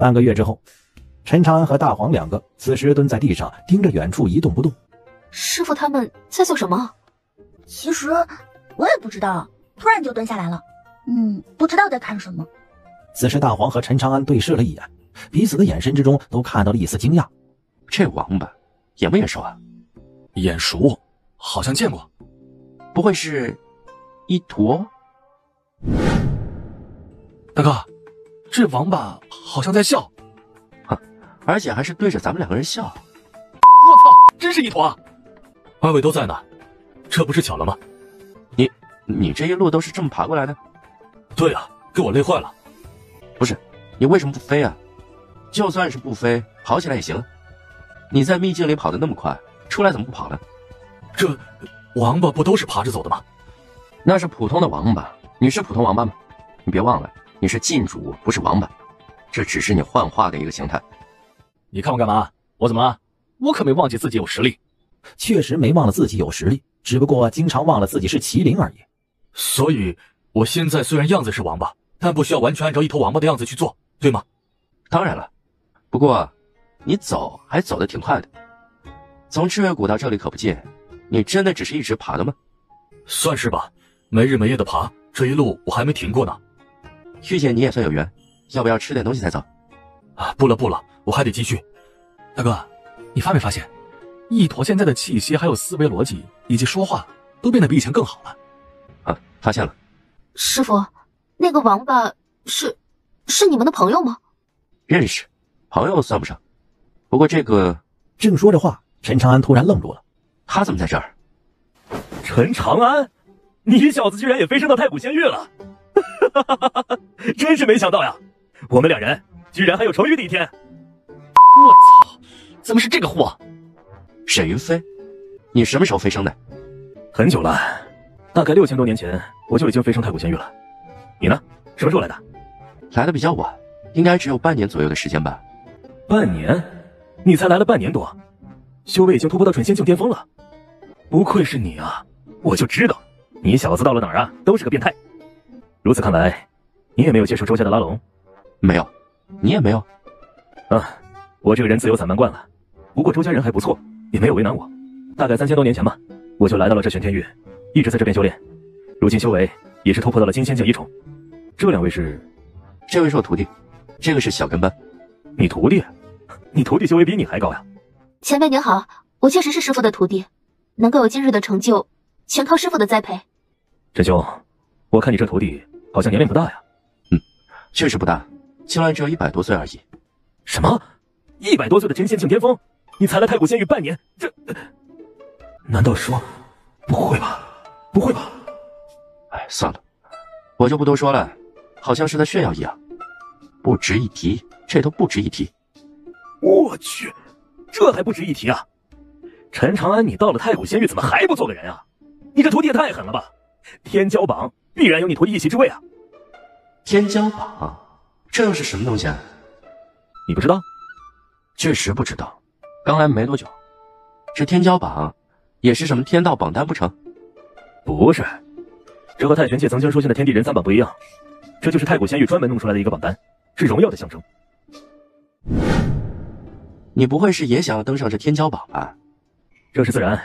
半个月之后，陈长安和大黄两个此时蹲在地上，盯着远处一动不动。师傅他们在做什么？其实我也不知道，突然就蹲下来了。不知道在看什么。此时大黄和陈长安对视了一眼，彼此的眼神之中都看到了一丝惊讶。这王八眼不眼熟啊？眼熟，好像见过。不会是一坨？大哥，这王八好像在笑，而且还是对着咱们两个人笑。我操，真是一坨啊！二位都在呢，这不是巧了吗？你这一路都是这么爬过来的？对啊，给我累坏了。不是，你为什么不飞啊？就算是不飞，跑起来也行。你在秘境里跑得那么快，出来怎么不跑呢？这王八不都是爬着走的吗？那是普通的王八，你是普通王八吗？你别忘了，你是禁主，不是王八，这只是你幻化的一个形态。你看我干嘛？我怎么了？我可没忘记自己有实力。确实没忘了自己有实力，只不过经常忘了自己是麒麟而已。所以我现在虽然样子是王八，但不需要完全按照一头王八的样子去做，对吗？当然了，不过你走还走得挺快的。从赤月谷到这里可不近，你真的只是一直爬的吗？算是吧，没日没夜的爬，这一路我还没停过呢。遇见你也算有缘，要不要吃点东西再走？不了，我还得继续。大哥，你发没发现，一坨现在的气息还有思维逻辑以及说话都变得比以前更好了？发现了。师傅，那个王八是你们的朋友吗？认识，朋友算不上。不过这个……正说着话，陈长安突然愣住了。他怎么在这儿？陈长安，你小子居然也飞升到太古仙域了！真是没想到呀，我们两人居然还有重遇的一天。我操，怎么是这个货？沈云飞，你什么时候飞升的？很久了，大概6000多年前我就已经飞升太古仙域了。你呢？什么时候来的？来的比较晚，应该只有半年左右的时间吧。半年？你才来了半年多，修为已经突破到纯仙境巅峰了。不愧是你啊，我就知道你小子到了哪儿啊都是个变态。如此看来，你也没有接触周家的拉拢？没有。你也没有？我这个人自由散漫惯了，不过周家人还不错，也没有为难我。大概3000多年前吧，我就来到了这玄天域，一直在这边修炼，如今修为也是突破到了金仙境1重。这两位是？这位是我徒弟，这个是小跟班。你徒弟？你徒弟修为比你还高呀？前辈您好，我确实是师傅的徒弟，能够有今日的成就，全靠师傅的栽培。陈兄，我看你这徒弟好像年龄不大呀。确实不大，青鸾只有100多岁而已。什么？100多岁的真仙境巅峰？你才来太古仙域半年，这……难道说……不会吧？不会吧？算了，我就不多说了，好像是在炫耀一样，不值一提，这都不值一提。我去，这还不值一提啊！陈长安，你到了太古仙域怎么还不做个人啊？你这徒弟也太狠了吧！天骄榜必然有你徒弟一席之位啊！天骄榜，这又是什么东西啊？你不知道？确实不知道，刚来没多久。这天骄榜也是什么天道榜单不成？不是，这和太玄界曾经出现的天地人3榜不一样，这就是太古仙域专门弄出来的一个榜单，是荣耀的象征。你不会是也想要登上这天骄榜吧？这是自然，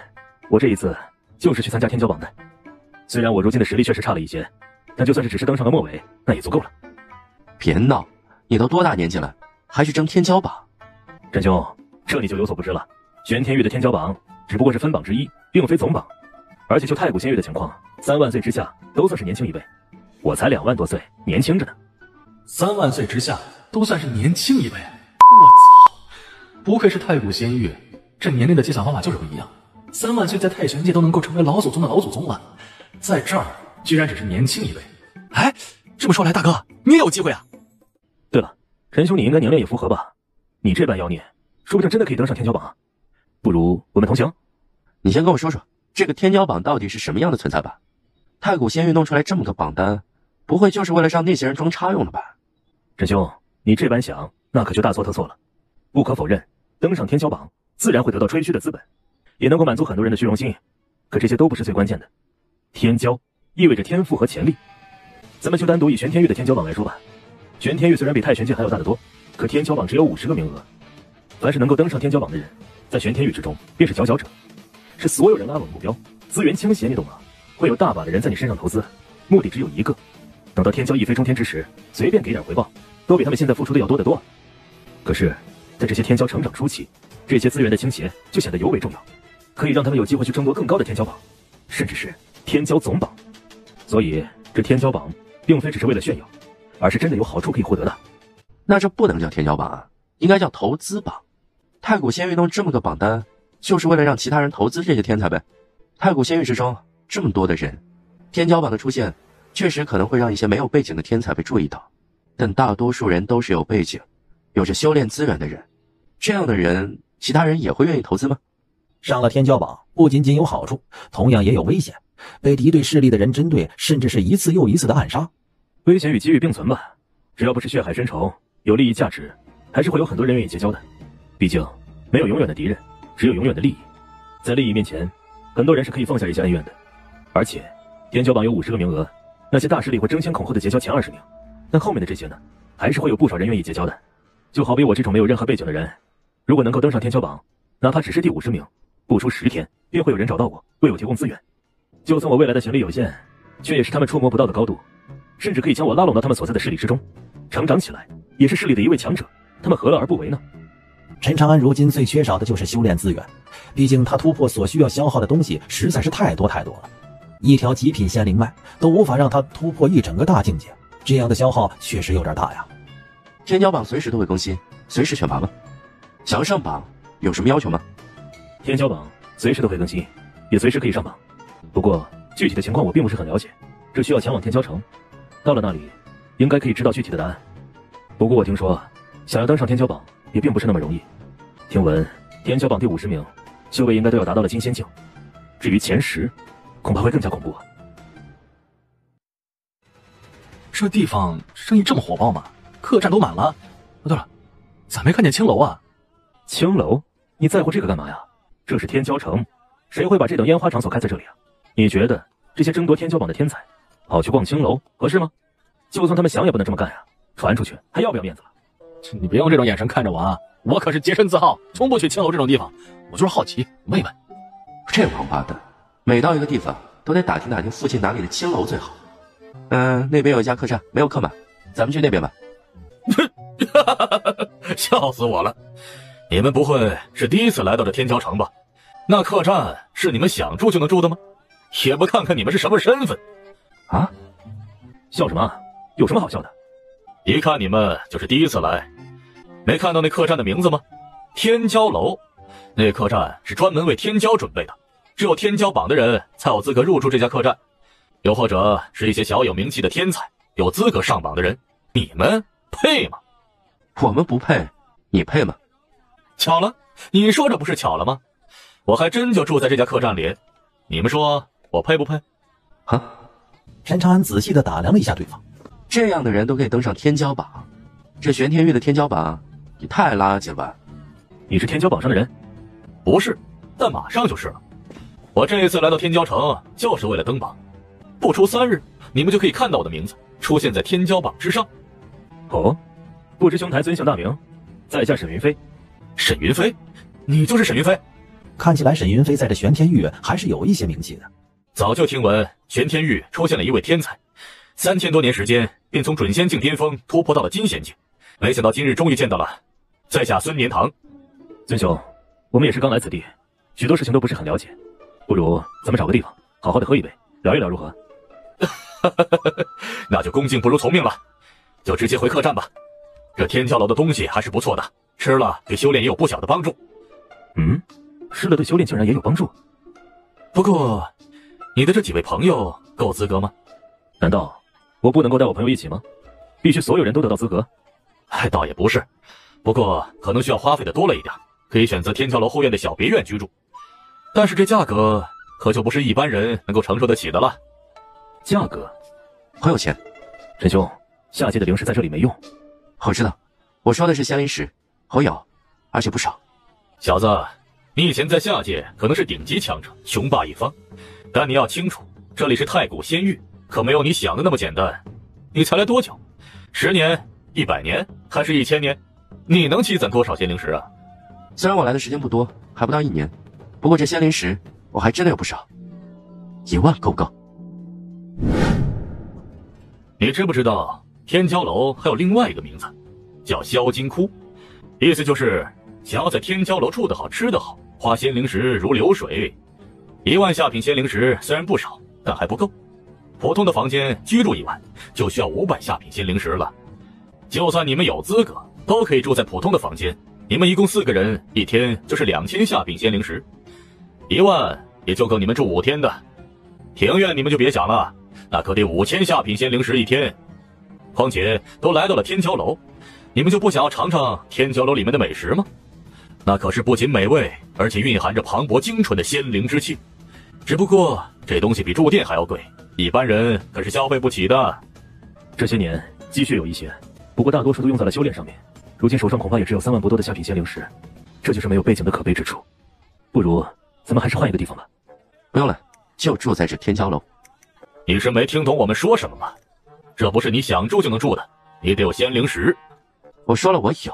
我这一次就是去参加天骄榜的。虽然我如今的实力确实差了一些，但就算是只是登上了末尾，那也足够了。别闹，你都多大年纪了，还去争天骄榜？陈兄，这你就有所不知了。玄天域的天骄榜只不过是分榜之一，并非总榜。而且就太古仙域的情况，3万岁之下都算是年轻一辈，我才2万多岁，年轻着呢。3万岁之下都算是年轻一辈。我操，不愧是太古仙域，这年龄的计算方法就是不一样。3万岁在太玄界都能够成为老祖宗的老祖宗了，在这儿居然只是年轻一辈。哎，这么说来，大哥你也有机会啊。对了，陈兄，你应该年龄也符合吧？你这般妖孽，说不定真的可以登上天骄榜啊。不如我们同行？你先跟我说说，这个天骄榜到底是什么样的存在吧？太古仙域弄出来这么个榜单，不会就是为了让那些人装叉用的吧？陈兄，你这般想，那可就大错特错了。不可否认，登上天骄榜自然会得到吹嘘的资本，也能够满足很多人的虚荣心，可这些都不是最关键的。天骄意味着天赋和潜力。咱们就单独以玄天域的天骄榜来说吧，玄天域虽然比太玄界还要大得多，可天骄榜只有50个名额，凡是能够登上天骄榜的人，在玄天域之中便是佼佼者，是所有人拉拢的目标。资源倾斜，你懂吗？会有大把的人在你身上投资，目的只有一个，等到天骄一飞冲天之时，随便给点回报，都比他们现在付出的要多得多。可是，在这些天骄成长初期，这些资源的倾斜就显得尤为重要，可以让他们有机会去争夺更高的天骄榜，甚至是天骄总榜。所以，这天骄榜并非只是为了炫耀，而是真的有好处可以获得的。那这不能叫天骄榜啊，应该叫投资榜。太古仙域弄这么个榜单，就是为了让其他人投资这些天才呗。太古仙域之中这么多的人，天骄榜的出现确实可能会让一些没有背景的天才被注意到，但大多数人都是有背景、有着修炼资源的人，这样的人其他人也会愿意投资吗？上了天骄榜不仅仅有好处，同样也有危险，被敌对势力的人针对，甚至是一次又一次的暗杀。危险与机遇并存吧，只要不是血海深仇，有利益价值，还是会有很多人愿意结交的。毕竟没有永远的敌人，只有永远的利益。在利益面前，很多人是可以放下一些恩怨的。而且天骄榜有50个名额，那些大势力会争先恐后的结交前20名，但后面的这些呢，还是会有不少人愿意结交的。就好比我这种没有任何背景的人，如果能够登上天骄榜，哪怕只是第50名，不出10天便会有人找到我，为我提供资源。就算我未来的潜力有限，却也是他们触摸不到的高度，甚至可以将我拉拢到他们所在的势力之中，成长起来也是势力的一位强者，他们何乐而不为呢？陈长安如今最缺少的就是修炼资源，毕竟他突破所需要消耗的东西实在是太多太多了，一条极品仙灵脉都无法让他突破一整个大境界，这样的消耗确实有点大呀。天骄榜随时都会更新，随时选拔吗？想要上榜有什么要求吗？天骄榜随时都会更新，也随时可以上榜，不过具体的情况我并不是很了解，这需要前往天骄城，到了那里应该可以知道具体的答案。不过我听说想要登上天骄榜也并不是那么容易，听闻天骄榜第50名修为应该都要达到了金仙境，至于前10恐怕会更加恐怖啊。这地方生意这么火爆吗？客栈都满了。对了，咋没看见青楼啊？青楼？你在乎这个干嘛呀？这是天骄城，谁会把这等烟花场所开在这里啊？你觉得这些争夺天骄榜的天才跑去逛青楼合适吗？就算他们想也不能这么干呀，传出去还要不要面子了？你别用这种眼神看着我啊！我可是洁身自好，从不去青楼这种地方。我就是好奇，问一问。这王八蛋，每到一个地方都得打听打听附近哪里的青楼最好。那边有一家客栈，没有客满，咱们去那边吧。笑死我了！你们不会是第一次来到这天骄城吧？那客栈是你们想住就能住的吗？也不看看你们是什么身份啊！笑什么？有什么好笑的？一看你们就是第一次来，没看到那客栈的名字吗？天骄楼。那客栈是专门为天骄准备的，只有天骄榜的人才有资格入住这家客栈，又或者是一些小有名气的天才有资格上榜的人。你们配吗？我们不配，你配吗？巧了，你说这不是巧了吗？我还真就住在这家客栈里，你们说我配不配？啊！陈长安仔细地打量了一下对方，这样的人都可以登上天骄榜，这玄天域的天骄榜也太垃圾了吧？你是天骄榜上的人？不是，但马上就是了。我这一次来到天骄城就是为了登榜，不出3日，你们就可以看到我的名字出现在天骄榜之上。哦，不知兄台尊姓大名？在下沈云飞。沈云飞？你就是沈云飞？看起来沈云飞在这玄天域还是有一些名气的。早就听闻玄天域出现了一位天才，3000多年时间便从准仙境巅峰突破到了金仙境，没想到今日终于见到了在下孙年堂。尊兄，我们也是刚来此地，许多事情都不是很了解，不如咱们找个地方好好的喝一杯，聊一聊如何？那就恭敬不如从命了，就直接回客栈吧。这天骄楼的东西还是不错的，吃了对修炼也有不小的帮助。吃了对修炼竟然也有帮助？不过你的这几位朋友够资格吗？难道我不能够带我朋友一起吗？必须所有人都得到资格？倒也不是，不过可能需要花费的多了一点，可以选择天骄楼后院的小别院居住，但是这价格可就不是一般人能够承受得起的了。价格？很有钱。陈兄，下界的灵石在这里没用。我知道，我说的是香银石，好有，而且不少。小子，你以前在下界可能是顶级强者，雄霸一方，但你要清楚，这里是太古仙域，可没有你想的那么简单。你才来多久？10年、100年，还是1000年？你能积攒多少仙灵石啊？虽然我来的时间不多，还不到1年，不过这仙灵石我还真的有不少，1万够不够？你知不知道天骄楼还有另外一个名字，叫销金窟，意思就是想要在天骄楼住得好、吃得好，花仙灵石如流水。1万下品仙灵石虽然不少，但还不够。普通的房间居住1晚，就需要500下品仙灵石了。就算你们有资格，都可以住在普通的房间。你们一共4个人，一天就是2000下品仙灵石，1万也就够你们住5天的。庭院你们就别想了，那可得5000下品仙灵石一天。况且都来到了天骄楼，你们就不想要尝尝天骄楼里面的美食吗？那可是不仅美味，而且蕴含着磅礴精纯的仙灵之气。只不过这东西比住店还要贵，一般人可是消费不起的。这些年积蓄有一些，不过大多数都用在了修炼上面，如今手上恐怕也只有3万不多的下品仙灵石，这就是没有背景的可悲之处。不如咱们还是换一个地方吧。不用了，就住在这天骄楼。你是没听懂我们说什么吗？这不是你想住就能住的，你得有仙灵石。我说了我有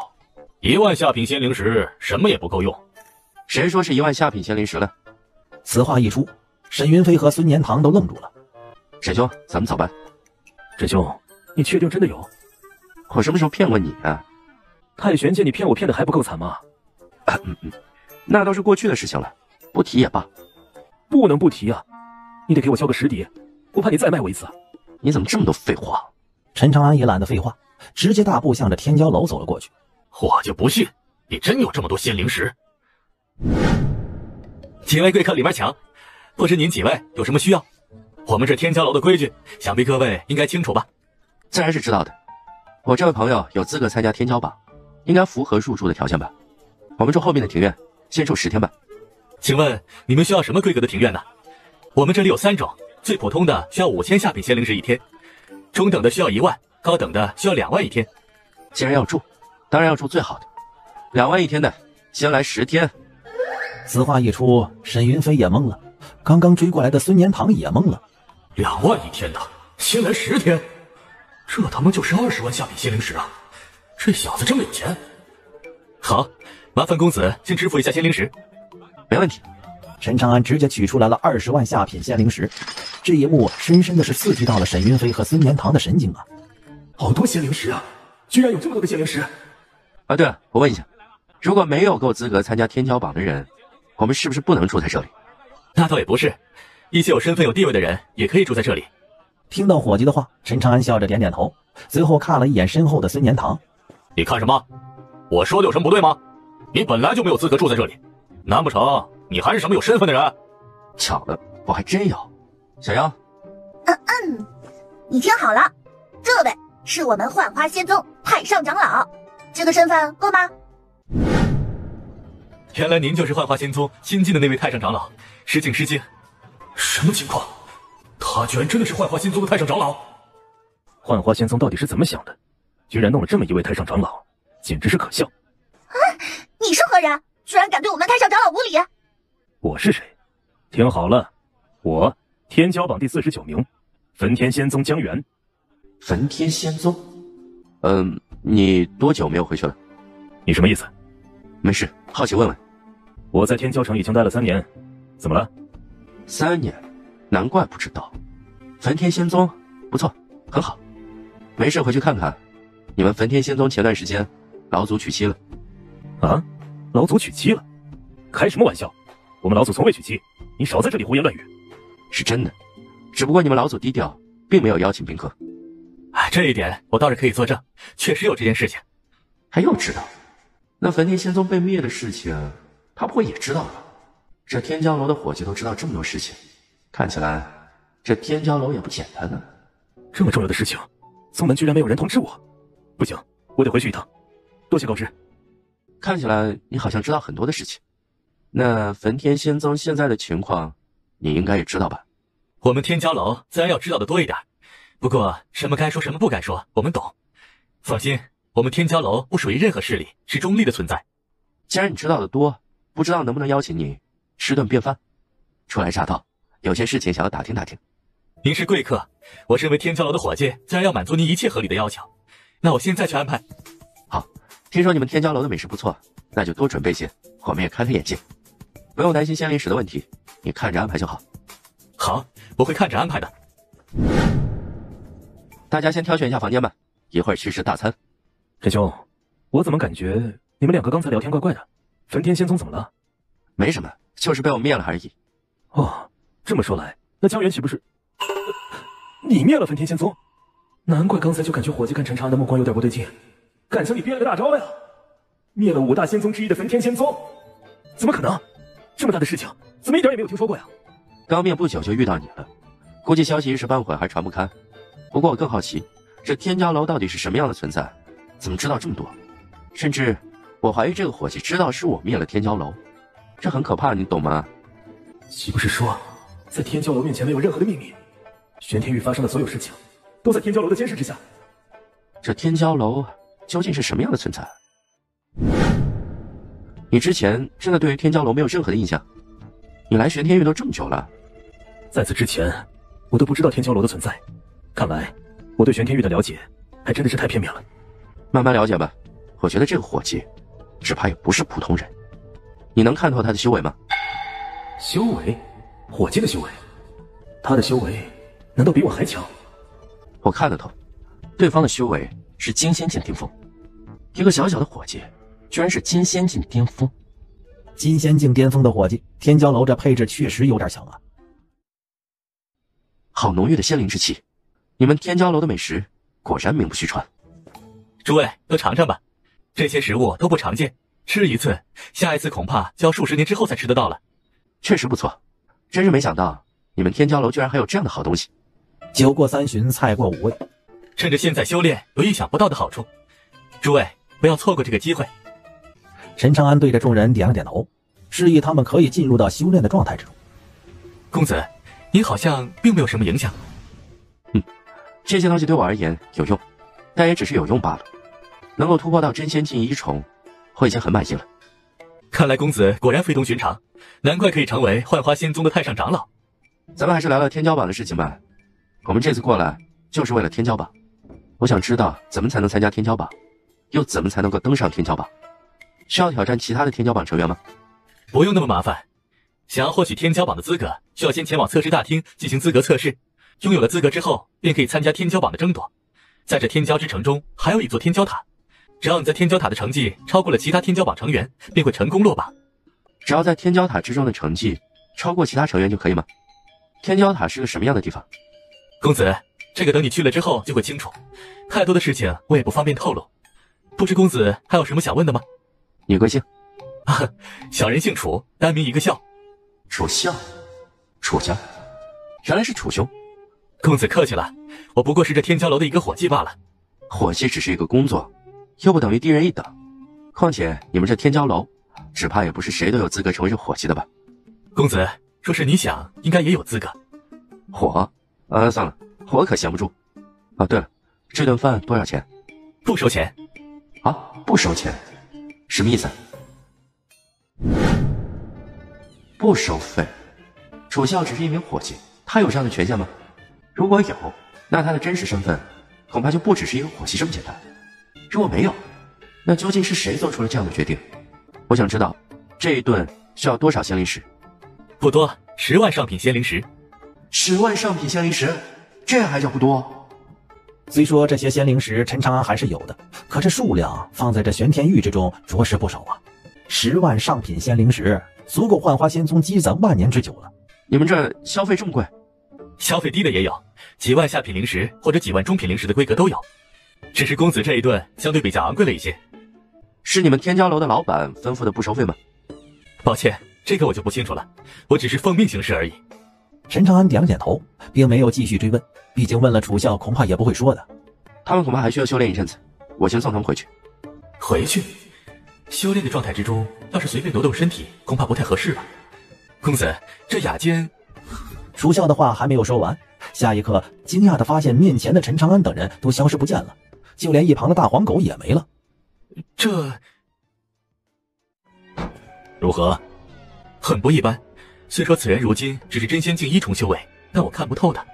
，1万下品仙灵石什么也不够用。谁说是1万下品仙灵石了？此话一出，沈云飞和孙年堂都愣住了。沈兄，咱们走吧。沈兄，你确定真的有？我什么时候骗过你啊？太玄界你骗我骗的还不够惨吗？那都是过去的事情了，不提也罢。不能不提啊，你得给我敲个实底，我怕你再卖我一次。你怎么这么多废话？陈长安也懒得废话，直接大步向着天骄楼走了过去。我就不信你真有这么多仙灵石。几位贵客里面请，不知您几位有什么需要？我们这天骄楼的规矩，想必各位应该清楚吧？自然是知道的。我这位朋友有资格参加天骄榜，应该符合入住的条件吧？我们住后面的庭院，先住10天吧。请问你们需要什么规格的庭院呢？我们这里有3种，最普通的需要5000下品仙灵石一天，中等的需要1万，高等的需要2万一天。既然要住，当然要住最好的。2万一天的，先来10天。此话一出，沈云飞也懵了，刚刚追过来的孙年堂也懵了。2万一天的，先来10天，这他妈就是20万下品仙灵石啊！这小子这么有钱。好，麻烦公子先支付一下仙灵石。没问题。陈长安直接取出来了20万下品仙灵石，这一幕深深的是刺激到了沈云飞和孙年堂的神经啊！好多仙灵石啊，居然有这么多的仙灵石！啊，对了，我问一下，如果没有够资格参加天骄榜的人，我们是不是不能住在这里？那倒也不是，一些有身份有地位的人也可以住在这里。听到伙计的话，陈长安笑着点点头，随后看了一眼身后的孙年堂。你看什么？我说的有什么不对吗？你本来就没有资格住在这里，难不成你还是什么有身份的人？巧了，我还真有。小妖，你听好了，这位是我们幻花仙宗太上长老，这个身份够吗？原来您就是幻花仙宗新晋的那位太上长老，失敬失敬。什么情况？他居然真的是幻花仙宗的太上长老？幻花仙宗到底是怎么想的？居然弄了这么一位太上长老，简直是可笑！你是何人？居然敢对我们太上长老无礼！我是谁？听好了，我天骄榜第49名，焚天仙宗江源。焚天仙宗？你多久没有回去了？你什么意思？没事，好奇问问。我在天骄城已经待了3年，怎么了？3年，难怪不知道。焚天仙宗不错，很好。没事回去看看。你们焚天仙宗前段时间，老祖娶妻了。啊？老祖娶妻了？开什么玩笑！我们老祖从未娶妻，你少在这里胡言乱语。是真的，只不过你们老祖低调，并没有邀请宾客。这一点我倒是可以作证，确实有这件事情。还又知道？那焚天仙宗被灭的事情，他不会也知道吧？这天骄楼的伙计都知道这么多事情，看起来这天骄楼也不简单呢。这么重要的事情，宗门居然没有人通知我，不行，我得回去一趟。多谢告知。看起来你好像知道很多的事情。那焚天仙宗现在的情况，你应该也知道吧？我们天骄楼自然要知道的多一点，不过什么该说什么不该说，我们懂。放心，我们天骄楼不属于任何势力，是中立的存在。既然你知道的多，不知道能不能邀请你吃顿便饭？初来乍到，有些事情想要打听打听。您是贵客，我身为天骄楼的伙计，自然要满足您一切合理的要求。那我现在去安排。好，听说你们天骄楼的美食不错，那就多准备些，我们也开开眼界。不用担心仙灵石的问题，你看着安排就好。好，我会看着安排的。大家先挑选一下房间吧，一会儿去吃大餐。陈兄，我怎么感觉你们两个刚才聊天怪怪的？焚天仙宗怎么了？没什么，就是被我灭了而已。哦，这么说来，那江源岂不是……你灭了焚天仙宗？难怪刚才就感觉伙计看陈长安的目光有点不对劲，感情你憋了个大招了呀！灭了5大仙宗之一的焚天仙宗，怎么可能？这么大的事情，怎么一点也没有听说过呀？刚灭不久就遇到你了，估计消息一时半会儿还传不开。不过我更好奇，这天骄楼到底是什么样的存在？怎么知道这么多？甚至我怀疑这个伙计知道是我灭了天骄楼，这很可怕，你懂吗？岂不是说，在天骄楼面前没有任何的秘密？玄天域发生的所有事情，都在天骄楼的监视之下。这天骄楼究竟是什么样的存在？你之前真的对于天骄楼没有任何的印象？你来玄天域都这么久了，在此之前，我都不知道天骄楼的存在。看来，我对玄天域的了解还真的是太片面了。慢慢了解吧。我觉得这个伙计，只怕也不是普通人。你能看透他的修为吗？修为？伙计的修为？他的修为难道比我还强？我看得透，对方的修为是金仙境巅峰，一个小小的伙计，居然是金仙境巅峰。金仙境巅峰的伙计，天骄楼这配置确实有点强啊。好浓郁的仙灵之气，你们天骄楼的美食果然名不虚传。诸位都尝尝吧，这些食物都不常见，吃一次，下一次恐怕就要数10年之后才吃得到了。确实不错，真是没想到你们天骄楼居然还有这样的好东西。酒过3巡，菜过5味，趁着现在修炼有意想不到的好处，诸位不要错过这个机会。陈长安对着众人点了点头，示意他们可以进入到修炼的状态之中。公子，你好像并没有什么影响。这些东西对我而言有用，但也只是有用罢了。能够突破到真仙境1重，我已经很满意了。看来公子果然非同寻常，难怪可以成为幻花仙宗的太上长老。咱们还是聊聊天骄榜的事情吧。我们这次过来就是为了天骄榜，我想知道怎么才能参加天骄榜，又怎么才能够登上天骄榜？需要挑战其他的天骄榜成员吗？不用那么麻烦，想要获取天骄榜的资格，需要先前往测试大厅进行资格测试。拥有了资格之后，便可以参加天骄榜的争夺。在这天骄之城中，还有一座天骄塔，只要你在天骄塔的成绩超过了其他天骄榜成员，便会成功落榜。只要在天骄塔之中的成绩超过其他成员就可以吗？天骄塔是个什么样的地方？公子，这个等你去了之后就会清楚，太多的事情我也不方便透露。不知公子还有什么想问的吗？你贵姓？小人姓楚，单名一个笑。楚笑，楚家，原来是楚兄。公子客气了，我不过是这天骄楼的一个伙计罢了。伙计只是一个工作，又不等于低人一等。况且你们这天骄楼，只怕也不是谁都有资格成为这伙计的吧？公子，若是你想，应该也有资格。我，算了，我可闲不住。哦，对了，这顿饭多少钱？不收钱。啊，不收钱，什么意思？不收费？楚笑只是一名伙计，他有这样的权限吗？如果有，那他的真实身份恐怕就不只是一个伙计这么简单。如果没有，那究竟是谁做出了这样的决定？我想知道，这一顿需要多少仙灵石？不多，10万上品仙灵石。10万上品仙灵石，这还叫不多？虽说这些仙灵石陈长安还是有的，可这数量放在这玄天域之中着实不少啊。10万上品仙灵石足够幻花仙宗积攒万年之久了。你们这消费这么贵？消费低的也有，几万下品灵石或者几万中品灵石的规格都有。只是公子这一顿相对比较昂贵了一些。是你们天骄楼的老板吩咐的不收费吗？抱歉，这个我就不清楚了，我只是奉命行事而已。陈长安点了点头，并没有继续追问，毕竟问了楚笑恐怕也不会说的。他们恐怕还需要修炼一阵子，我先送他们回去。回去？修炼的状态之中，要是随便挪动身体，恐怕不太合适吧。公子，这雅间……楚笑的话还没有说完，下一刻惊讶地发现面前的陈长安等人都消失不见了，就连一旁的大黄狗也没了。这如何？很不一般。虽说此人如今只是真仙境1重修为，但我看不透他。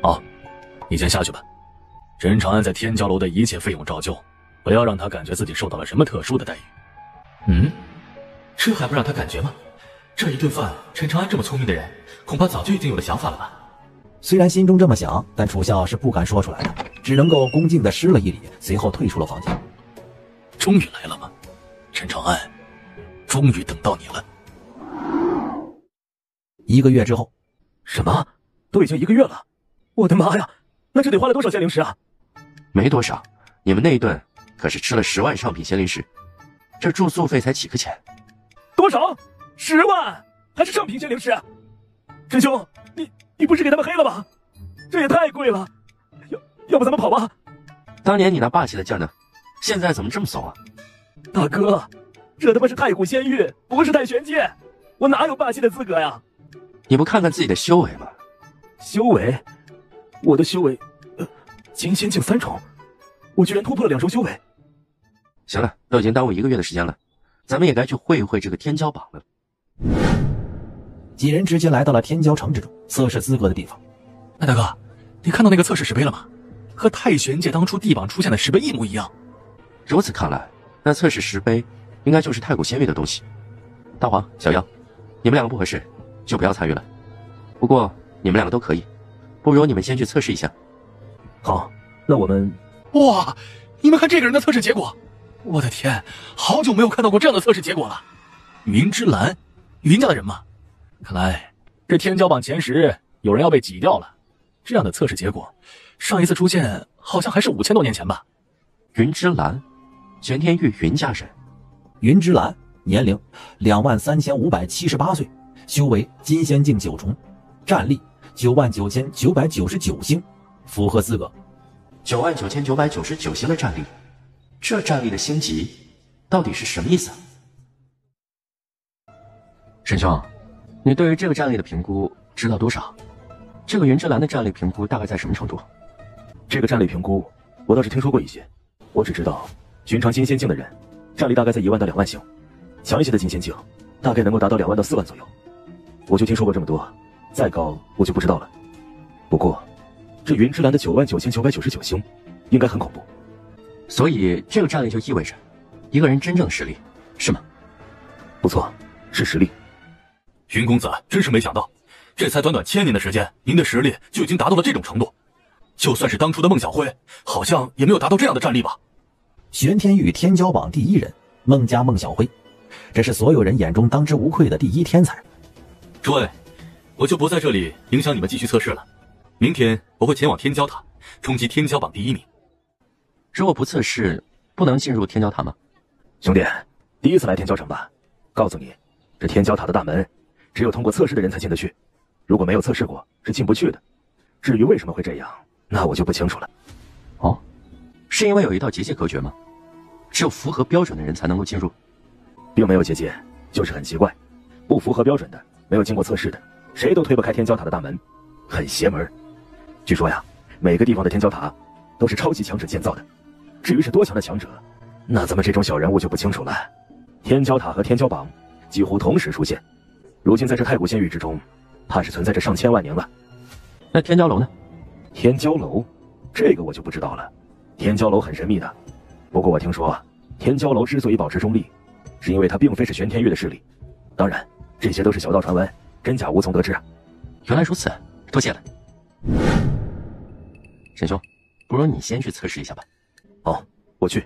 好，你先下去吧。陈长安在天骄楼的一切费用照旧，不要让他感觉自己受到了什么特殊的待遇。这还不让他感觉吗？这一顿饭，陈长安这么聪明的人，恐怕早就已经有了想法了吧？虽然心中这么想，但楚笑是不敢说出来的，只能够恭敬地施了一礼，随后退出了房间。终于来了吗？陈长安，终于等到你了。1个月之后。什么？都已经1个月了？我的妈呀，那这得花了多少鲜零食啊？没多少，你们那一顿可是吃了10万上品鲜零食，这住宿费才几个钱。多少？10万？还是上品鲜零食？陈兄，你不是给他们黑了吗？这也太贵了，要不咱们跑吧？当年你那霸气的劲儿呢，现在怎么这么怂啊？大哥，这他妈是太古仙域，不是太玄界，我哪有霸气的资格呀？你不看看自己的修为吗？修为？我的修为，金仙境3重，我居然突破了2重修为。行了，都已经耽误1个月的时间了，咱们也该去会一会这个天骄榜了。几人直接来到了天骄城之中，测试资格的地方。那大哥，你看到那个测试石碑了吗？和太玄界当初地榜出现的石碑一模一样。如此看来，那测试石碑应该就是太古仙域的东西。大黄、小妖，你们两个不合适，就不要参与了。不过你们两个都可以，不如你们先去测试一下。好，那我们……哇，你们看这个人的测试结果，我的天，好久没有看到过这样的测试结果了。云之蓝，云家的人吗？看来这天骄榜前10有人要被挤掉了。这样的测试结果，上一次出现好像还是5000多年前吧。云之蓝，玄天域云家人。云之蓝，年龄23578岁，修为金仙境9重，战力99999星，符合资格。99999星的战力，这战力的星级到底是什么意思啊？沈兄，你对于这个战力的评估知道多少？这个云之蓝的战力评估大概在什么程度？这个战力评估我倒是听说过一些，我只知道寻常金仙境的人战力大概在1万到2万星，强一些的金仙境大概能够达到2万到4万左右。我就听说过这么多，再高我就不知道了。不过这云之蓝的99999星应该很恐怖，所以这个战力就意味着一个人真正的实力，是吗？不错，是实力。云公子真是没想到，这才短短1000年的时间，您的实力就已经达到了这种程度。就算是当初的孟小辉，好像也没有达到这样的战力吧。玄天域天骄榜第1人，孟家孟小辉，这是所有人眼中当之无愧的第1天才。诸位，我就不在这里影响你们继续测试了。明天我会前往天骄塔，冲击天骄榜第1名。如果不测试，不能进入天骄塔吗？兄弟，第一次来天骄城吧？告诉你，这天骄塔的大门，只有通过测试的人才进得去，如果没有测试过，是进不去的。至于为什么会这样，那我就不清楚了。哦，是因为有一道结界隔绝吗？只有符合标准的人才能够进入？并没有结界，就是很奇怪，不符合标准的，没有经过测试的，谁都推不开天骄塔的大门，很邪门。据说呀，每个地方的天骄塔都是超级强者建造的，至于是多强的强者，那咱们这种小人物就不清楚了。天骄塔和天骄榜几乎同时出现，如今在这太古仙域之中，怕是存在着上千万年了。那天骄楼呢？天骄楼，这个我就不知道了。天骄楼很神秘的，不过我听说，天骄楼之所以保持中立，是因为它并非是玄天域的势力。当然，这些都是小道传闻，真假无从得知。原来如此，多谢了。沈兄，不如你先去测试一下吧。好，我去。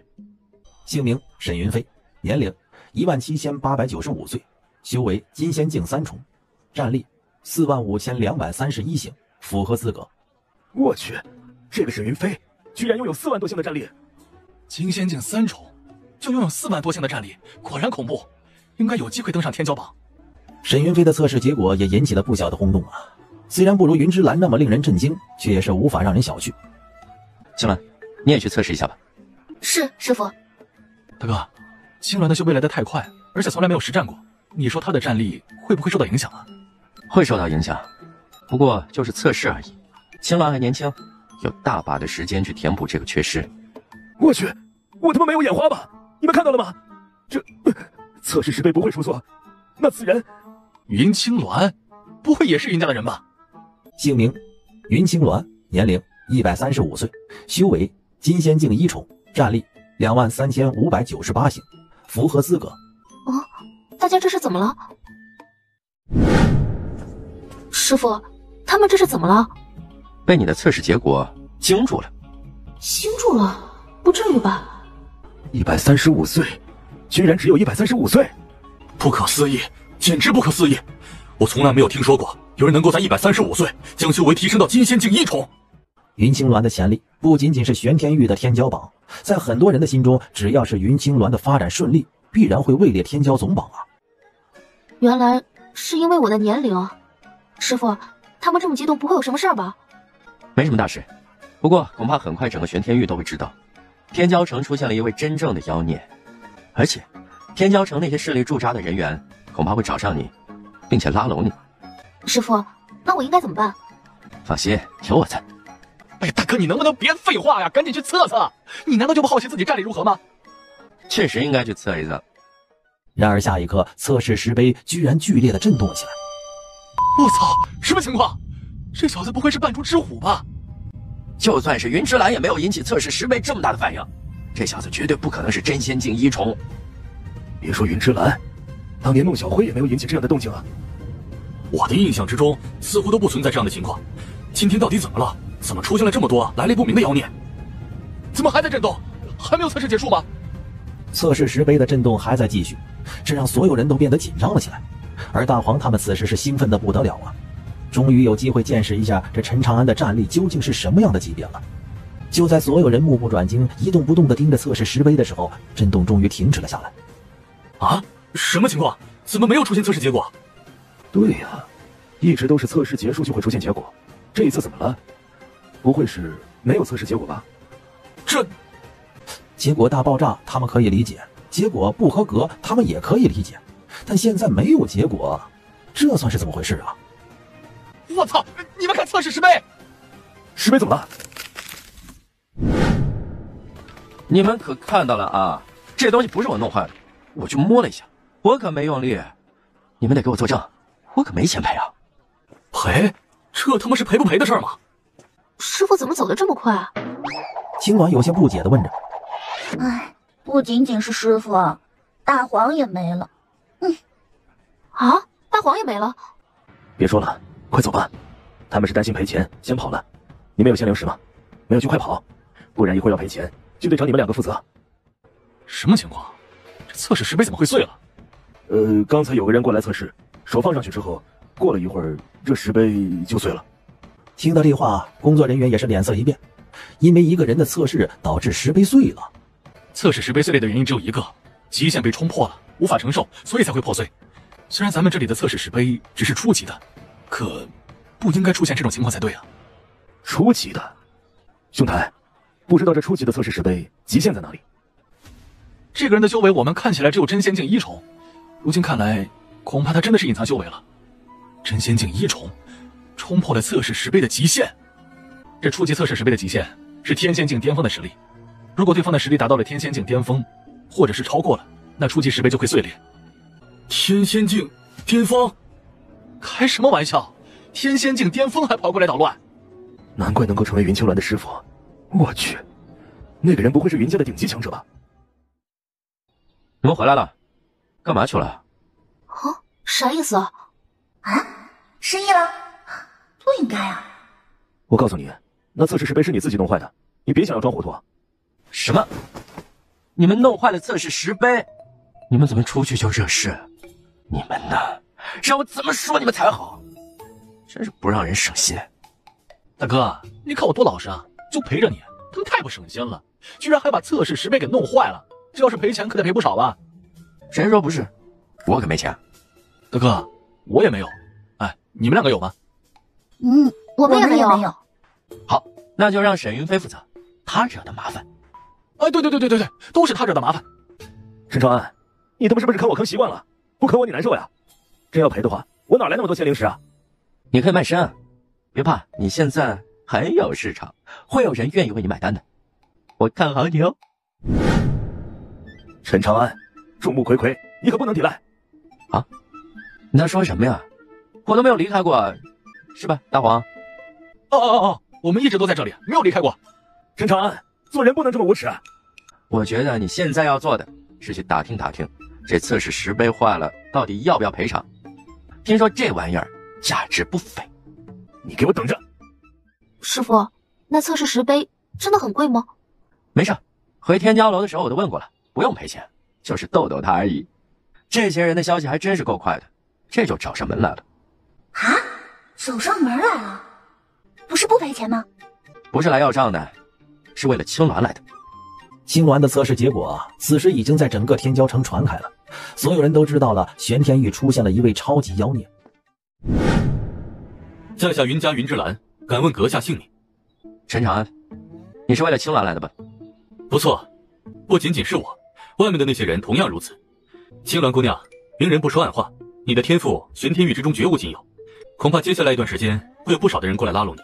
姓名沈云飞，年龄17895岁，修为金仙境3重，战力45231星，符合资格。我去，这个沈云飞居然拥有4万多星的战力。金仙境3重，就拥有4万多星的战力，果然恐怖，应该有机会登上天骄榜。沈云飞的测试结果也引起了不小的轰动啊！虽然不如云之蓝那么令人震惊，却也是无法让人小觑。青鸾，你也去测试一下吧。是，师傅。大哥，青鸾的修为来得太快，而且从来没有实战过，你说他的战力会不会受到影响啊？会受到影响，不过就是测试而已。青鸾还年轻，有大把的时间去填补这个缺失。我去，我他妈没有眼花吧？你们看到了吗？这测试石碑不会出错，那此人云青鸾，不会也是云家的人吧？姓名云青鸾，年龄135岁，修为金仙境1重，战力23598星，符合资格。大家这是怎么了？师傅，他们这是怎么了？被你的测试结果惊住了。惊住了？不至于吧？135岁，居然只有135岁，不可思议，简直不可思议！我从来没有听说过有人能够在135岁将修为提升到金仙境1重。云青鸾的潜力不仅仅是玄天域的天骄榜，在很多人的心中，只要是云青鸾的发展顺利，必然会位列天骄总榜啊！原来是因为我的年龄。师傅，他们这么激动，不会有什么事儿吧？没什么大事，不过恐怕很快整个玄天域都会知道，天骄城出现了一位真正的妖孽，而且天骄城那些势力驻扎的人员恐怕会找上你，并且拉拢你。师傅，那我应该怎么办？放心，有我在。哎呀，大哥，你能不能别废话呀？赶紧去测测！你难道就不好奇自己战力如何吗？确实应该去测一测。然而下一刻，测试石碑居然剧烈的震动了起来。我操，什么情况？这小子不会是扮猪吃虎吧？就算是云之蓝也没有引起测试石碑这么大的反应，这小子绝对不可能是真仙境1重。别说云之蓝，当年弄小辉也没有引起这样的动静啊。我的印象之中似乎都不存在这样的情况，今天到底怎么了？怎么出现了这么多来历不明的妖孽？怎么还在震动？还没有测试结束吗？测试石碑的震动还在继续，这让所有人都变得紧张了起来。而大黄他们此时是兴奋的不得了啊，终于有机会见识一下这陈长安的战力究竟是什么样的级别了。就在所有人目不转睛、一动不动地盯着测试石碑的时候，震动终于停止了下来。啊？什么情况？怎么没有出现测试结果？对呀，一直都是测试结束就会出现结果，这一次怎么了？不会是没有测试结果吧？这结果大爆炸他们可以理解，结果不合格他们也可以理解，但现在没有结果，这算是怎么回事啊？我操！你们看测试石碑，石碑怎么了？你们可看到了啊？这东西不是我弄坏的，我去摸了一下，我可没用力。你们得给我作证，我可没钱赔啊！赔？这他妈是赔不赔的事儿吗？师傅怎么走得这么快啊？青鸾有些不解地问着。唉，不仅仅是师傅，大黄也没了。啊，大黄也没了。别说了，快走吧。他们是担心赔钱，先跑了。你们有限流石吗？没有就快跑，不然一会儿要赔钱，就得找你们2个负责。什么情况？这测试石碑怎么会碎了？刚才有个人过来测试，手放上去之后，过了一会儿，这石碑就碎了。听到这话，工作人员也是脸色一变，因为一个人的测试导致石碑碎了。测试石碑碎裂的原因只有一个，极限被冲破了，无法承受，所以才会破碎。虽然咱们这里的测试石碑只是初级的，可不应该出现这种情况才对啊。初级的？兄台，不知道这初级的测试石碑极限在哪里？这个人的修为我们看起来只有真仙境1重，如今看来恐怕他真的是隐藏修为了。真仙境1重冲破了测试石碑的极限，这初级测试石碑的极限是天仙境巅峰的实力，如果对方的实力达到了天仙境巅峰，或者是超过了，那初级石碑就会碎裂。天仙境巅峰？开什么玩笑，天仙境巅峰还跑过来捣乱。难怪能够成为云青鸾的师傅，我去，那个人不会是云家的顶级强者吧？你们回来了，干嘛去了？啊，啥意思啊？失忆了？不应该啊！我告诉你，那测试石碑是你自己弄坏的，你别想要装糊涂啊！什么？你们弄坏了测试石碑？你们怎么出去就惹事？你们呢？让我怎么说你们才好？真是不让人省心。大哥，你看我多老实啊，就陪着你，他们太不省心了，居然还把测试石碑给弄坏了。这要是赔钱，可得赔不少吧？谁说不是？我可没钱。大哥，我也没有。哎，你们2个有吗？我们也没有。好，那就让沈云飞负责，他惹的麻烦。哎，对，都是他惹的麻烦。陈长安，你他妈是不是坑我坑习惯了？不坑我你难受呀？真要赔的话，我哪来那么多仙灵石啊？你可以卖身，别怕，你现在很有市场，会有人愿意为你买单的。我看好你哦。陈长安，众目睽睽，你可不能抵赖。啊？你在说什么呀？我都没有离开过，是吧，大黄？哦，我们一直都在这里，没有离开过。陈长安，做人不能这么无耻。我觉得你现在要做的是去打听打听，这测试石碑坏了到底要不要赔偿？听说这玩意儿价值不菲。你给我等着！师傅，那测试石碑真的很贵吗？没事，回天骄楼的时候我都问过了，不用赔钱，就是逗逗他而已。这些人的消息还真是够快的，这就找上门来了。啊，找上门来了？不是不赔钱吗？不是来要账的，是为了青鸾来的。青鸾的测试结果此时已经在整个天骄城传开了，所有人都知道了玄天域出现了一位超级妖孽。在下云家云之兰，敢问阁下姓名？陈长安，你是为了青鸾来的吧？不错，不仅仅是我，外面的那些人同样如此。青鸾姑娘，明人不说暗话，你的天赋玄天域之中绝无仅有，恐怕接下来一段时间会有不少的人过来拉拢你。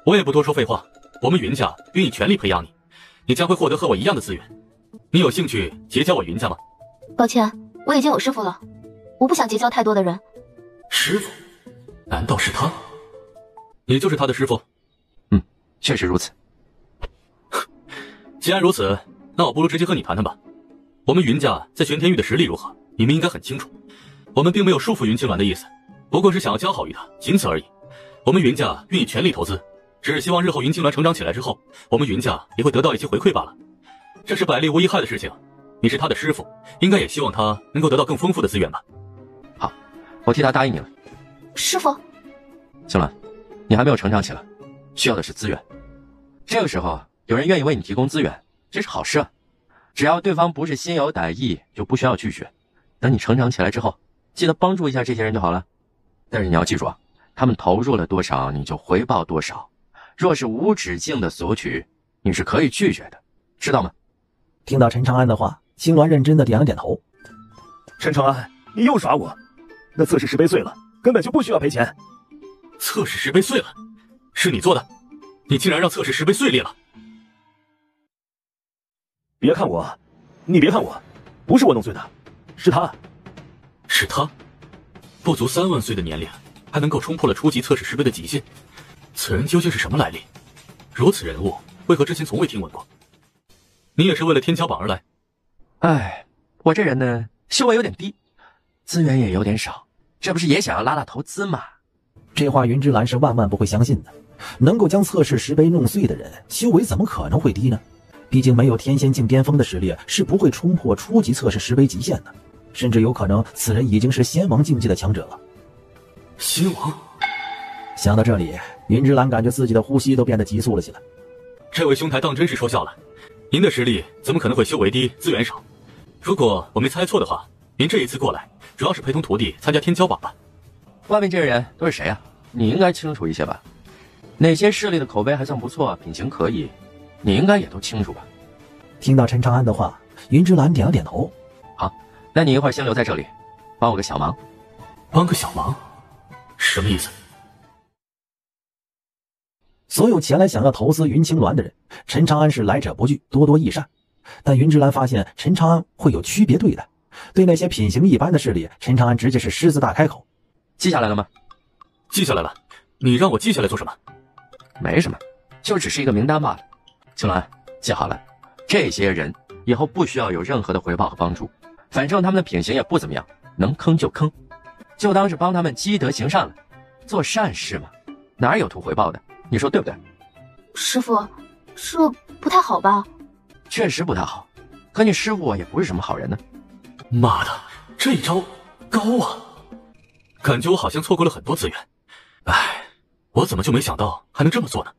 我也不多说废话，我们云家愿意全力培养你，你将会获得和我一样的资源。你有兴趣结交我云家吗？抱歉，我已经有师傅了，我不想结交太多的人。师傅？难道是他？你就是他的师傅？确实如此。既然如此，那我不如直接和你谈谈吧。我们云家在玄天域的实力如何，你们应该很清楚。我们并没有束缚云青鸾的意思，不过是想要教好于他，仅此而已。我们云家愿意全力投资，只是希望日后云青鸾成长起来之后，我们云家也会得到一些回馈罢了。这是百利无一害的事情。你是他的师傅，应该也希望他能够得到更丰富的资源吧。好，我替他答应你了。师傅，青鸾，你还没有成长起来，需要的是资源。这个时候有人愿意为你提供资源，这是好事啊。只要对方不是心有歹意，就不需要拒绝。等你成长起来之后，记得帮助一下这些人就好了。但是你要记住啊，他们投入了多少，你就回报多少。若是无止境的索取，你是可以拒绝的，知道吗？听到陈长安的话，青鸾认真的点了点头。陈长安，你又耍我！那测试石碑碎了，根本就不需要赔钱。测试石碑碎了，是你做的？你竟然让测试石碑碎裂了！别看我，你别看我，不是我弄碎的，是他。是他？不足3万岁的年龄，还能够冲破了初级测试石碑的极限，此人究竟是什么来历？如此人物，为何之前从未听闻过？你也是为了天骄榜而来？哎，我这人呢，修为有点低，资源也有点少，这不是也想要拉拉投资吗？这话云之兰是万万不会相信的。能够将测试石碑弄碎的人，修为怎么可能会低呢？毕竟没有天仙境巅峰的实力，是不会冲破初级测试石碑极限的，甚至有可能此人已经是仙王境界的强者了。仙王？想到这里，云之兰感觉自己的呼吸都变得急促了起来。这位兄台当真是说笑了，您的实力怎么可能会修为低、资源少？如果我没猜错的话，您这一次过来，主要是陪同徒弟参加天骄榜吧？外面这些人都是谁啊？你应该清楚一些吧？哪些势力的口碑还算不错，品行可以，你应该也都清楚吧？听到陈长安的话，云之兰点了点头。好，那你一会儿先留在这里，帮我个小忙。帮个小忙？什么意思？所有前来想要投资云青鸾的人，陈长安是来者不拒，多多益善。但云之兰发现陈长安会有区别对待，对那些品行一般的势力，陈长安直接是狮子大开口。记下来了吗？记下来了。你让我记下来做什么？没什么，就只是一个名单罢了。青鸾，记好了，这些人以后不需要有任何的回报和帮助，反正他们的品行也不怎么样，能坑就坑，就当是帮他们积德行善了，做善事嘛，哪有图回报的？你说对不对？师傅，这不太好吧？确实不太好，可你师傅也不是什么好人呢。妈的，这一招高啊！感觉我好像错过了很多资源。唉，我怎么就没想到还能这么做呢？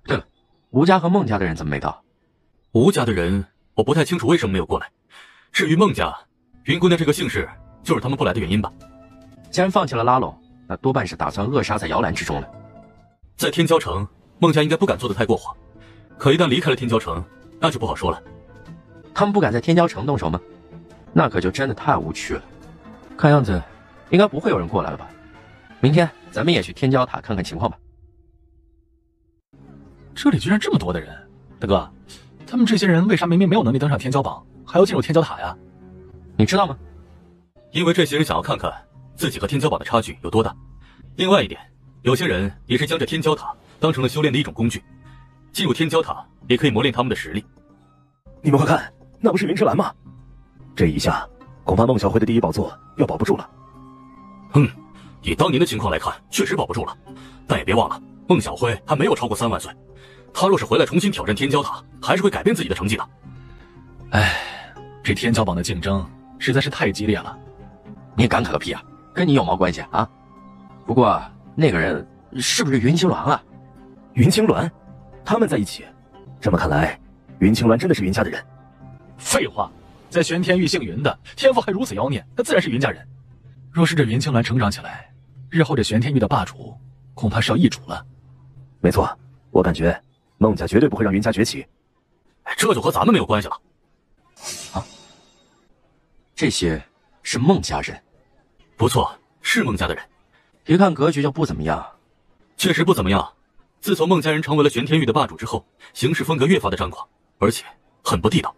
对了，吴家和孟家的人怎么没到？吴家的人我不太清楚为什么没有过来。至于孟家，云姑娘这个姓氏就是他们不来的原因吧。既然放弃了拉拢，那多半是打算扼杀在摇篮之中了。在天骄城，孟家应该不敢做得太过火，可一旦离开了天骄城，那就不好说了。他们不敢在天骄城动手吗？那可就真的太无趣了。看样子应该不会有人过来了吧。明天咱们也去天骄塔看看情况吧。这里居然这么多的人，大哥，他们这些人为啥明明没有能力登上天骄榜，还要进入天骄塔呀？你知道吗？因为这些人想要看看自己和天骄榜的差距有多大。另外一点，有些人也是将这天骄塔当成了修炼的一种工具，进入天骄塔也可以磨练他们的实力。你们快看，那不是云之蓝吗？这一下，恐怕孟小辉的第一宝座要保不住了。以当年的情况来看，确实保不住了。但也别忘了，孟小辉还没有超过3万岁，他若是回来重新挑战天骄塔，还是会改变自己的成绩的。唉，这天骄榜的竞争实在是太激烈了。你感慨个屁啊，跟你有毛关系啊？不过那个人是不是云青鸾啊？云青鸾，他们在一起，这么看来，云青鸾真的是云家的人。废话，在玄天域姓云的天赋还如此妖孽，那自然是云家人。若是这云青鸾成长起来，日后这玄天域的霸主恐怕是要易主了。没错，我感觉孟家绝对不会让云家崛起。这就和咱们没有关系了。这些是孟家人。不错，是孟家的人。一看格局就不怎么样。确实不怎么样。自从孟家人成为了玄天域的霸主之后，行事风格越发的张狂，而且很不地道。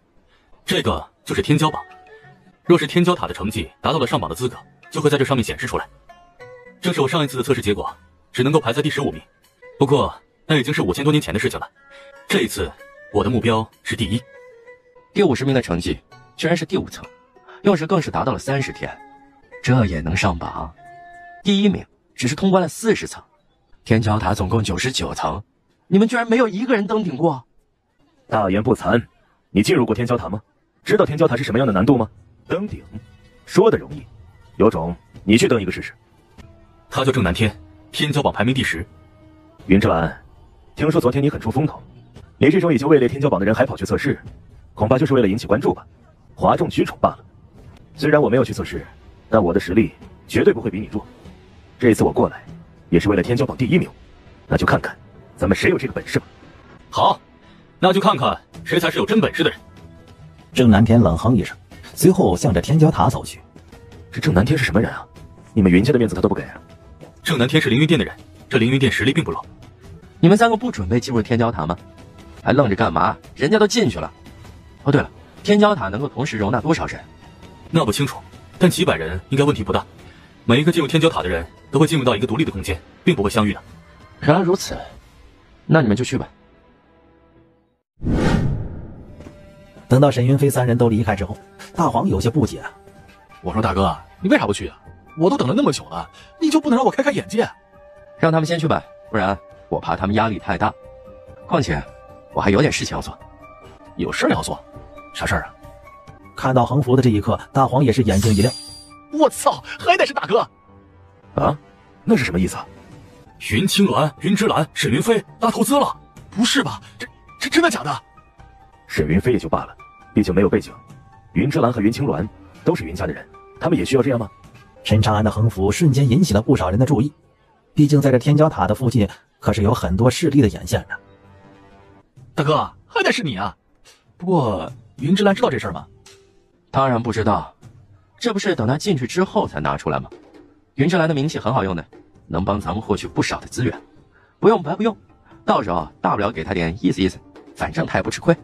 这个就是天骄榜，若是天骄塔的成绩达到了上榜的资格，就会在这上面显示出来。这是我上一次的测试结果，只能够排在第15名。不过那已经是5000多年前的事情了。这一次我的目标是第1。第50名的成绩居然是第5层，用时更是达到了30天，这也能上榜？第1名只是通关了40层，天骄塔总共99层，你们居然没有一个人登顶过。大言不惭，你进入过天骄塔吗？知道天骄塔是什么样的难度吗？登顶说的容易，有种你去登一个试试。他叫郑南天，天骄榜排名第10。云之蓝，听说昨天你很出风头，你这种已经位列天骄榜的人还跑去测试，恐怕就是为了引起关注吧，哗众取宠罢了。虽然我没有去测试，但我的实力绝对不会比你弱。这次我过来，也是为了天骄榜第1名，那就看看咱们谁有这个本事吧。好，那就看看谁才是有真本事的人。郑南天冷哼一声，随后向着天骄塔走去。这郑南天是什么人啊？你们云家的面子他都不给啊？郑南天是凌云殿的人，这凌云殿实力并不弱。你们3个不准备进入天骄塔吗？还愣着干嘛？人家都进去了。哦，对了，天骄塔能够同时容纳多少人？那不清楚，但几百人应该问题不大。每一个进入天骄塔的人都会进入到一个独立的空间，并不会相遇的。原来如此，那你们就去吧。等到沈云飞3人都离开之后，大黄有些不解。我说大哥，你为啥不去啊？我都等了那么久了，你就不能让我开开眼界？让他们先去吧，不然我怕他们压力太大。况且我还有点事情要做。有事要做？啥事儿啊？看到横幅的这一刻，大黄也是眼睛一亮。我操，还得是大哥啊？那是什么意思啊？云青鸾、云之蓝、沈云飞拉投资了？不是吧？这真的假的？沈云飞也就罢了，毕竟没有背景。云之蓝和云青鸾都是云家的人，他们也需要这样吗？陈长安的横幅瞬间引起了不少人的注意，毕竟在这天骄塔的附近可是有很多势力的眼线呢。大哥，还得是你啊！不过云之蓝知道这事儿吗？当然不知道，这不是等他进去之后才拿出来吗？云之蓝的名气很好用的，能帮咱们获取不少的资源，不用白不用，到时候大不了给他点意思意思，反正他也不吃亏。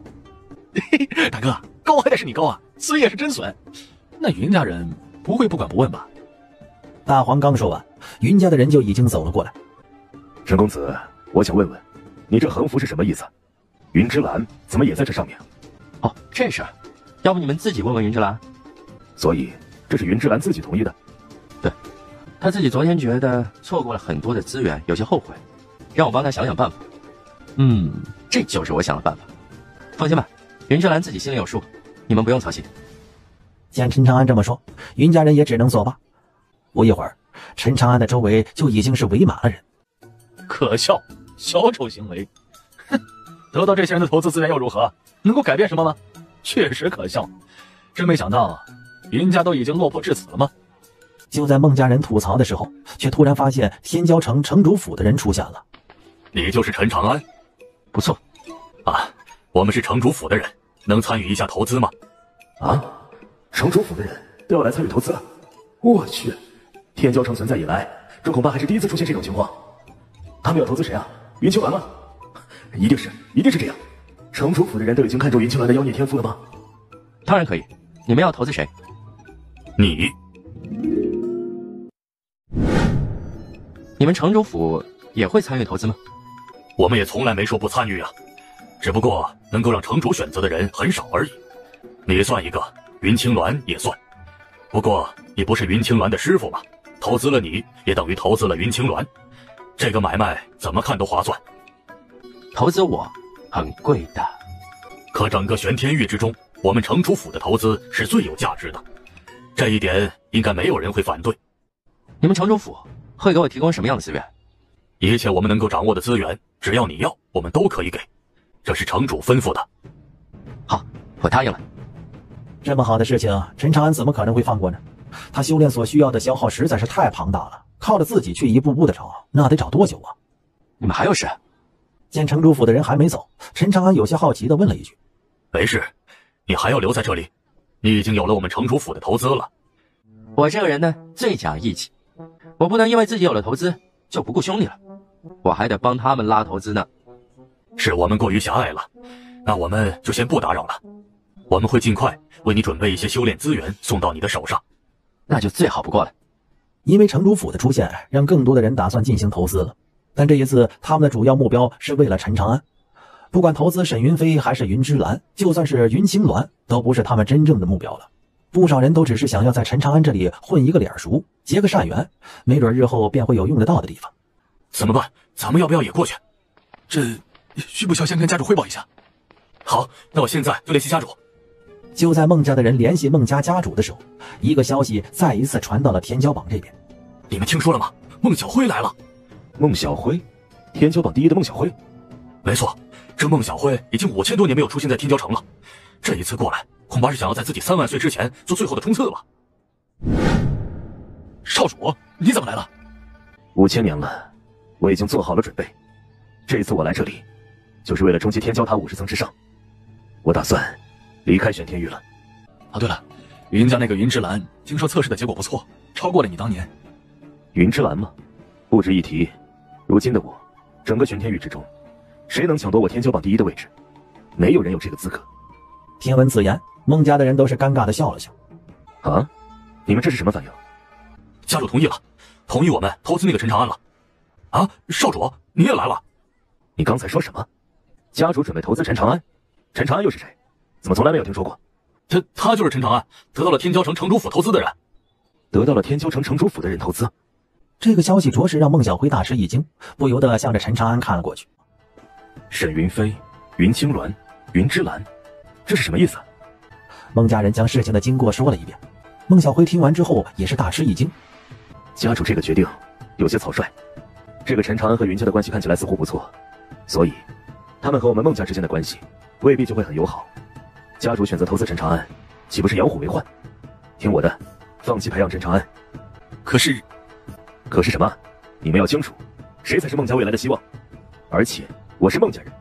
大哥，高还得是你高啊，损也是真损。那云家人不会不管不问吧？大黄刚说完，云家的人就已经走了过来。陈公子，我想问问，你这横幅是什么意思？云之蓝怎么也在这上面？哦，这事，要不你们自己问问云之蓝。所以这是云之蓝自己同意的？对，他自己昨天觉得错过了很多的资源，有些后悔，让我帮他想想办法。这就是我想的办法。放心吧，云之蓝自己心里有数，你们不用操心。见陈长安这么说，云家人也只能作罢。不一会儿，陈长安的周围就已经是围满了人。可笑，小丑行为。哼，得到这些人的投资资源又如何？能够改变什么吗？确实可笑。真没想到，云家都已经落魄至此了吗？就在孟家人吐槽的时候，却突然发现天骄城城主府的人出现了。你就是陈长安？不错。啊，我们是城主府的人，能参与一下投资吗？啊，城主府的人都要来参与投资？我去，天骄城存在以来，这恐怕还是第一次出现这种情况。他们要投资谁啊？云青鸾吗？一定是这样。城主府的人都已经看中云青鸾的妖孽天赋了吗？当然可以。你们要投资谁？你们城主府也会参与投资吗？我们也从来没说不参与啊。只不过能够让城主选择的人很少而已。你算一个，云青鸾也算。不过你不是云青鸾的师傅吗？投资了你，也等于投资了云青鸾，这个买卖怎么看都划算。投资我很贵的，可整个玄天域之中，我们城主府的投资是最有价值的，这一点应该没有人会反对。你们城主府会给我提供什么样的资源？一切我们能够掌握的资源，只要你要，我们都可以给，这是城主吩咐的。好，我答应了。这么好的事情，陈长安怎么可能会放过呢？他修炼所需要的消耗实在是太庞大了，靠着自己去一步步的找，那得找多久啊？你们还有事？见城主府的人还没走，陈长安有些好奇地问了一句：“没事，你还要留在这里？你已经有了我们城主府的投资了。”我这个人呢，最讲义气，我不能因为自己有了投资就不顾兄弟了，我还得帮他们拉投资呢。是我们过于狭隘了，那我们就先不打扰了。我们会尽快为你准备一些修炼资源送到你的手上。那就最好不过了。因为城主府的出现，让更多的人打算进行投资了。但这一次，他们的主要目标是为了陈长安。不管投资沈云飞还是云之兰，就算是云青鸾，都不是他们真正的目标了。不少人都只是想要在陈长安这里混一个脸熟，结个善缘，没准日后便会有用得到的地方。怎么办？咱们要不要也过去？这需不需要先跟家主汇报一下？好，那我现在就联系家主。就在孟家的人联系孟家家主的时候，一个消息再一次传到了天骄榜这边。你们听说了吗？孟小辉来了。孟小辉，天骄榜第一的孟小辉。没错，这孟小辉已经5000多年没有出现在天骄城了，这一次过来，恐怕是想要在自己3万岁之前做最后的冲刺吧。少主，你怎么来了？5000年了，我已经做好了准备。这一次我来这里，就是为了冲击天骄塔50层之上。我打算离开玄天域了。哦，对了，云家那个云之兰，听说测试的结果不错，超过了你当年。云之兰吗？不值一提。如今的我，整个玄天域之中，谁能抢夺我天骄榜第一的位置？没有人有这个资格。听闻此言，孟家的人都是尴尬的笑了笑。啊？你们这是什么反应？家主同意了，同意我们投资那个陈长安了。啊，少主，你也来了？你刚才说什么？家主准备投资陈长安？陈长安又是谁？怎么从来没有听说过？他就是陈长安，得到了天骄城城主府投资的人。得到了天骄城城主府的人投资？这个消息着实让孟小辉大吃一惊，不由得向着陈长安看了过去。沈云飞、云青鸾、云之兰，这是什么意思？孟家人将事情的经过说了一遍。孟小辉听完之后也是大吃一惊。家主这个决定有些草率。这个陈长安和云家的关系看起来似乎不错，所以他们和我们孟家之间的关系未必就会很友好。家主选择投资陈长安，岂不是养虎为患？听我的，放弃培养陈长安。可是什么？你们要清楚，谁才是孟家未来的希望。而且我是孟家人，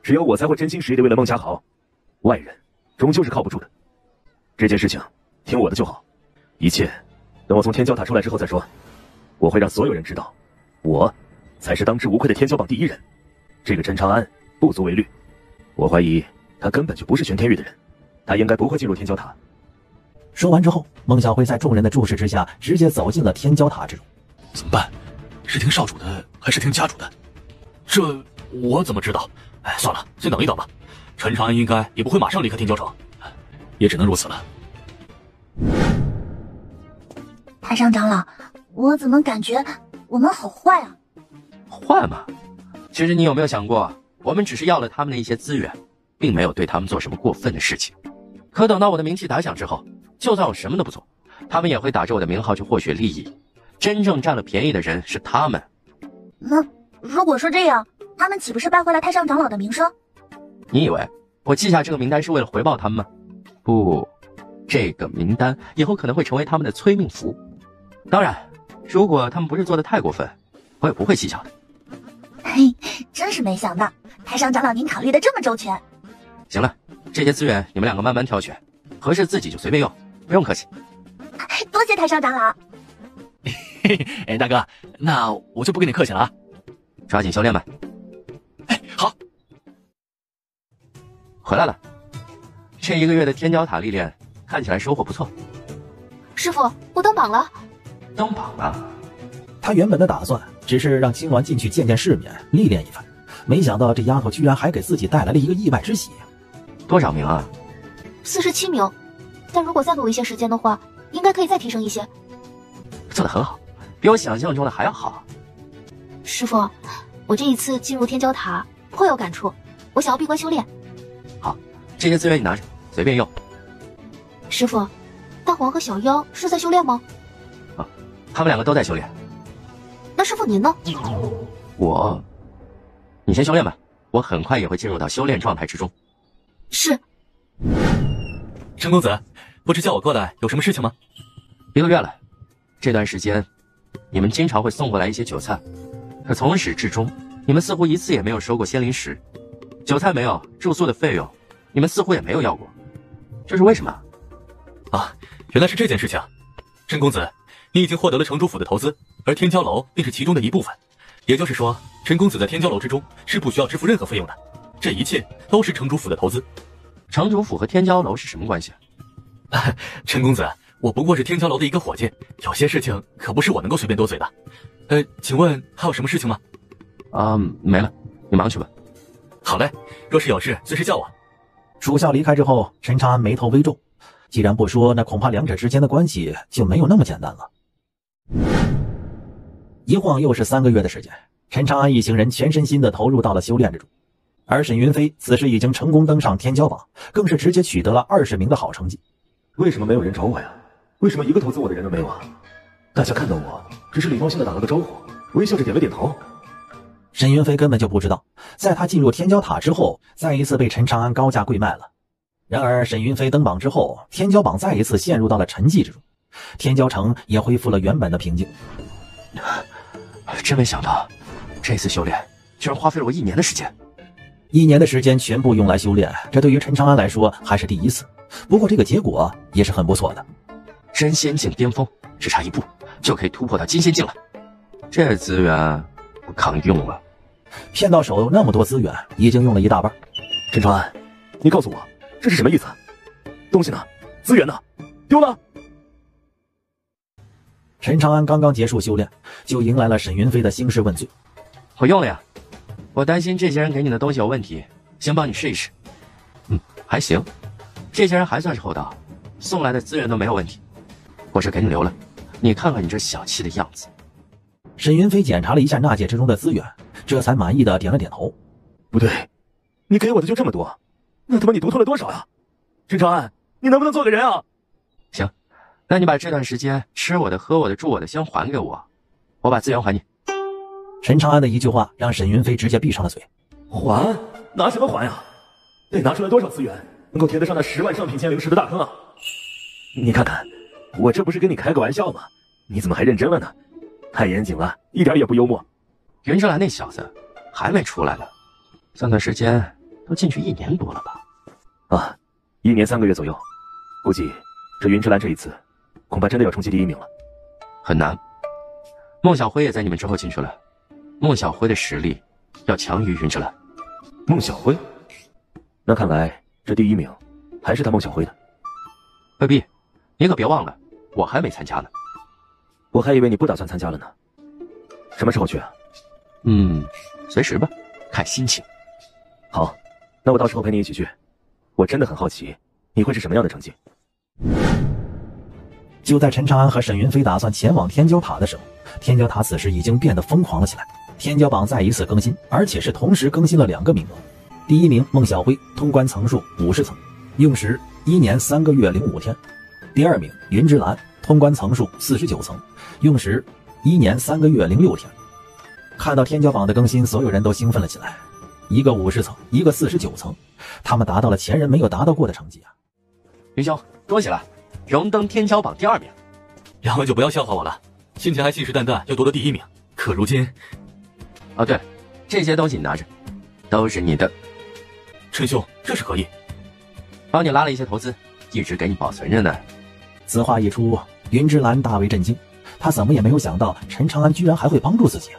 只有我才会真心实意的为了孟家好，外人终究是靠不住的。这件事情听我的就好，一切等我从天骄塔出来之后再说。我会让所有人知道，我才是当之无愧的天骄榜第一人。这个陈长安不足为虑，我怀疑他根本就不是玄天域的人，他应该不会进入天骄塔。说完之后，孟小辉在众人的注视之下，直接走进了天骄塔之中。怎么办？是听少主的，还是听家主的？这我怎么知道？哎，算了，先等一等吧。陈长安应该也不会马上离开天骄城，也只能如此了。太上长老，我怎么感觉我们好坏啊？坏嘛？其实你有没有想过，我们只是要了他们的一些资源，并没有对他们做什么过分的事情。可等到我的名气打响之后，就算我什么都不做，他们也会打着我的名号去获取利益。真正占了便宜的人是他们。那如果说这样，他们岂不是败坏了太上长老的名声？你以为我记下这个名单是为了回报他们吗？不，这个名单以后可能会成为他们的催命符。当然，如果他们不是做的太过分，我也不会计较的。嘿，真是没想到，太上长老您考虑的这么周全。行了，这些资源你们两个慢慢挑选，合适自己就随便用，不用客气。多谢太上长老。哎，大哥，那我就不跟你客气了啊，抓紧修炼吧。哎，好。回来了，这1个月的天骄塔历练看起来收获不错。师傅，我登榜了。登榜了？他原本的打算只是让青鸾进去见见世面，历练一番，没想到这丫头居然还给自己带来了一个意外之喜。多少名啊？47名，但如果再给我一些时间的话，应该可以再提升一些。做得很好，比我想象中的还要好。师傅，我这一次进入天骄塔颇有感触，我想要闭关修炼。好，这些资源你拿着，随便用。师傅，大黄和小妖是在修炼吗？啊，他们两个都在修炼。那师傅您呢？你先修炼吧，我很快也会进入到修炼状态之中。是。陈公子，不知叫我过来有什么事情吗？1个月了，这段时间，你们经常会送过来一些酒菜，可从始至终，你们似乎一次也没有收过仙灵石。酒菜没有，住宿的费用，你们似乎也没有要过，这是为什么？啊，原来是这件事情。陈公子，你已经获得了城主府的投资，而天骄楼便是其中的一部分。也就是说，陈公子在天骄楼之中是不需要支付任何费用的，这一切都是城主府的投资。城主府和天骄楼是什么关系？陈公子，我不过是天骄楼的一个伙计，有些事情可不是我能够随便多嘴的。请问还有什么事情吗？没了，你忙去吧。好嘞，若是有事随时叫我。属下离开之后，陈长安眉头微皱，既然不说，那恐怕两者之间的关系就没有那么简单了。一晃又是3个月的时间，陈长安一行人全身心地投入到了修炼之中，而沈云飞此时已经成功登上天骄榜，更是直接取得了20名的好成绩。为什么没有人找我呀？为什么一个投资我的人都没有啊？大家看到我只是礼貌性的打了个招呼，微笑着点了点头。沈云飞根本就不知道，在他进入天骄塔之后，再一次被陈长安高价贵卖了。然而沈云飞登榜之后，天骄榜再一次陷入到了沉寂之中，天骄城也恢复了原本的平静。真没想到，这次修炼居然花费了我1年的时间。1年的时间全部用来修炼，这对于陈长安来说还是第一次。不过这个结果也是很不错的。真仙境巅峰，只差1步就可以突破到金仙境了。这资源不抗用了。骗到手那么多资源，已经用了一大半。陈长安，你告诉我这是什么意思？东西呢？资源呢？丢了？陈长安刚刚结束修炼，就迎来了沈云飞的兴师问罪。我用了呀，我担心这些人给你的东西有问题，先帮你试一试。还行，这些人还算是厚道，送来的资源都没有问题，我是给你留了。你看看你这小气的样子。沈云飞检查了一下纳戒之中的资源，这才满意的点了点头。不对，你给我的就这么多，那他妈你独吞了多少呀？陈长安，你能不能做个人啊？行，那你把这段时间吃我的、喝我的、住我的先还给我，我把资源还你。陈长安的一句话让沈云飞直接闭上了嘴。还？拿什么还呀？得拿出来多少资源，能够填得上那10万上品仙灵石的大坑啊？你看看，我这不是跟你开个玩笑吗？你怎么还认真了呢？太严谨了，一点也不幽默。云之兰那小子还没出来呢，算算时间，都进去1年多了吧？1年3个月左右，估计这云之兰这一次恐怕真的要冲击第1名了。很难。孟小辉也在你们之后进去了，孟小辉的实力要强于云之兰。孟小辉？那看来这第1名还是他孟小辉的。未必，你可别忘了，我还没参加呢。我还以为你不打算参加了呢。什么时候去啊？随时吧，看心情。好，那我到时候陪你一起去。我真的很好奇，你会是什么样的成绩？就在陈长安和沈云飞打算前往天骄塔的时候，天骄塔此时已经变得疯狂了起来。天骄榜再一次更新，而且是同时更新了2个名额。第1名孟小辉，通关层数50层，用时1年3个月05天。第2名云之兰，通关层数49层，用时1年3个月06天。看到天骄榜的更新，所有人都兴奋了起来。一个50层，一个49层，他们达到了前人没有达到过的成绩啊！云兄，恭喜了，荣登天骄榜第2名。两位就不要笑话我了，先前还信誓旦旦要夺得第1名，可如今……对了，这些东西你拿着，都是你的。陈兄，这是何意？帮你拉了一些投资，一直给你保存着呢。此话一出，云之兰大为震惊，他怎么也没有想到陈长安居然还会帮助自己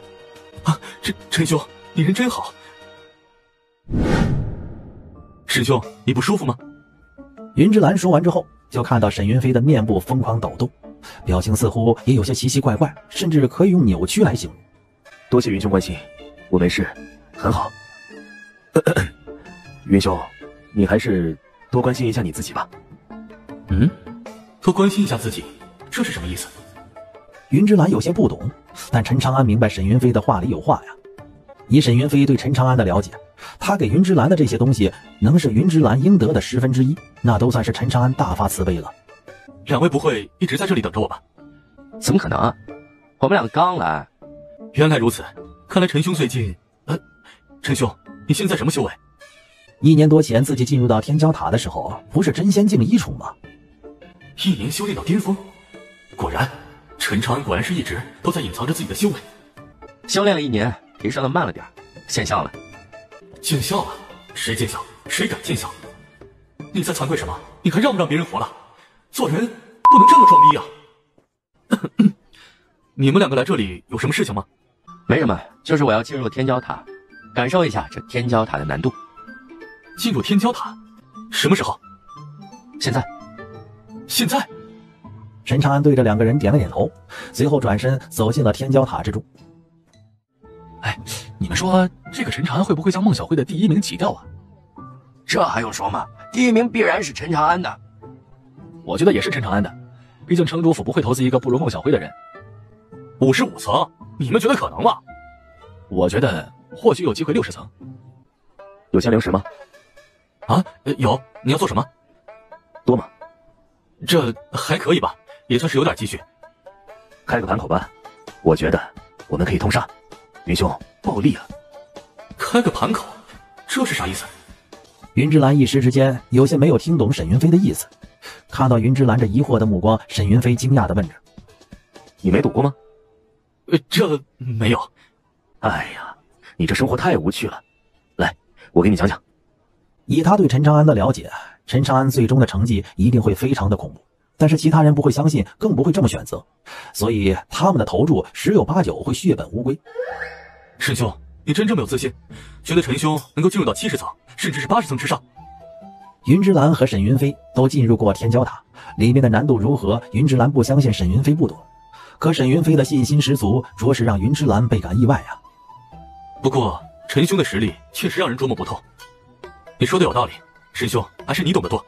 陈兄，你人真好。沈兄，你不舒服吗？云之兰说完之后，就看到沈云飞的面部疯狂抖动，表情似乎也有些奇奇怪怪，甚至可以用扭曲来形容。多谢云兄关心，我没事，很好。云兄，你还是多关心一下你自己吧。多关心一下自己，这是什么意思？云之兰有些不懂，但陈长安明白沈云飞的话里有话呀。以沈云飞对陈长安的了解，他给云之兰的这些东西，能是云之兰应得的1/10，那都算是陈长安大发慈悲了。两位不会一直在这里等着我吧？怎么可能啊？我们俩刚来。原来如此，看来陈兄最近……陈兄，你现在什么修为1年多前自己进入到天骄塔的时候，不是真仙境1重吗？1年修炼到巅峰，果然，陈长安果然是一直都在隐藏着自己的修为。修炼了1年，提升的慢了点，见效了。见效了？谁见效？谁敢见效？你在惭愧什么？你还让不让别人活了？做人不能这么装逼啊！你们两个来这里有什么事情吗？没什么，就是我要进入天骄塔，感受一下这天骄塔的难度。进入天骄塔？什么时候？现在。现在？陈长安对着两个人点了点头，随后转身走进了天骄塔之中。你们说这个陈长安会不会将孟小辉的第1名挤掉啊？这还用说吗？第1名必然是陈长安的。我觉得也是陈长安的，毕竟城主府不会投资一个不如孟小辉的人。55层，你们觉得可能吗？我觉得或许有机会60层。有仙灵石吗？有。你要做什么？多吗？这还可以吧，也算是有点积蓄。开个盘口吧，我觉得我们可以通杀。云兄，暴力啊！开个盘口，这是啥意思？云之兰一时之间有些没有听懂沈云飞的意思。看到云之兰这疑惑的目光，沈云飞惊讶地问着：“你没赌过吗？”这没有。哎呀，你这生活太无趣了。来，我给你讲讲。以他对陈长安的了解，陈长安最终的成绩一定会非常的恐怖，但是其他人不会相信，更不会这么选择，所以他们的投注10有8九会血本无归。沈兄，你真这么有自信，觉得陈兄能够进入到70层，甚至是80层之上？云之兰和沈云飞都进入过天骄塔，里面的难度如何，云之兰不相信沈云飞不懂，可沈云飞的信心十足，着实让云之兰倍感意外啊。不过陈兄的实力确实让人捉摸不透。你说的有道理，沈兄，还是你懂得多。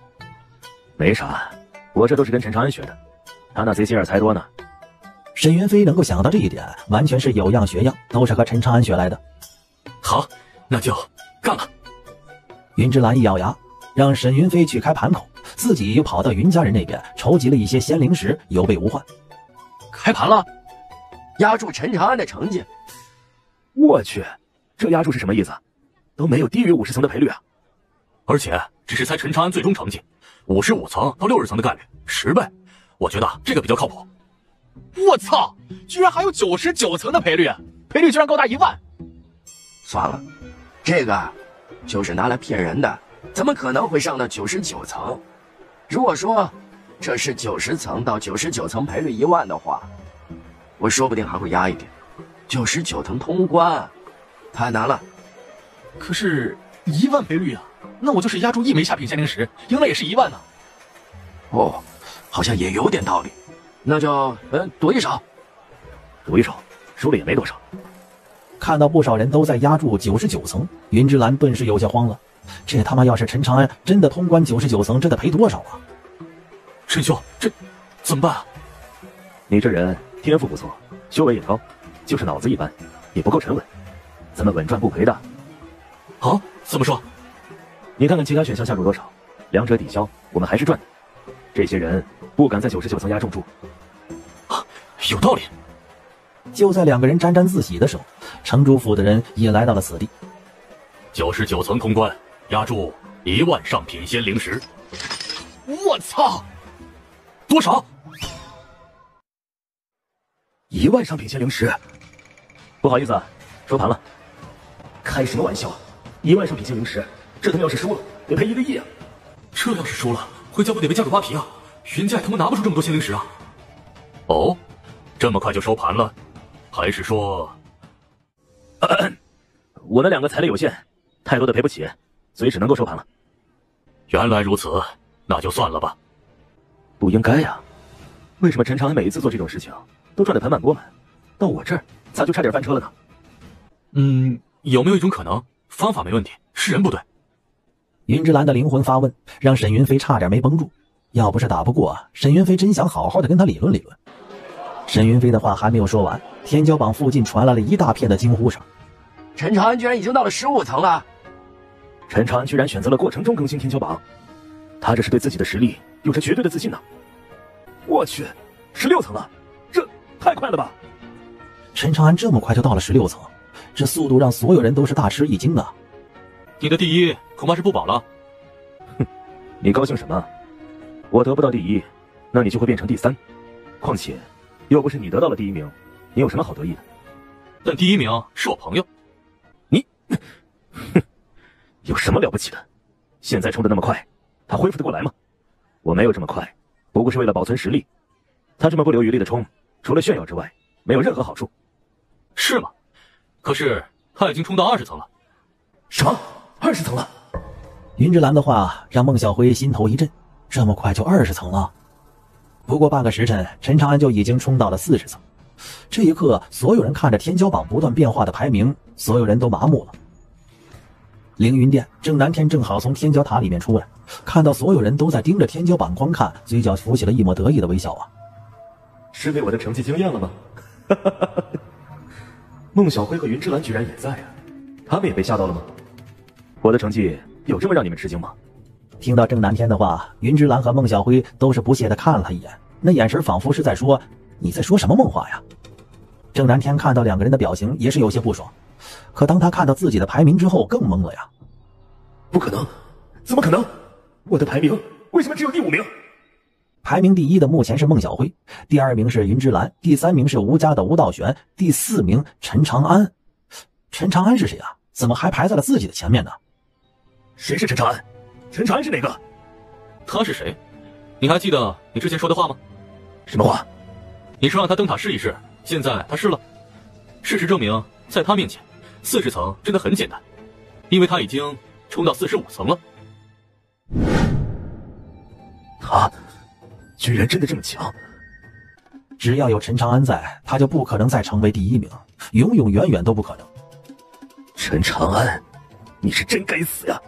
没啥，我这都是跟陈长安学的，他那贼心眼才多呢。沈云飞能够想到这一点，完全是有样学样，都是和陈长安学来的。好，那就干了。云之兰一咬牙，让沈云飞去开盘口，自己又跑到云家人那边筹集了一些仙灵石，有备无患。开盘了，压住陈长安的成绩。我去，这压住是什么意思？都没有低于50层的赔率啊！而且只是猜陈长安最终成绩，55层到60层的概率10倍，我觉得这个比较靠谱。我操，居然还有99层的赔率，赔率居然高达1万！算了，这个就是拿来骗人的，怎么可能会上到99层？如果说这是90层到99层赔率1万的话，我说不定还会压一点。99层通关太难了。可是1万赔率啊，那我就是压住1枚下品仙灵石，赢了也是1万呢。哦，好像也有点道理。那就赌一手。赌一手，输了也没多少。看到不少人都在压住99层，云之兰顿时有些慌了。这他妈要是陈长安真的通关99层，这得赔多少啊？陈兄，这怎么办啊？你这人天赋不错，修为也高，就是脑子一般，也不够沉稳。咱们稳赚不赔的。啊？怎么说？你看看其他选项下注多少，两者抵消，我们还是赚的。这些人不敢在99层压重注。啊，有道理。就在两个人沾沾自喜的时候，城主府的人也来到了此地。99层通关，压住1万上品仙灵石。我操！多少？1万上品仙灵石。不好意思啊，收盘了。开什么玩笑？1万上品仙灵石，这他妈要是输了，得赔1个亿啊！这要是输了，回家不得被价格扒皮啊？云家他妈拿不出这么多仙灵石啊！哦，这么快就收盘了？还是说……我们两个财力有限，太多的赔不起，所以只能够收盘了。原来如此，那就算了吧。不应该呀，为什么陈长安每一次做这种事情都赚得盆满钵满，到我这儿咋就差点翻车了呢？有没有一种可能，方法没问题，是人不对。云之兰的灵魂发问，让沈云飞差点没绷住。要不是打不过，沈云飞真想好好的跟他理论理论。沈云飞的话还没有说完，天骄榜附近传来了一大片的惊呼声。陈长安居然已经到了15层了！陈长安居然选择了过程中更新天骄榜，他这是对自己的实力有着绝对的自信呢。我去，16层了，这太快了吧！陈长安这么快就到了16层，这速度让所有人都是大吃一惊啊！你的第一恐怕是不保了。哼，你高兴什么？我得不到第一，那你就会变成第3。况且，又不是你得到了第1名，你有什么好得意的？但第1名是我朋友。你，哼，有什么了不起的？现在冲得那么快，他恢复得过来吗？我没有这么快，不过是为了保存实力。他这么不留余力的冲，除了炫耀之外，没有任何好处。是吗？可是他已经冲到20层了。什么？20层了？云之兰的话让孟小辉心头一震，这么快就20层了？不过半个时辰，陈长安就已经冲到了40层。这一刻，所有人看着天骄榜不断变化的排名，所有人都麻木了。凌云殿，郑南天正好从天骄塔里面出来，看到所有人都在盯着天骄榜观看，嘴角浮起了一抹得意的微笑啊！是被我的成绩惊艳了吗？孟小辉和云之兰居然也在啊，他们也被吓到了吗？我的成绩有这么让你们吃惊吗？听到郑南天的话，云之兰和孟小辉都是不屑地看了他一眼，那眼神仿佛是在说：“你在说什么梦话呀？”郑南天看到两个人的表情也是有些不爽，可当他看到自己的排名之后，更懵了呀！不可能，怎么可能？我的排名为什么只有第5名？排名第1的目前是孟小辉，第2名是云之兰，第3名是吴家的吴道玄，第4名陈长安。陈长安是谁啊？怎么还排在了自己的前面呢？谁是陈长安？陈长安是哪个？他是谁？你还记得你之前说的话吗？什么话？你说让他登塔试一试，现在他试了。事实证明，在他面前，40层真的很简单，因为他已经冲到45层了。他居然真的这么强？只要有陈长安在，他就不可能再成为第1名，永永远远都不可能。陈长安，你是真该死呀！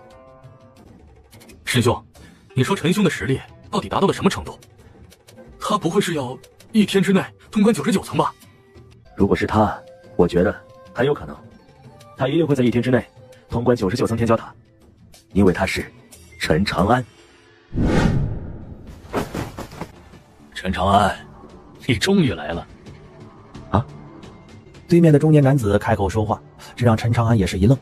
师兄，你说陈兄的实力到底达到了什么程度？他不会是要1天之内通关99层吧？如果是他，我觉得很有可能，他一定会在1天之内通关99层天骄塔，因为他是陈长安。陈长安，你终于来了！啊！对面的中年男子开口说话，这让陈长安也是一愣。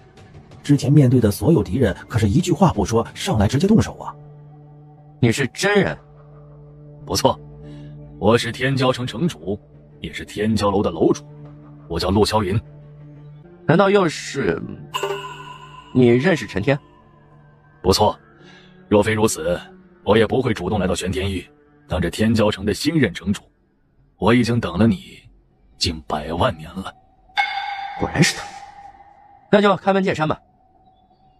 之前面对的所有敌人，可是一句话不说，上来直接动手啊！你是真人？不错，我是天骄城城主，也是天骄楼的楼主，我叫陆霄云。难道又是你认识陈天？不错，若非如此，我也不会主动来到玄天域，当着天骄城的新任城主。我已经等了你近100万年了。果然是他，那就开门见山吧。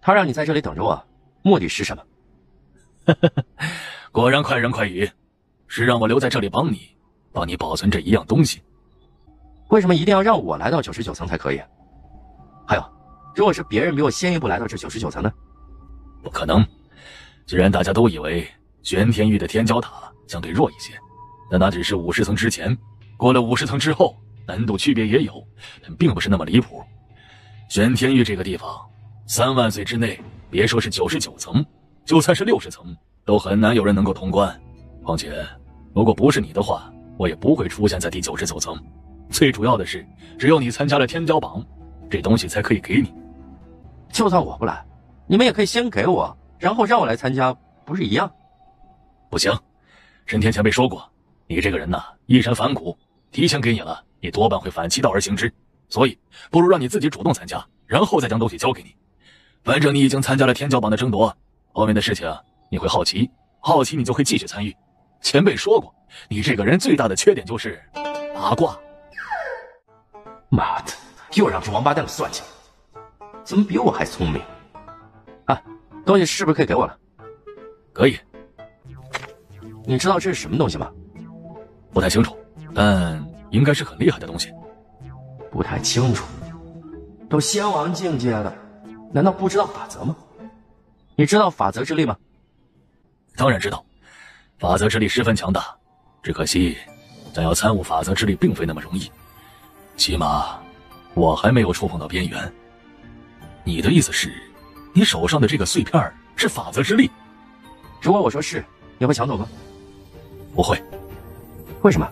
他让你在这里等着我，目的是什么？果然快人快语，是让我留在这里帮你保存这一样东西。为什么一定要让我来到99层才可以？还有，如果是别人比我先一步来到这99层呢？不可能。既然大家都以为玄天域的天骄塔相对弱一些，那只是50层之前，过了50层之后，难度区别也有，但并不是那么离谱。玄天域这个地方，3万岁之内，别说是99层，就算是60层，都很难有人能够通关。况且，如果不是你的话，我也不会出现在第99层。最主要的是，只有你参加了天骄榜，这东西才可以给你。就算我不来，你们也可以先给我，然后让我来参加，不是一样？不行，陈天前辈说过，你这个人呐，一身反骨，提前给你了，你多半会反其道而行之。所以，不如让你自己主动参加，然后再将东西交给你。反正你已经参加了天骄榜的争夺，后面的事情你会好奇，你就会继续参与。前辈说过，你这个人最大的缺点就是八卦。妈的，又让这王八蛋给算计了，怎么比我还聪明？啊，东西是不是可以给我了？可以。你知道这是什么东西吗？不太清楚，但应该是很厉害的东西。不太清楚，都仙王境界了，难道不知道法则吗？你知道法则之力吗？当然知道，法则之力十分强大，只可惜想要参悟法则之力并非那么容易，起码我还没有触碰到边缘。你的意思是，你手上的这个碎片是法则之力？如果我说是，你会抢走吗？不会。为什么？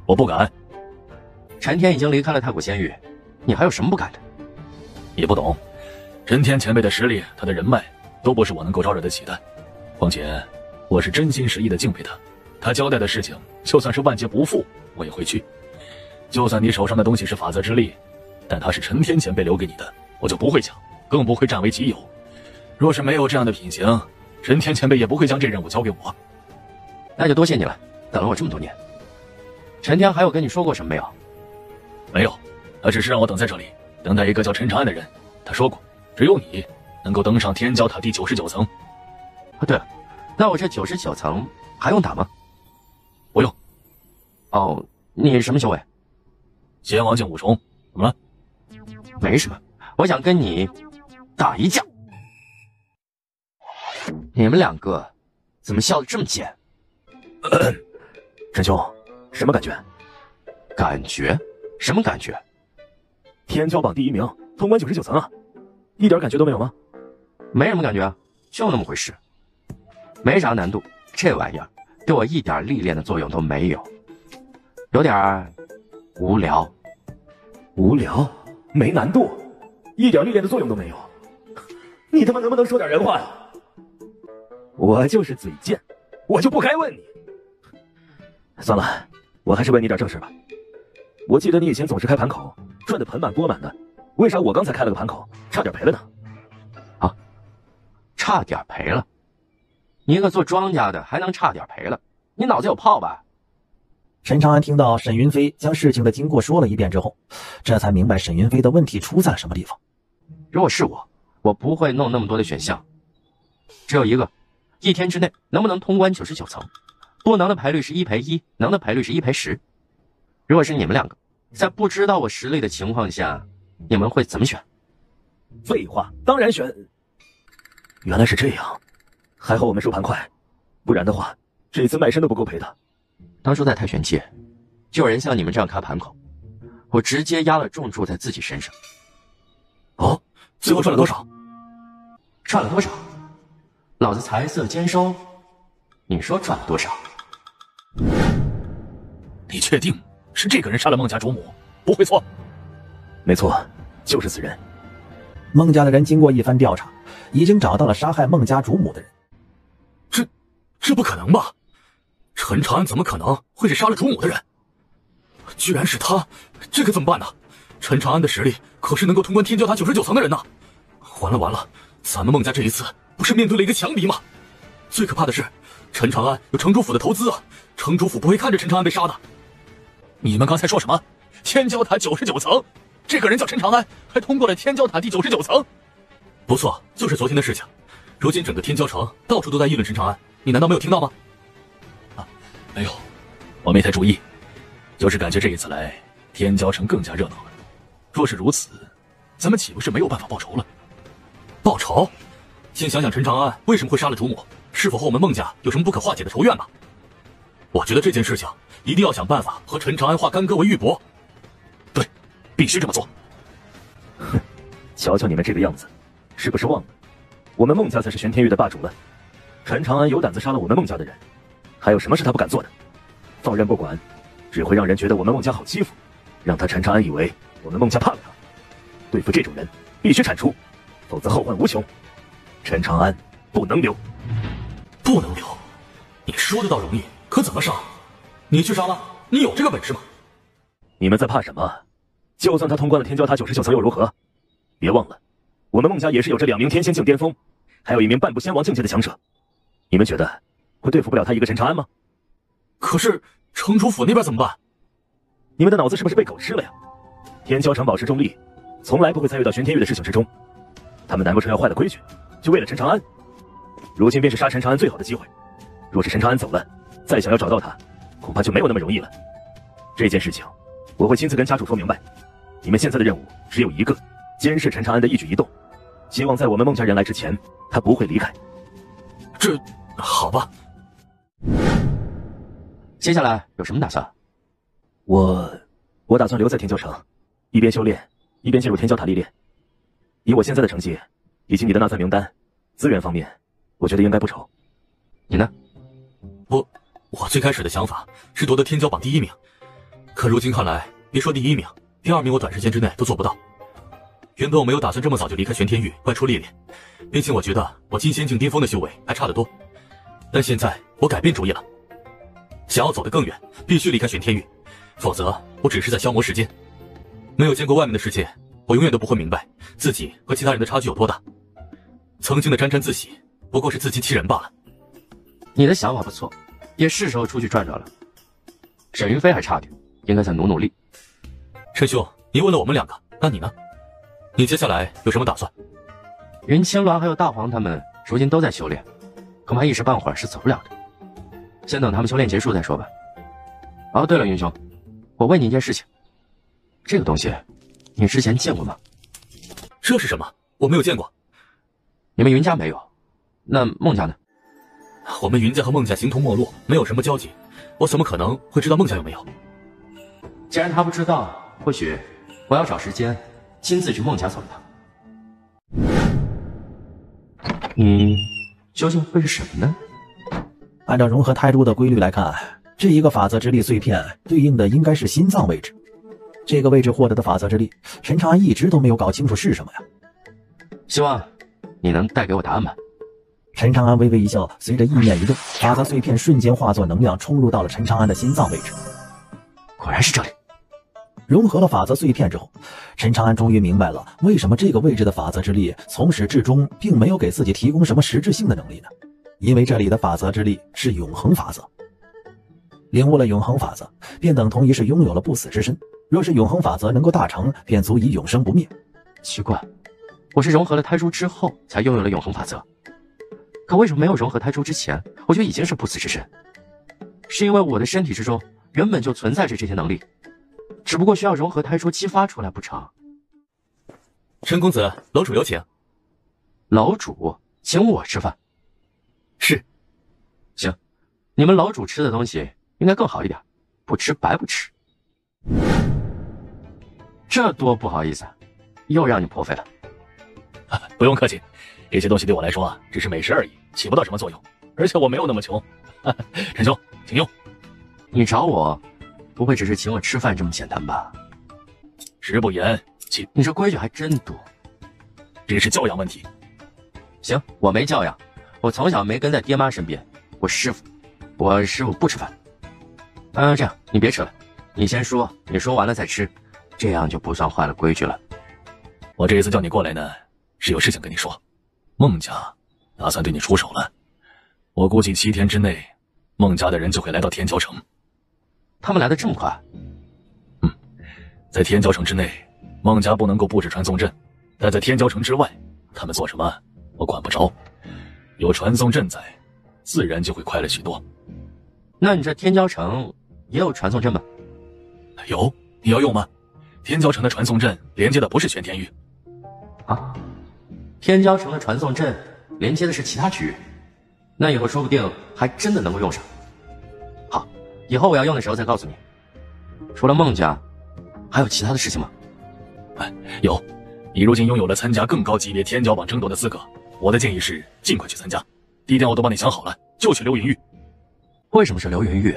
我不敢。陈天已经离开了太古仙域，你还有什么不敢的？也不懂，陈天前辈的实力，他的人脉都不是我能够招惹得起的。况且我是真心实意的敬佩他，他交代的事情就算是万劫不复我也会去。就算你手上的东西是法则之力，但他是陈天前辈留给你的，我就不会抢，更不会占为己有。若是没有这样的品行，陈天前辈也不会将这任务交给我。那就多谢你了，等了我这么多年。陈天还有跟你说过什么没有？没有，他只是让我等在这里，等待一个叫陈长安的人。他说过，只有你能够登上天骄塔第99层。对了，那我这99层还用打吗？不用。哦，你什么修为？仙王境5重。怎么了？没什么，我想跟你打一架。你们两个怎么笑得这么贱？陈兄，什么感觉？感觉？什么感觉？天骄榜第1名，通关99层啊，一点感觉都没有吗？没什么感觉啊，就那么回事，没啥难度，这玩意儿对我一点历练的作用都没有，有点无聊。无聊？没难度？一点历练的作用都没有？你他妈能不能说点人话呀？我就是嘴贱，我就不该问你。算了，我还是问你点正事吧。我记得你以前总是开盘口，赚得盆满钵满的，为啥我刚才开了个盘口，差点赔了呢？啊，差点赔了？你一个做庄家的还能差点赔了？你脑子有泡吧？沈长安听到沈云飞将事情的经过说了一遍之后，这才明白沈云飞的问题出在了什么地方。如果是我不会弄那么多的选项，只有一个，一天之内能不能通关99层，不能的赔率是1赔1，能的赔率是1赔10。如果是你们两个，在不知道我实力的情况下，你们会怎么选？废话，当然选。原来是这样，还好我们收盘快，不然的话，这次卖身都不够赔的。当初在太玄界，就有人像你们这样开盘口，我直接压了重注在自己身上。哦，最后赚了多少？赚了多少？老子财色兼收，你说赚了多少？你确定是这个人杀了孟家主母？不会错？没错，就是此人。孟家的人经过一番调查，已经找到了杀害孟家主母的人。这不可能吧？陈长安怎么可能会是杀了主母的人？居然是他，这可怎么办呢？陈长安的实力可是能够通关天骄塔99层的人呢！完了，咱们孟家这一次不是面对了一个强敌吗？最可怕的是，陈长安有城主府的投资啊，城主府不会看着陈长安被杀的。你们刚才说什么？天骄塔99层，这个人叫陈长安，还通过了天骄塔第99层。不错，就是昨天的事情。如今整个天骄城到处都在议论陈长安，你难道没有听到吗？没有，我没太注意，就是感觉这一次来天骄城更加热闹了。若是如此，咱们岂不是没有办法报仇了？报仇？先想想陈长安为什么会杀了主母，是否和我们孟家有什么不可化解的仇怨吧？我觉得这件事情一定要想办法和陈长安化干戈为玉帛。对，必须这么做。哼，瞧瞧你们这个样子，是不是忘了我们孟家才是玄天域的霸主了？陈长安有胆子杀了我们孟家的人，还有什么是他不敢做的？放任不管，只会让人觉得我们孟家好欺负，让他陈长安以为我们孟家怕了他。对付这种人，必须铲除，否则后患无穷。陈长安不能留，不能留。你说得倒容易，可怎么杀？你去杀吗？你有这个本事吗？你们在怕什么？就算他通关了天骄塔99层又如何？别忘了，我们孟家也是有着2名天仙境巅峰，还有1名半步仙王境界的强者。你们觉得会对付不了他一个陈长安吗？可是城主府那边怎么办？你们的脑子是不是被狗吃了呀？天骄城保持中立，从来不会参与到玄天域的事情之中。他们难不成要坏了规矩，就为了陈长安？如今便是杀陈长安最好的机会。若是陈长安走了，再想要找到他，恐怕就没有那么容易了。这件事情我会亲自跟家主说明白。你们现在的任务只有一个，监视陈长安的一举一动。希望在我们孟家人来之前，他不会离开。这，好吧。接下来有什么打算？我打算留在天骄城，一边修炼，一边进入天骄塔历练。以我现在的成绩，以及你的那份名单，资源方面，我觉得应该不愁。你呢？我最开始的想法是夺得天骄榜第1名，可如今看来，别说第1名，第2名我短时间之内都做不到。原本我没有打算这么早就离开玄天域外出历练，毕竟我觉得我进仙境巅峰的修为还差得多。但现在我改变主意了，想要走得更远，必须离开玄天域，否则我只是在消磨时间。没有见过外面的世界，我永远都不会明白自己和其他人的差距有多大。曾经的沾沾自喜，不过是自欺欺人罢了。你的想法不错，也是时候出去转转了。沈云飞还差点，应该再努力。陈兄，你问了我们2个，那你呢？你接下来有什么打算？云青鸾还有大黄他们如今都在修炼，恐怕一时半会儿是走不了的。先等他们修炼结束再说吧。哦，对了，云兄，我问你一件事情，这个东西你之前见过吗？这是什么？我没有见过。你们云家没有，那孟家呢？我们云家和孟家形同陌路，没有什么交集，我怎么可能会知道孟家有没有？既然他不知道，或许我要找时间亲自去孟家走一趟。你究竟会是什么呢？按照融合胎珠的规律来看，这一个法则之力碎片对应的应该是心脏位置。这个位置获得的法则之力，陈长安一直都没有搞清楚是什么呀。希望你能带给我答案吧。陈长安微微一笑，随着意念一动，法则碎片瞬间化作能量冲入到了陈长安的心脏位置。果然是这里。融合了法则碎片之后，陈长安终于明白了为什么这个位置的法则之力从始至终并没有给自己提供什么实质性的能力呢？因为这里的法则之力是永恒法则。领悟了永恒法则，便等同于是拥有了不死之身。若是永恒法则能够大成，便足以永生不灭。奇怪，我是融合了胎珠之后才拥有了永恒法则，可为什么没有融合胎珠之前，我就已经是不死之身？是因为我的身体之中原本就存在着这些能力，只不过需要融合胎珠激发出来不成？陈公子，楼主有请。楼主请我吃饭？是。行，你们楼主吃的东西应该更好一点，不吃白不吃。这多不好意思啊，又让你破费了。不用客气，这些东西对我来说只是美食而已，起不到什么作用，而且我没有那么穷。陈兄，请用。你找我不会只是请我吃饭这么简单吧？食不言弃，你这规矩还真多。这是教养问题。行，我没教养，我从小没跟在爹妈身边。我师傅不吃饭。这样你别吃了，你先说，你说完了再吃，这样就不算坏了规矩了。我这一次叫你过来呢，是有事情跟你说。孟家打算对你出手了，我估计7天之内，孟家的人就会来到天骄城。他们来得这么快？在天骄城之内，孟家不能够布置传送阵，但在天骄城之外，他们做什么我管不着。有传送阵在，自然就会快了许多。那你这天骄城也有传送阵吗？有，你要用吗？天骄城的传送阵连接的不是玄天域。啊，天骄城的传送阵连接的是其他区域，那以后说不定还真的能够用上。好，以后我要用的时候再告诉你。除了孟家，还有其他的事情吗？有，你如今拥有了参加更高级别天骄榜争夺的资格，我的建议是尽快去参加。地点我都帮你想好了，就去流云域。为什么是流云域？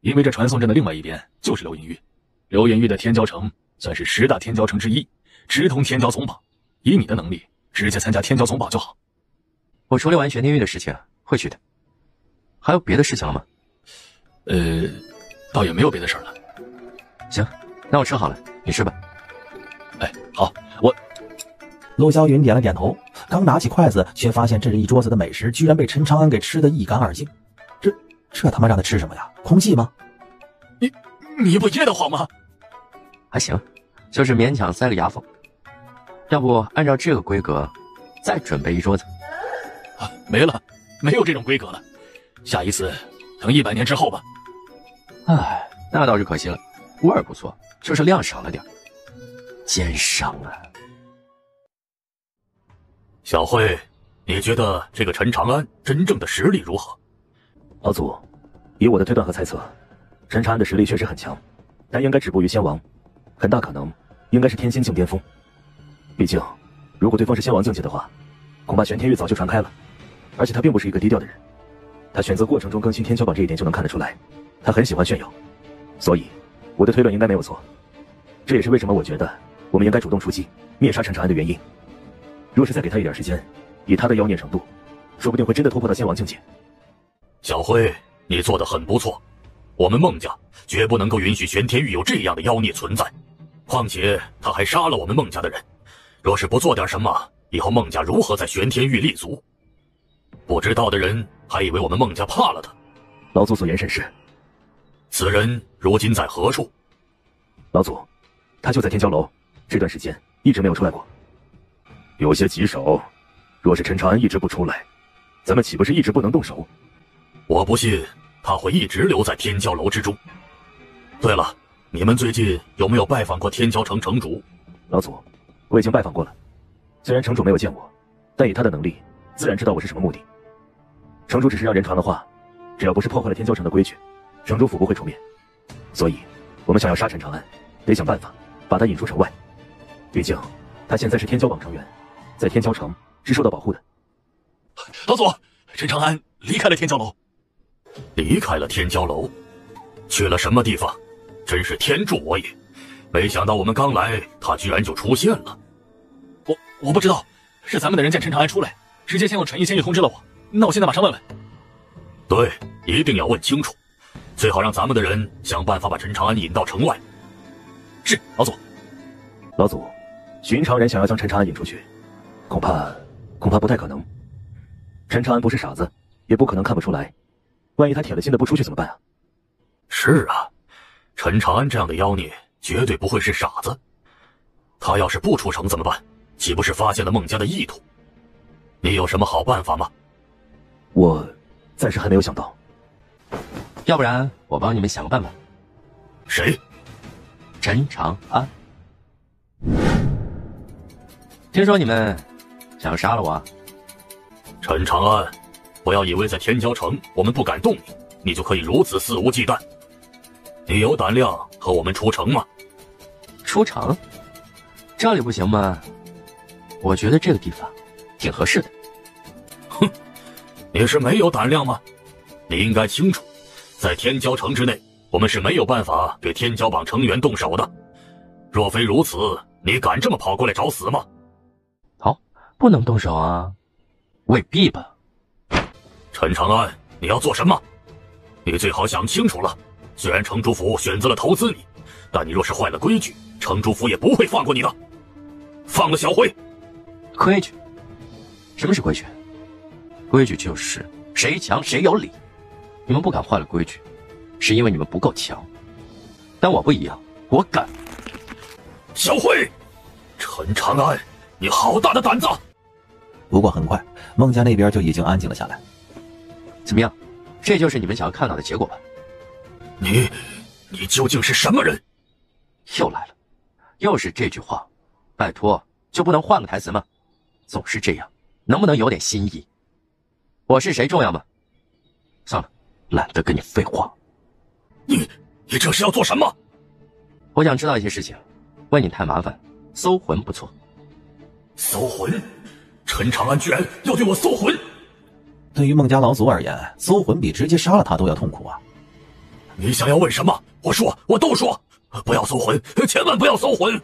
因为这传送阵的另外一边就是流云域。流云域的天骄城算是10大天骄城之一，直通天骄总榜。以你的能力，直接参加天骄总榜就好。我处理完玄天域的事情会去的。还有别的事情了吗？倒也没有别的事了。行，那我吃好了，你吃吧。好，我。陆霄云点了点头，刚拿起筷子，却发现这一桌子的美食居然被陈长安给吃得一干二净。这他妈让他吃什么呀？空气吗？你不噎得慌吗？还行，就是勉强塞个牙缝。要不按照这个规格，再准备一桌子。没了，没有这种规格了。下一次等100年之后吧。那倒是可惜了，味儿不错，就是量少了点。奸商啊！小慧，你觉得这个陈长安真正的实力如何？老祖，以我的推断和猜测，陈长安的实力确实很强，但应该止步于仙王，很大可能应该是天仙境巅峰。毕竟，如果对方是仙王境界的话，恐怕玄天域早就传开了。而且他并不是一个低调的人，他选择过程中更新天骄榜这一点就能看得出来，他很喜欢炫耀。所以，我的推论应该没有错。这也是为什么我觉得我们应该主动出击，灭杀陈长安的原因。若是再给他一点时间，以他的妖孽程度，说不定会真的突破到仙王境界。小辉，你做得很不错，我们孟家绝不能够允许玄天域有这样的妖孽存在。况且他还杀了我们孟家的人，若是不做点什么，以后孟家如何在玄天域立足？不知道的人还以为我们孟家怕了他。老祖所言甚是。此人如今在何处？老祖，他就在天骄楼，这段时间一直没有出来过。有些棘手，若是陈长安一直不出来，咱们岂不是一直不能动手？我不信他会一直留在天骄楼之中。对了，你们最近有没有拜访过天骄城城主？老祖，我已经拜访过了。虽然城主没有见我，但以他的能力，自然知道我是什么目的。城主只是让人传了话，只要不是破坏了天骄城的规矩，城主府不会出面。所以，我们想要杀陈长安，得想办法把他引出城外。毕竟，他现在是天骄榜成员，在天骄城是受到保护的。老祖，陈长安离开了天骄楼。离开了天骄楼，去了什么地方？真是天助我也！没想到我们刚来，他居然就出现了。我不知道，是咱们的人见陈长安出来，直接先用陈毅仙玉通知了我。那我现在马上问问。对，一定要问清楚，最好让咱们的人想办法把陈长安引到城外。是，老祖。老祖，寻常人想要将陈长安引出去，恐怕不太可能。陈长安不是傻子，也不可能看不出来。万一他铁了心的不出去怎么办啊？是啊，陈长安这样的妖孽绝对不会是傻子。他要是不出城怎么办？岂不是发现了孟家的意图？你有什么好办法吗？我暂时还没有想到。要不然我帮你们想个办法。谁？陈长安。听说你们想要杀了我啊？陈长安，不要以为在天骄城我们不敢动你，你就可以如此肆无忌惮。你有胆量和我们出城吗？出城？这里不行吗？我觉得这个地方挺合适的。哼，你是没有胆量吗？你应该清楚，在天骄城之内，我们是没有办法对天骄榜成员动手的。若非如此，你敢这么跑过来找死吗？好，不能动手啊。未必吧。陈长安，你要做什么？你最好想清楚了。虽然城主府选择了投资你，但你若是坏了规矩，城主府也不会放过你的。放了小辉。规矩？什么是规矩？规矩就是谁强谁有理。你们不敢坏了规矩，是因为你们不够强。但我不一样，我敢。小辉，陈长安，你好大的胆子！不过很快，孟家那边就已经安静了下来。怎么样？这就是你们想要看到的结果吧？你究竟是什么人？又来了，又是这句话。拜托，就不能换个台词吗？总是这样，能不能有点新意？我是谁重要吗？算了，懒得跟你废话。你这是要做什么？我想知道一些事情，问你太麻烦，搜魂不错。搜魂？陈长安居然要对我搜魂？对于孟家老祖而言，搜魂比直接杀了他都要痛苦啊！你想要问什么？我都说，不要搜魂，千万不要搜魂！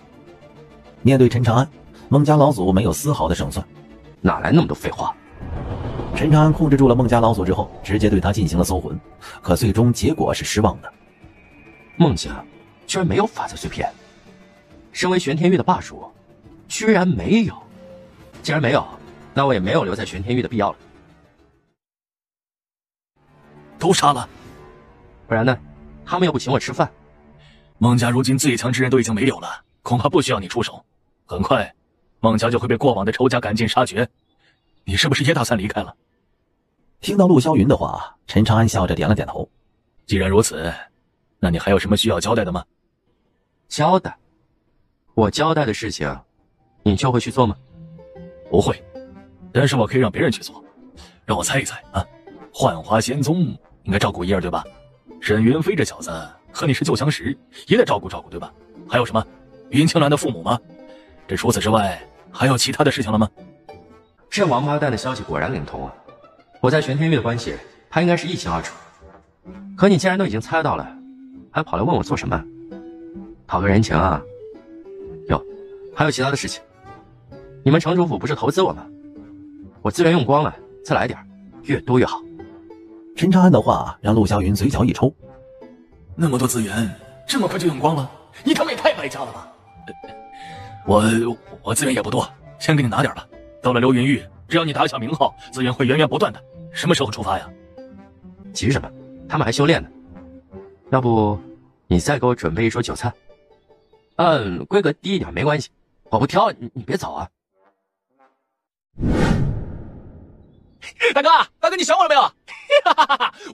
面对陈长安，孟家老祖没有丝毫的胜算，哪来那么多废话？陈长安控制住了孟家老祖之后，直接对他进行了搜魂，可最终结果是失望的。孟家居然没有法则碎片，身为玄天域的霸主，居然没有。既然没有，那我也没有留在玄天域的必要了。都杀了，不然呢？他们又不请我吃饭。孟家如今最强之人都已经没有了，恐怕不需要你出手。很快，孟家就会被过往的仇家赶尽杀绝。你是不是也打算离开了？听到陆霄云的话，陈长安笑着点了点头。既然如此，那你还有什么需要交代的吗？交代？我交代的事情，你就会去做吗？不会。但是我可以让别人去做。让我猜一猜啊，幻华仙宗应该照顾一二对吧？沈云飞这小子和你是旧相识，也得照顾照顾对吧？还有什么云青兰的父母吗？这除此之外还有其他的事情了吗？这王八蛋的消息果然灵通啊！我在玄天域的关系，他应该是一清二楚。可你既然都已经猜到了，还跑来问我做什么？讨个人情啊？有，还有其他的事情。你们城主府不是投资我吗？我资源用光了，再来点，越多越好。陈长安的话让陆霄云嘴角一抽。那么多资源，这么快就用光了？你他妈也太败家了吧！我资源也不多，先给你拿点吧。到了流云域，只要你打响名号，资源会源源不断的。什么时候出发呀？急什么？他们还修炼呢。要不你再给我准备一桌酒菜？规格低一点没关系，我不挑，你别走啊。大哥，你想我了没有？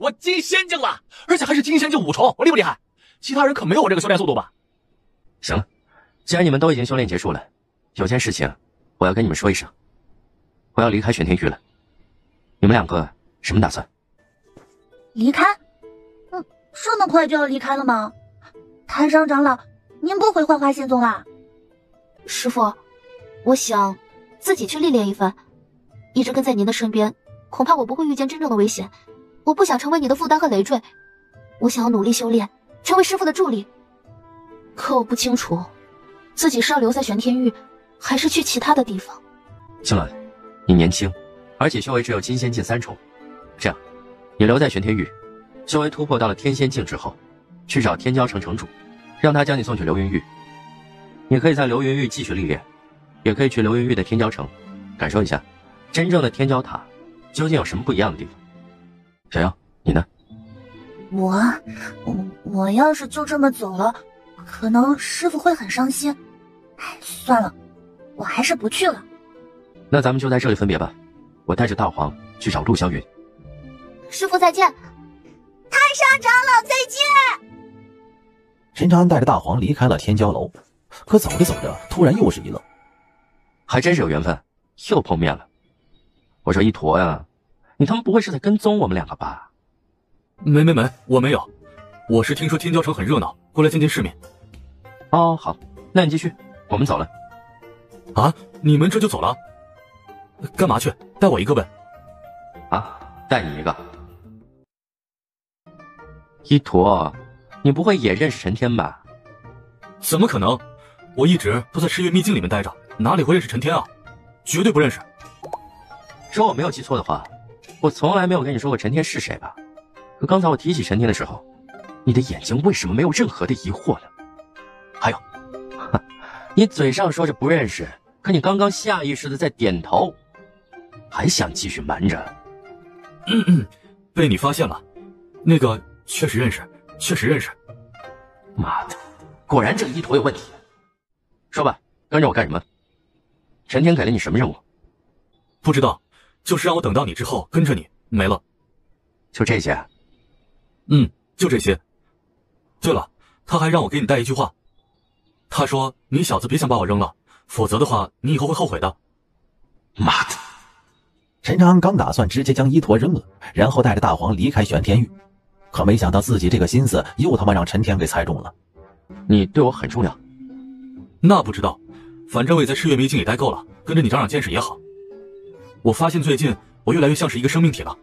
我金仙境了，而且还是金仙境5重，我厉不厉害？其他人可没有我这个修炼速度吧？行了，既然你们都已经修炼结束了，有件事情我要跟你们说一声，我要离开玄天域了。你们两个什么打算？离开？这么快就要离开了吗？太上长老，您不回幻华仙宗啦？师父，我想自己去历练一番，一直跟在您的身边，恐怕我不会遇见真正的危险。我不想成为你的负担和累赘，我想要努力修炼，成为师父的助力。可我不清楚，自己是要留在玄天域，还是去其他的地方。青鸾，你年轻，而且修为只有金仙境3重，这样，你留在玄天域，修为突破到了天仙境之后，去找天骄城城主，让他将你送去流云域。你可以在流云域继续历练，也可以去流云域的天骄城，感受一下真正的天骄塔究竟有什么不一样的地方。小妖，你呢？我要是就这么走了，可能师父会很伤心。算了，我还是不去了。那咱们就在这里分别吧，我带着大黄去找陆霄云。师父再见。太上长老再见。陈长安带着大黄离开了天骄楼，可走着走着，突然又是一愣，还真是有缘分，又碰面了。我说一坨呀，你他妈不会是在跟踪我们两个吧？没，我没有，我是听说天骄城很热闹，过来见见世面。哦，好，那你继续，我们走了。啊，你们这就走了？干嘛去？带我一个呗。啊，带你一个。一坨，你不会也认识陈天吧？怎么可能？我一直都在赤月秘境里面待着，哪里会认识陈天啊？绝对不认识。说我没有记错的话，我从来没有跟你说过陈天是谁吧？可刚才我提起陈天的时候，你的眼睛为什么没有任何的疑惑呢？还有，你嘴上说着不认识，可你刚刚下意识的在点头，还想继续瞒着？被你发现了。那个确实认识。妈的，果然这个一坨有问题。说吧，跟着我干什么？陈天给了你什么任务？不知道，就是让我等到你之后跟着你，没了。就这些？就这些。对了，他还让我给你带一句话。他说你小子别想把我扔了，否则的话你以后会后悔的。妈的！陈长安刚打算直接将一坨扔了，然后带着大黄离开玄天域，可没想到自己这个心思又他妈让陈天给猜中了。你对我很重要。那不知道，反正我也在赤月秘境里待够了，跟着你长长见识也好。我发现最近我越来越像是一个生命体了，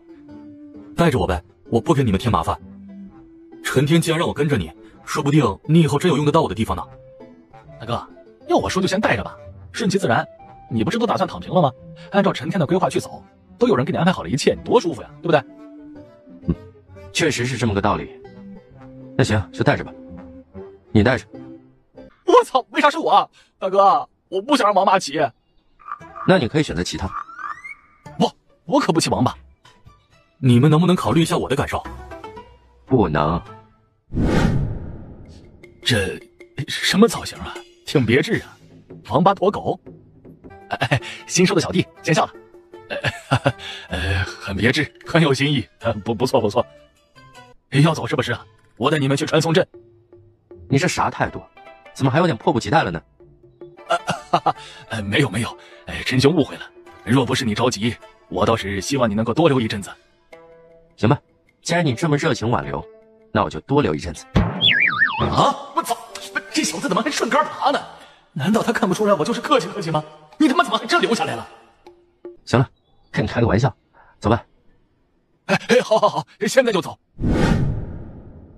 带着我呗，我不给你们添麻烦。陈天既然让我跟着你，说不定你以后真有用得到我的地方呢。大哥，要我说就先带着吧，顺其自然。你不是都打算躺平了吗？按照陈天的规划去走，都有人给你安排好了一切，你多舒服呀，对不对？确实是这么个道理。那行，就带着吧。你带着。我操，为啥是我？大哥，我不想让王八骑。那你可以选择其他。我可不骑王八。你们能不能考虑一下我的感受？不能。这什么造型啊？挺别致啊，王八驮狗。新收的小弟见笑了。很别致，很有新意。不错。要走是不是？我带你们去传送阵。你这啥态度？怎么还有点迫不及待了呢？没有，真兄误会了。若不是你着急，我倒是希望你能够多留一阵子。行吧，既然你这么热情挽留，那我就多留一阵子。啊！我操！这小子怎么还顺杆爬呢？难道他看不出来我就是客气客气吗？你他妈怎么还真留下来了？行了，跟你开个玩笑，走吧。哎，好，现在就走。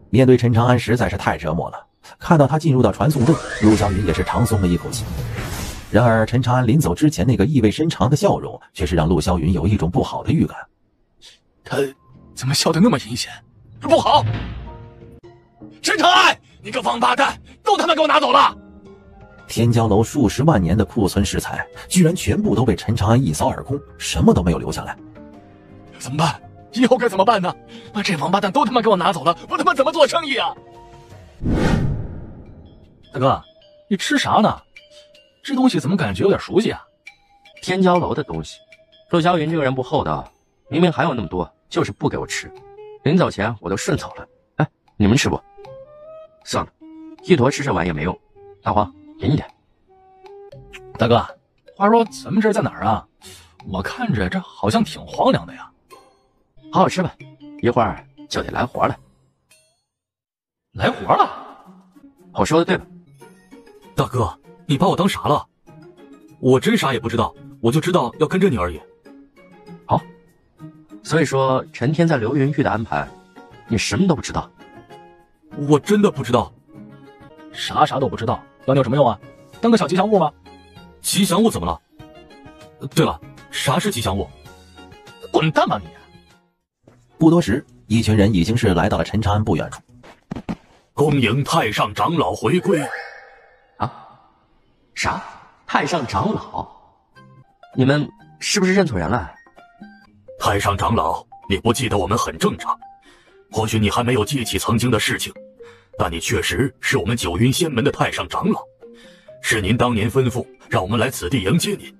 面对陈长安实在是太折磨了，看到他进入到传送阵，陆小云也是长松了一口气。然而陈长安临走之前那个意味深长的笑容，却是让陆小云有一种不好的预感。他怎么笑得那么阴险？不好！陈长安，你个王八蛋，都他妈给我拿走了！天骄楼数十万年的库存食材，居然全部都被陈长安一扫而空，什么都没有留下来。怎么办？以后该怎么办呢？把这王八蛋都他妈给我拿走了，我他妈怎么做生意啊？大哥，你吃啥呢？这东西怎么感觉有点熟悉啊？天骄楼的东西，陆小云这个人不厚道，明明还有那么多，就是不给我吃。临走前我都顺走了。哎，你们吃不？算了，一坨吃这玩意也没用。大黄，给你点。大哥，话说咱们这在哪儿啊？我看着这好像挺荒凉的呀。好好吃吧，一会儿就得来活了。来活了？我说的对吧？大哥，你把我当啥了？我真啥也不知道，我就知道要跟着你而已。好，所以说陈天在流云域的安排，你什么都不知道？我真的不知道。啥都不知道，要你有什么用啊？当个小吉祥物吗？吉祥物怎么了？对了，啥是吉祥物？滚蛋吧你！不多时，一群人已经是来到了陈长安不远处。恭迎太上长老回归。啊？啥？太上长老？你们是不是认错人了？太上长老，你不记得我们很正常。或许你还没有记起曾经的事情，但你确实是我们九云仙门的太上长老。是您当年吩咐让我们来此地迎接您，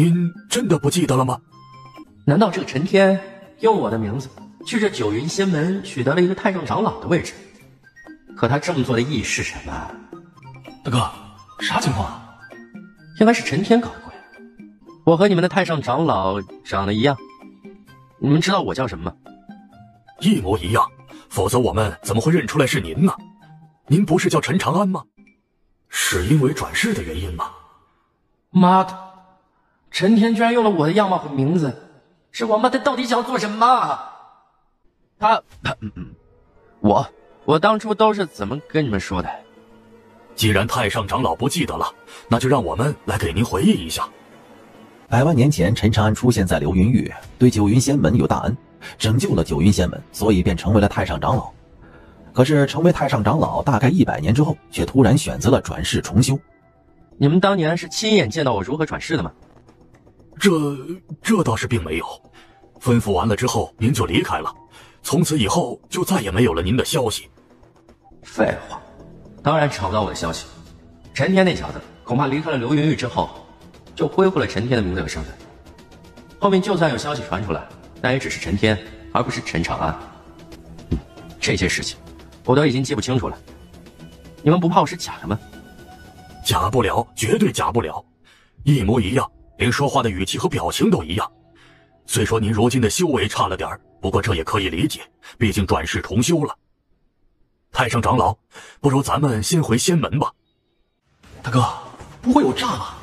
您真的不记得了吗？难道这个陈天用我的名字去这九云仙门取得了一个太上长老的位置？可他这么做的意义是什么？大哥，啥情况啊？应该是陈天搞鬼。我和你们的太上长老长得一样，你们知道我叫什么吗？一模一样，否则我们怎么会认出来是您呢？您不是叫陈长安吗？是因为转世的原因吗？妈的，陈天居然用了我的样貌和名字，这王八蛋到底想做什么？我当初都是怎么跟你们说的？既然太上长老不记得了，那就让我们来给您回忆一下。百万年前，陈长安出现在流云域，对九云仙门有大恩，拯救了九云仙门，所以便成为了太上长老。可是成为太上长老大概100年之后，却突然选择了转世重修。你们当年是亲眼见到我如何转世的吗？这倒是并没有。吩咐完了之后，您就离开了，从此以后就再也没有了您的消息。废话，当然找不到我的消息。陈天那小子恐怕离开了流云域之后，就恢复了陈天的名字和身份。后面就算有消息传出来，那也只是陈天，而不是陈长安。这些事情我都已经记不清楚了。你们不怕我是假的吗？假不了，绝对假不了，一模一样，连说话的语气和表情都一样。虽说您如今的修为差了点儿，不过这也可以理解，毕竟转世重修了。太上长老，不如咱们先回仙门吧。大哥，不会有诈吧？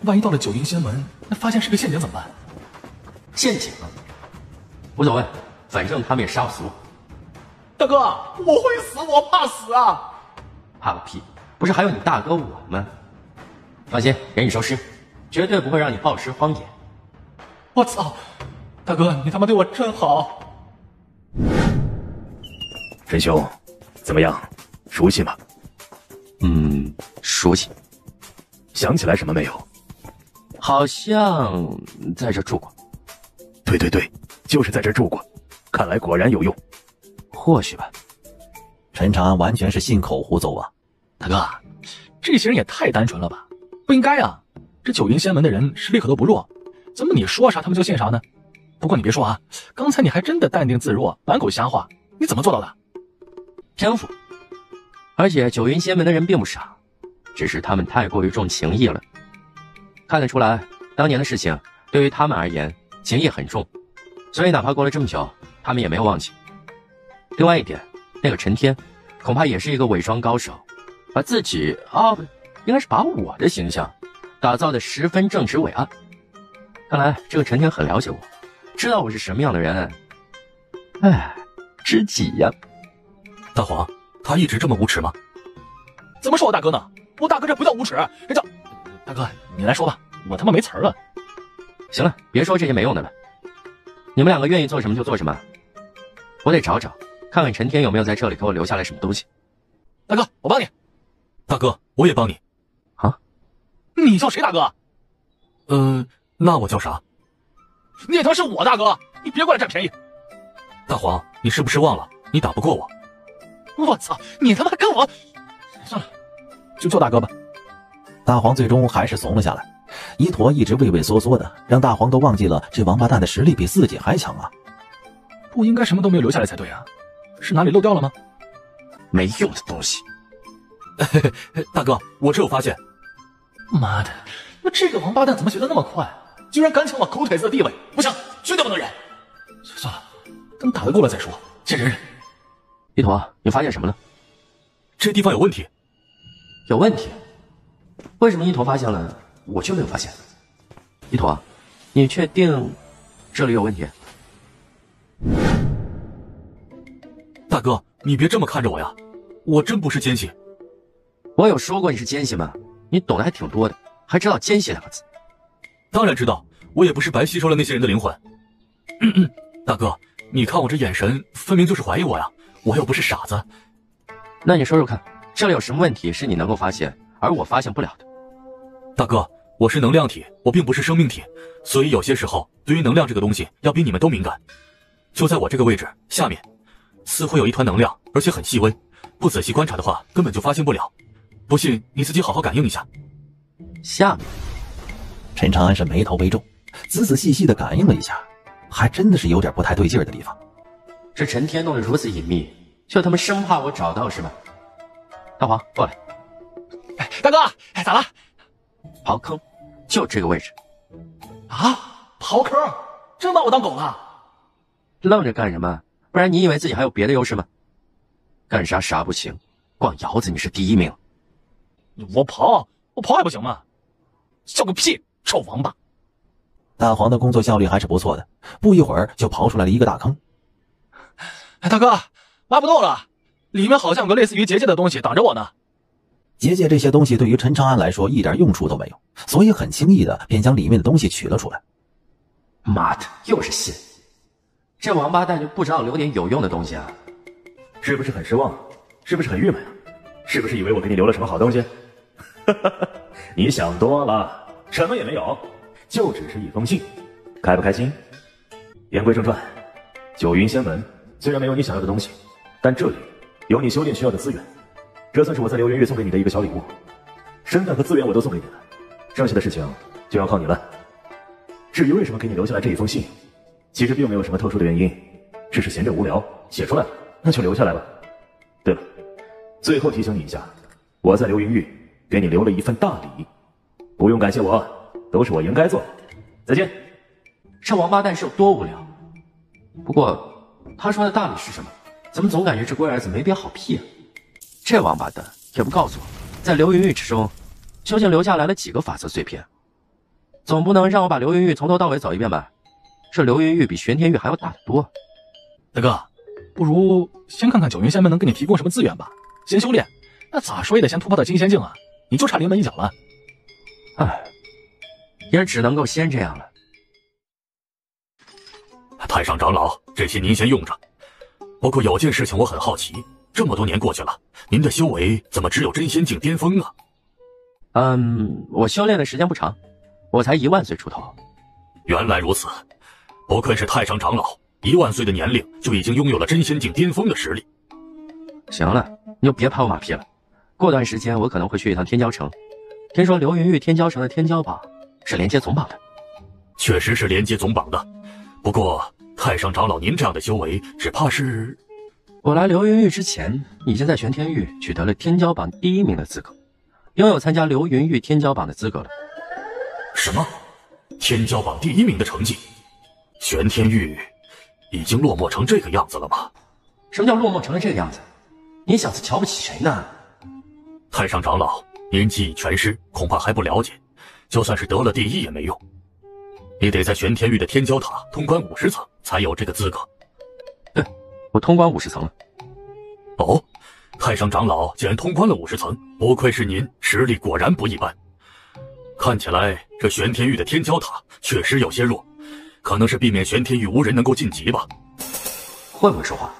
万一到了九云仙门，那发现是个陷阱怎么办？陷阱啊？无所谓，反正他们也杀不死我。大哥，我会死，我怕死啊！怕个屁！不是还有你大哥我吗？放心，给你收尸，绝对不会让你暴尸荒野。我操，大哥，你他妈对我真好。陈兄，怎么样？熟悉吗？熟悉。想起来什么没有？好像在这住过。对，就是在这住过。看来果然有用。或许吧。陈长安完全是信口胡诌啊！大哥，这些人也太单纯了吧？不应该啊！这九云仙门的人实力可都不弱，怎么你说啥他们就信啥呢？不过你别说啊，刚才你还真的淡定自若，满口瞎话，你怎么做到的？天赋。而且九云仙门的人并不傻，只是他们太过于重情义了。看得出来，当年的事情对于他们而言情谊很重，所以哪怕过了这么久，他们也没有忘记。另外一点，那个陈天恐怕也是一个伪装高手，把自己应该是把我的形象打造得十分正直伟岸。看来这个陈天很了解我，知道我是什么样的人。哎，知己呀。大黄，他一直这么无耻吗？怎么说我大哥呢？我大哥这不叫无耻，这叫……大哥，你来说吧，我他妈没词儿了。行了，别说这些没用的了。你们两个愿意做什么就做什么，我得找找，看看陈天有没有在这里给我留下来什么东西。大哥，我帮你。大哥，我也帮你。啊？你叫谁大哥？那我叫啥？你也他妈是我大哥，你别过来占便宜。大黄，你是不是忘了你打不过我？我操，你他妈跟我……算了，就叫大哥吧。大黄最终还是怂了下来。一坨一直畏畏缩缩的，让大黄都忘记了这王八蛋的实力比自己还强啊！不应该什么都没有留下来才对啊，是哪里漏掉了吗？没用的东西。大哥，我这有发现。妈的，那这个王八蛋怎么学得那么快？居然敢抢我狗腿子的地位！不行，绝对不能忍。算了，等打得过了再说，先忍忍。一坨，你发现什么了？这地方有问题。有问题？为什么一坨发现了，我却没有发现？一坨，你确定这里有问题？大哥，你别这么看着我呀，我真不是奸细。我有说过你是奸细吗？你懂得还挺多的，还知道奸细两个字。当然知道，我也不是白吸收了那些人的灵魂。大哥，你看我这眼神，分明就是怀疑我呀，我又不是傻子。那你说说看，这里有什么问题是你能够发现，而我发现不了的？大哥，我是能量体，我并不是生命体，所以有些时候对于能量这个东西要比你们都敏感。就在我这个位置下面，似乎有一团能量，而且很细微，不仔细观察的话根本就发现不了。不信你自己好好感应一下。下面，陈长安是眉头微皱，仔仔细细的感应了一下，还真的是有点不太对劲儿的地方。这陈天弄得如此隐秘，就他妈生怕我找到是吧？大黄，过来。大哥，咋了？刨坑，就这个位置。啊，刨坑？真把我当狗了？愣着干什么？不然你以为自己还有别的优势吗？干啥啥不行，逛窑子你是第一名。我刨还不行吗？笑个屁，臭王八！大黄的工作效率还是不错的，不一会儿就刨出来了一个大坑。大哥，挖不动了，里面好像有个类似于结界的东西挡着我呢。结界这些东西对于陈长安来说一点用处都没有，所以很轻易的便将里面的东西取了出来。妈的，又是信！这王八蛋就不知道留点有用的东西啊？是不是很失望？是不是很郁闷啊？是不是以为我给你留了什么好东西？你想多了，什么也没有，就只是一封信，开不开心？言归正传，九云仙门虽然没有你想要的东西，但这里有你修炼需要的资源，这算是我在流云域送给你的一个小礼物，身份和资源我都送给你了，剩下的事情就要靠你了。至于为什么给你留下来这一封信，其实并没有什么特殊的原因，只是闲着无聊写出来了，那就留下来吧。对了，最后提醒你一下，我在流云域给你留了一份大礼，不用感谢我，都是我应该做的。再见。这王八蛋是有多无聊？不过他说的大礼是什么？怎么总感觉这龟儿子没憋好屁啊？这王八蛋也不告诉我，在流云域之中究竟留下来了几个法则碎片？总不能让我把流云域从头到尾走一遍吧？这流云域比玄天域还要大得多。大哥，不如先看看九云仙门能给你提供什么资源吧，先修炼，那咋说也得先突破到金仙境啊，你就差临门一脚了。唉，也只能够先这样了。太上长老，这些您先用着。不过有件事情我很好奇，这么多年过去了，您的修为怎么只有真仙境巅峰啊？我修炼的时间不长，我才10000岁出头。原来如此，不愧是太上长老，10000岁的年龄就已经拥有了真仙境巅峰的实力。行了，你就别拍我马屁了。过段时间我可能会去一趟天骄城，听说流云域天骄城的天骄榜是连接总榜的。确实是连接总榜的，不过太上长老您这样的修为，只怕是……我来流云域之前，已经在玄天域取得了天骄榜第1名的资格，拥有参加流云域天骄榜的资格了。什么？天骄榜第1名的成绩，玄天玉已经落寞成这个样子了吗？什么叫落寞成了这个样子？你小子瞧不起谁呢？太上长老，您技艺全失，恐怕还不了解。就算是得了第1也没用，你得在玄天玉的天骄塔通关50层才有这个资格。对，我通关50层了。哦，太上长老竟然通关了50层，不愧是您，实力果然不一般。看起来这玄天玉的天骄塔确实有些弱，可能是避免玄天玉无人能够晋级吧。会不会说话？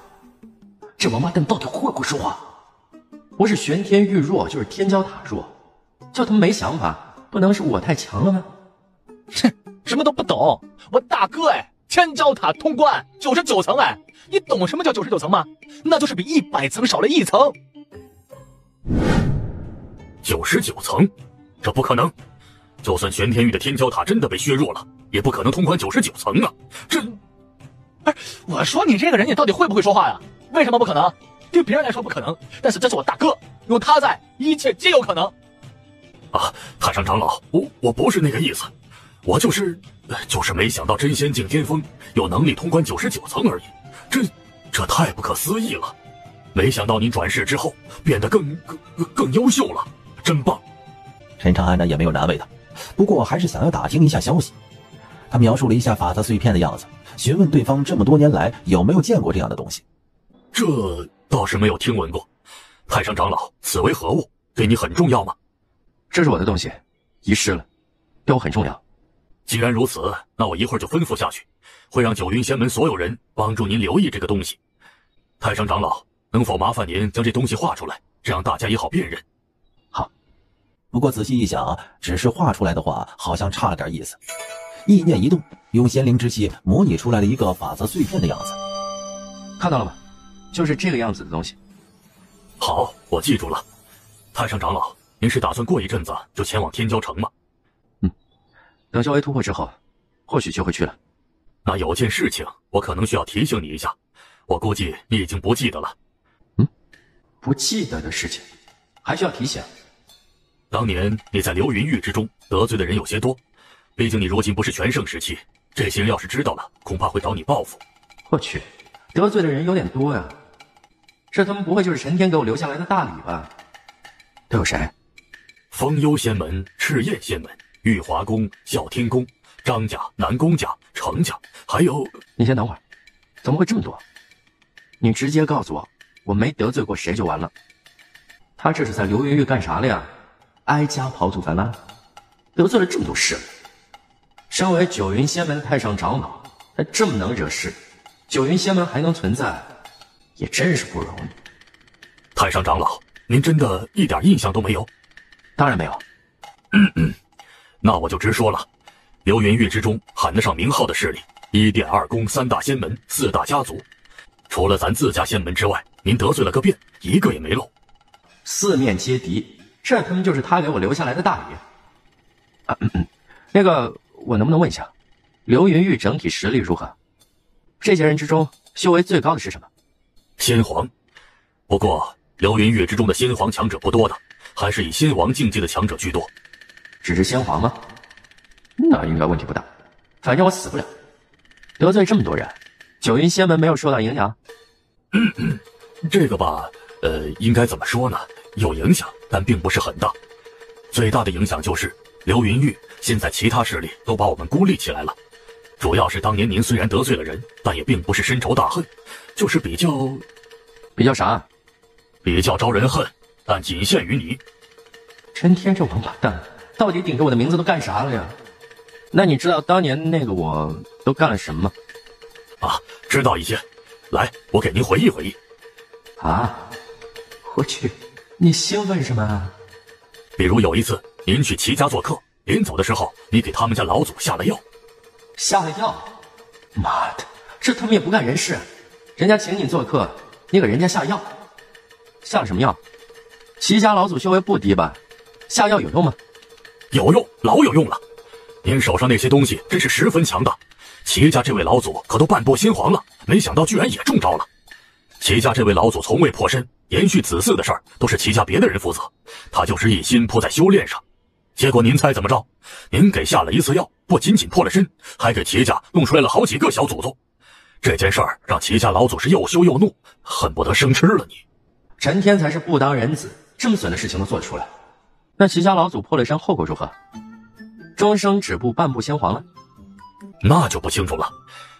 这王八蛋到底会不会说话？不是玄天玉弱，就是天骄塔弱，就他妈没想法，不能是我太强了吗？哼，什么都不懂，我大哥哎，天骄塔通关99层哎，你懂什么叫99层吗？那就是比100层少了1层。99层，这不可能！就算玄天玉的天骄塔真的被削弱了，也不可能通关99层啊！这，哎，我说你这个人，你到底会不会说话呀？为什么不可能？对别人来说不可能，但是这是我大哥，有他在，一切皆有可能。啊，太上长老，我不是那个意思，我就是没想到真仙境巅峰有能力通关99层而已，这太不可思议了！没想到您转世之后变得更优秀了，真棒！陈长安呢也没有难为他，不过还是想要打听一下消息。他描述了一下法则碎片的样子，询问对方这么多年来有没有见过这样的东西。这倒是没有听闻过。太上长老，此为何物？对你很重要吗？这是我的东西，遗失了，对我很重要。既然如此，那我一会儿就吩咐下去，会让九云仙门所有人帮助您留意这个东西。太上长老，能否麻烦您将这东西画出来，这样大家也好辨认。好，不过仔细一想，只是画出来的话，好像差了点意思。意念一动，用仙灵之气模拟出来了一个法则碎片的样子。看到了吗？就是这个样子的东西。好，我记住了。太上长老，您是打算过一阵子就前往天骄城吗？等修为突破之后，或许就会去了。那有件事情，我可能需要提醒你一下，我估计你已经不记得了。不记得的事情，还需要提醒？当年你在流云域之中得罪的人有些多，毕竟你如今不是全盛时期，这些人要是知道了，恐怕会找你报复。我去，得罪的人有点多呀。这他妈不会就是神天给我留下来的大礼吧？都有谁？风幽仙门、赤焰仙门、玉华宫、啸天宫、张家、南宫家、程家，还有……你先等会儿，怎么会这么多？你直接告诉我，我没得罪过谁就完了。他这是在流云域干啥了呀？挨家跑祖反烂，得罪了这么多势力。身为九云仙门太上长老，他这么能惹事，九云仙门还能存在，也真是不容易。太上长老，您真的一点印象都没有？当然没有。那我就直说了，流云域之中喊得上名号的势力，1殿2宫3大仙门4大家族，除了咱自家仙门之外，您得罪了个遍，一个也没漏。四面皆敌，这他妈就是他给我留下来的大礼。那个，我能不能问一下，流云域整体实力如何？这些人之中，修为最高的是什么？仙皇。不过流云域之中的仙皇强者不多的，还是以仙王境界的强者居多。只是仙皇吗？那应该问题不大，反正我死不了。得罪这么多人，九云仙门没有受到影响？这个吧，应该怎么说呢？有影响，但并不是很大。最大的影响就是流云域现在其他势力都把我们孤立起来了。主要是当年您虽然得罪了人，但也并不是深仇大恨，就是比较啥？比较招人恨，但仅限于你。陈天这王八蛋，到底顶着我的名字都干啥了呀？那你知道当年那个我都干了什么吗？啊，知道一些。来，我给您回忆回忆。啊，我去，你兴奋什么啊？比如有一次您去齐家做客，临走的时候，你给他们家老祖下了药。下了药？妈的，这他们也不干人事，人家请你做客，你给人家下药，下了什么药？齐家老祖修为不低吧？下药有用吗？有用，老有用了。您手上那些东西真是十分强大，齐家这位老祖可都半波仙皇了，没想到居然也中招了。齐家这位老祖从未破身，延续子嗣的事儿都是齐家别的人负责，他就是一心扑在修炼上。结果您猜怎么着？您给下了一次药，不仅仅脱了身，还给齐家弄出来了好几个小祖宗。这件事儿让齐家老祖是又羞又怒，恨不得生吃了你。陈天才是不当人子，这么损的事情都做出来。那齐家老祖破了身，后果如何？终生止步，半步先黄了？那就不清楚了。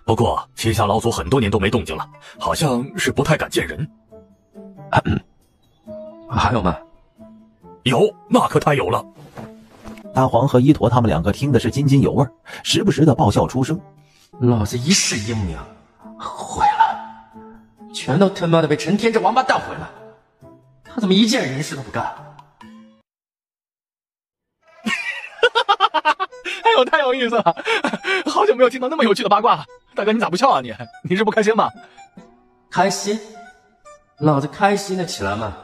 不过齐家老祖很多年都没动静了，好像是不太敢见人。还有吗？有，那可太有了。大黄和一坨他们两个听的是津津有味，时不时的爆笑出声。老子一世英名毁了，全都他妈的被陈天这王八蛋毁了。他怎么一件人事都不干？哎呦，太有意思了！好久没有听到那么有趣的八卦了。大哥，你咋不笑啊你？你是不开心吗？开心？老子开心的起来吗？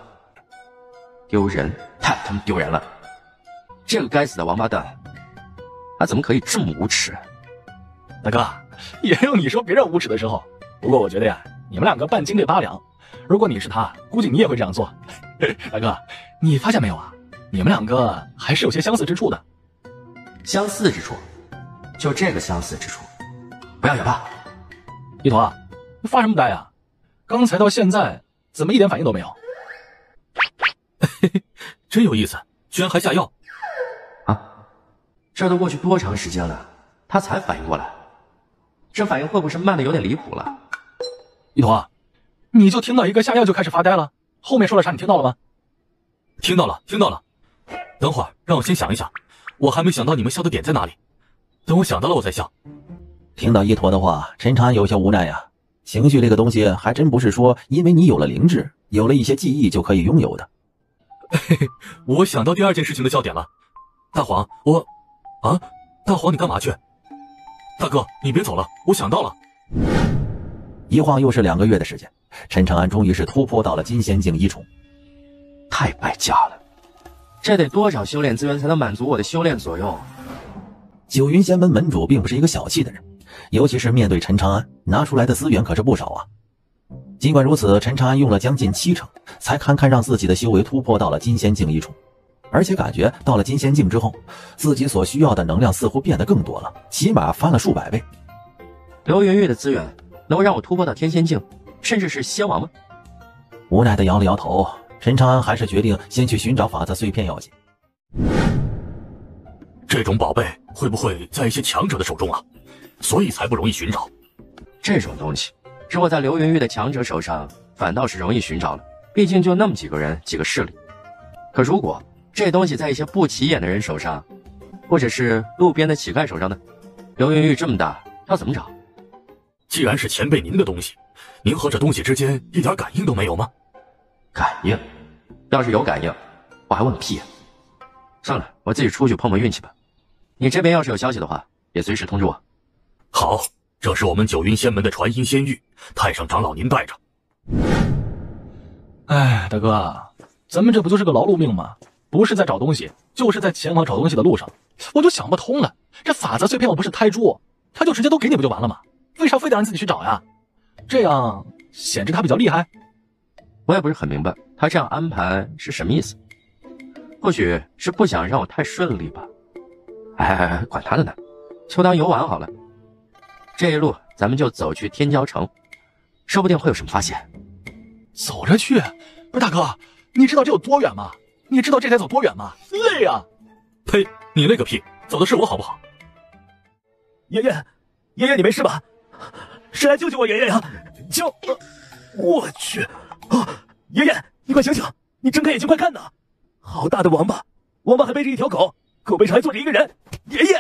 丢人，太他妈丢人了！这个该死的王八蛋，他怎么可以这么无耻？大哥，也有你说别人无耻的时候。不过我觉得呀，你们两个半斤对八两。如果你是他，估计你也会这样做。大哥，你发现没有啊？你们两个还是有些相似之处的。相似之处，就这个相似之处，不要也罢。一坨，你发什么呆啊？刚才到现在怎么一点反应都没有？真有意思，居然还下药啊！这都过去多长时间了，他才反应过来？这反应会不会是慢的有点离谱了？一坨，你就听到一个下药就开始发呆了，后面说了啥你听到了吗？听到了，听到了。等会儿让我先想一想，我还没想到你们笑的点在哪里。等我想到了我再笑。听到一坨的话，陈长安有些无奈呀。情绪这个东西还真不是说因为你有了灵智，有了一些记忆就可以拥有的。我想到第二件事情的笑点了。大黄，大黄你干嘛去？大哥你别走了，我想到了。一晃又是2个月的时间，陈长安终于是突破到了金仙境1重。太败家了，这得多少修炼资源才能满足我的修炼所用？九云仙门门主并不是一个小气的人，尤其是面对陈长安拿出来的资源可是不少啊。尽管如此，陈长安用了将近70%，才堪堪让自己的修为突破到了金仙境1重，而且感觉到了金仙境之后，自己所需要的能量似乎变得更多了，起码翻了数百倍。刘云玉的资源能让我突破到天仙境，甚至是仙王吗？无奈的摇了摇头，陈长安还是决定先去寻找法则碎片要紧。这种宝贝会不会在一些强者的手中啊？所以才不容易寻找。这种东西如果在刘云玉的强者手上，反倒是容易寻找了，毕竟就那么几个人几个势力。可如果这东西在一些不起眼的人手上，或者是路边的乞丐手上呢？刘云玉这么大，要怎么找？既然是前辈您的东西，您和这东西之间一点感应都没有吗？感应？要是有感应，我还问个屁啊！算了，我自己出去碰碰运气吧。你这边要是有消息的话，也随时通知我。好，正是我们九云仙门的传音仙玉，太上长老您带着。哎，大哥，咱们这不就是个劳碌命吗？不是在找东西，就是在前往找东西的路上。我就想不通了，这法则碎片我不是胎猪，他就直接都给你不就完了吗？为啥非得让你自己去找呀？这样显示他比较厉害？我也不是很明白他这样安排是什么意思，或许是不想让我太顺利吧。哎，管他的呢，就当游玩好了。这一路咱们就走去天骄城，说不定会有什么发现。走着去？不是大哥，你知道这有多远吗？你知道这得走多远吗？累啊！呸！你累个屁！走的是我好不好？爷爷，爷爷你没事吧？谁来救救我爷爷呀？救！我去！啊！爷爷，你快醒醒！你睁开眼睛快看呐！好大的王八！王八还背着一条狗，狗背上还坐着一个人。爷爷，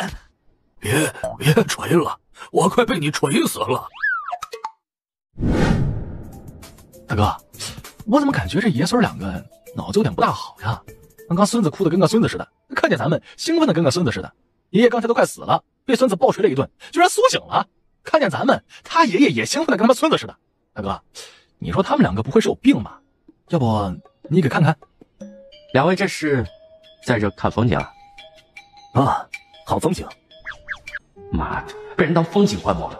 别锤了，我快被你锤死了！大哥，我怎么感觉这爷孙两个脑子有点不大好呀？刚刚孙子哭得跟个孙子似的，看见咱们兴奋的跟个孙子似的。爷爷刚才都快死了，被孙子暴锤了一顿，居然苏醒了。看见咱们，他爷爷也兴奋的跟他们孙子似的。大哥，你说他们两个不会是有病吧？要不你给看看？两位这是在这看风景啊？啊，好风景。妈的，被人当风景观摩了。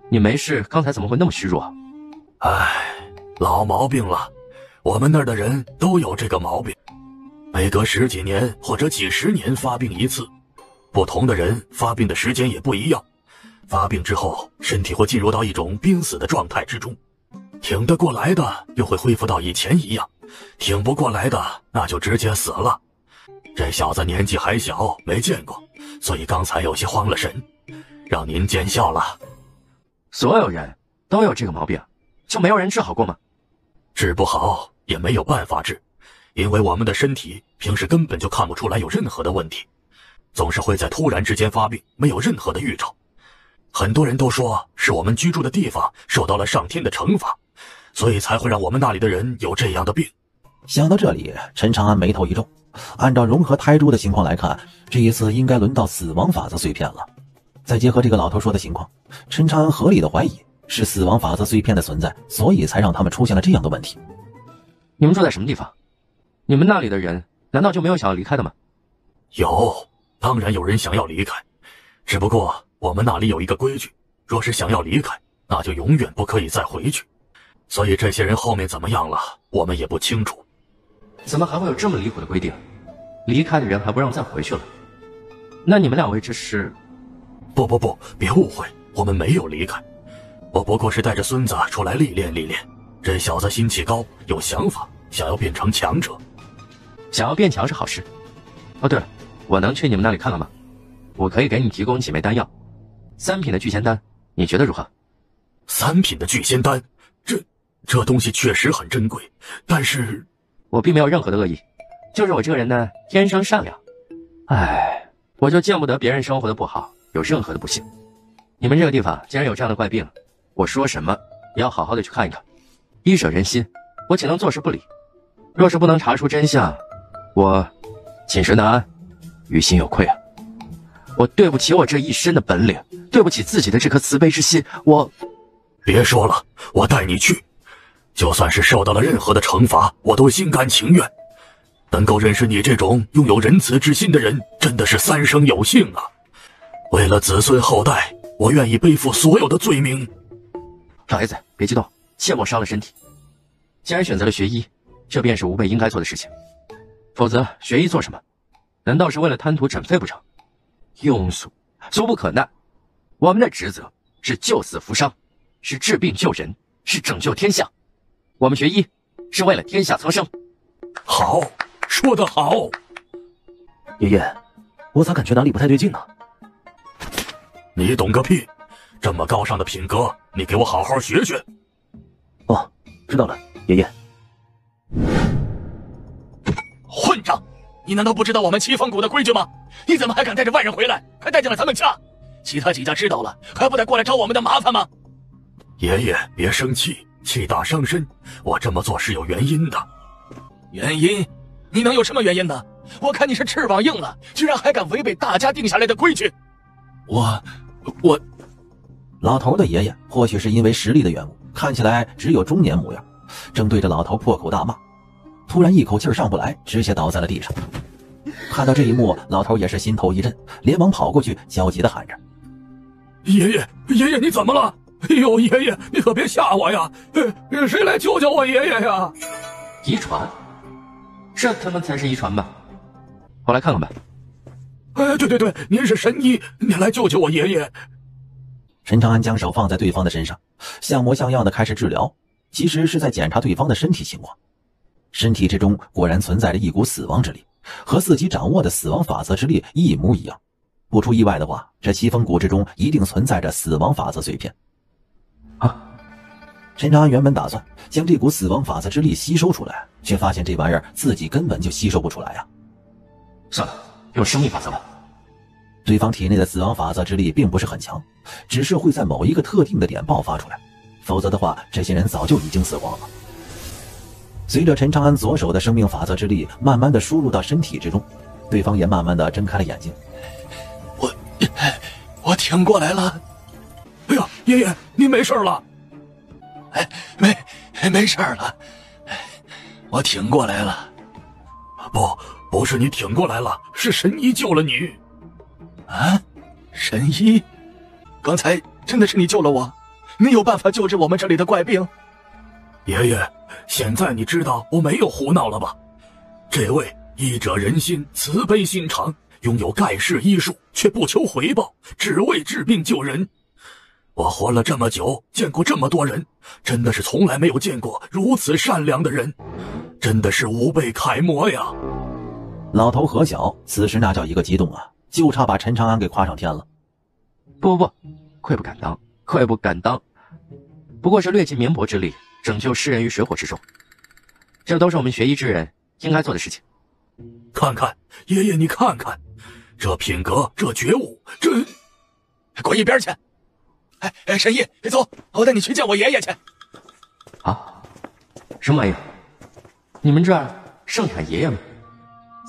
你没事，刚才怎么会那么虚弱？唉，老毛病了，我们那儿的人都有这个毛病。每隔10几年或者几十年发病一次，不同的人发病的时间也不一样。发病之后，身体会进入到一种濒死的状态之中，挺得过来的又会恢复到以前一样，挺不过来的那就直接死了。这小子年纪还小，没见过，所以刚才有些慌了神，让您见笑了。所有人都有这个毛病，就没有人治好过吗？治不好也没有办法治，因为我们的身体平时根本就看不出来有任何的问题，总是会在突然之间发病，没有任何的预兆。很多人都说是我们居住的地方受到了上天的惩罚，所以才会让我们那里的人有这样的病。想到这里，陈长安眉头一皱，按照融合胎珠的情况来看，这一次应该轮到死亡法则碎片了。再结合这个老头说的情况，陈长安合理的怀疑是死亡法则碎片的存在，所以才让他们出现了这样的问题。你们住在什么地方？你们那里的人难道就没有想要离开的吗？有，当然有人想要离开，只不过我们那里有一个规矩，若是想要离开，那就永远不可以再回去。所以这些人后面怎么样了，我们也不清楚。怎么还会有这么离谱的规定？离开的人还不让再回去了？那你们两位这是？不，别误会，我们没有离开，我不过是带着孙子出来历练历练。这小子心气高，有想法，想要变成强者。想要变强是好事。哦，对了，我能去你们那里看看吗？我可以给你提供几枚丹药，3品的聚仙丹，你觉得如何？3品的聚仙丹，这东西确实很珍贵，但是我并没有任何的恶意，就是我这个人呢，天生善良。唉，我就见不得别人生活的不好，有任何的不幸。你们这个地方既然有这样的怪病，我说什么也要好好的去看一看。医者仁心，我岂能坐视不理？若是不能查出真相，我寝食难安，于心有愧啊！我对不起我这一身的本领，对不起自己的这颗慈悲之心。我别说了，我带你去，就算是受到了任何的惩罚，我都心甘情愿。能够认识你这种拥有仁慈之心的人，真的是3生有幸啊！为了子孙后代，我愿意背负所有的罪名。老爷子，别激动，切莫伤了身体。既然选择了学医，这便是吾辈应该做的事情。否则学医做什么？难道是为了贪图诊费不成？庸俗，俗不可耐。我们的职责是救死扶伤，是治病救人，是拯救天下。我们学医是为了天下苍生。好，说得好。爷爷，我咋感觉哪里不太对劲呢？你懂个屁！这么高尚的品格，你给我好好学学。哦，知道了，爷爷。混账！你难道不知道我们七峰谷的规矩吗？你怎么还敢带着外人回来，还带进了咱们家？其他几家知道了，还不得过来找我们的麻烦吗？爷爷，别生气，气大伤身。我这么做是有原因的。原因？你能有什么原因呢？我看你是翅膀硬了，居然还敢违背大家定下来的规矩。我，老头的爷爷或许是因为实力的缘故，看起来只有中年模样，正对着老头破口大骂。突然一口气上不来，直接倒在了地上。看到这一幕，老头也是心头一震，连忙跑过去，焦急地喊着：“爷爷，你怎么了？哎呦，爷爷，你可别吓我呀！谁来救救我爷爷呀？”遗传？这他妈才是遗传吧？我来看看吧。对，您是神医，您来救救我爷爷。陈长安将手放在对方的身上，像模像样的开始治疗，其实是在检查对方的身体情况。身体之中果然存在着一股死亡之力，和自己掌握的死亡法则之力一模一样。不出意外的话，这七峰谷之中一定存在着死亡法则碎片。陈长安原本打算将这股死亡法则之力吸收出来，却发现这玩意儿自己根本就吸收不出来啊！算了，用生命法则吧。对方体内的死亡法则之力并不是很强，只是会在某一个特定的点爆发出来，否则的话，这些人早就已经死光了。随着陈长安左手的生命法则之力慢慢的输入到身体之中，对方也慢慢的睁开了眼睛。我挺过来了。哎呀，爷爷，您没事了？没事了，我挺过来了。不是你挺过来了，是神医救了你。啊？神医？刚才真的是你救了我？你有办法救治我们这里的怪病？爷爷，现在你知道我没有胡闹了吧？这位医者仁心，慈悲心肠，拥有盖世医术，却不求回报，只为治病救人。我活了这么久，见过这么多人，真的是从来没有见过如此善良的人，真的是吾辈楷模呀！老头何小此时那叫一个激动啊，就差把陈长安给夸上天了。不，愧不敢当，愧不敢当，不过是略尽绵薄之力，拯救世人于水火之中，这都是我们学医之人应该做的事情。看看爷爷，你看看，这品格，这觉悟，这……滚一边去！神医，走，我带你去见我爷爷去。啊？什么玩意儿？你们这儿盛产爷爷吗？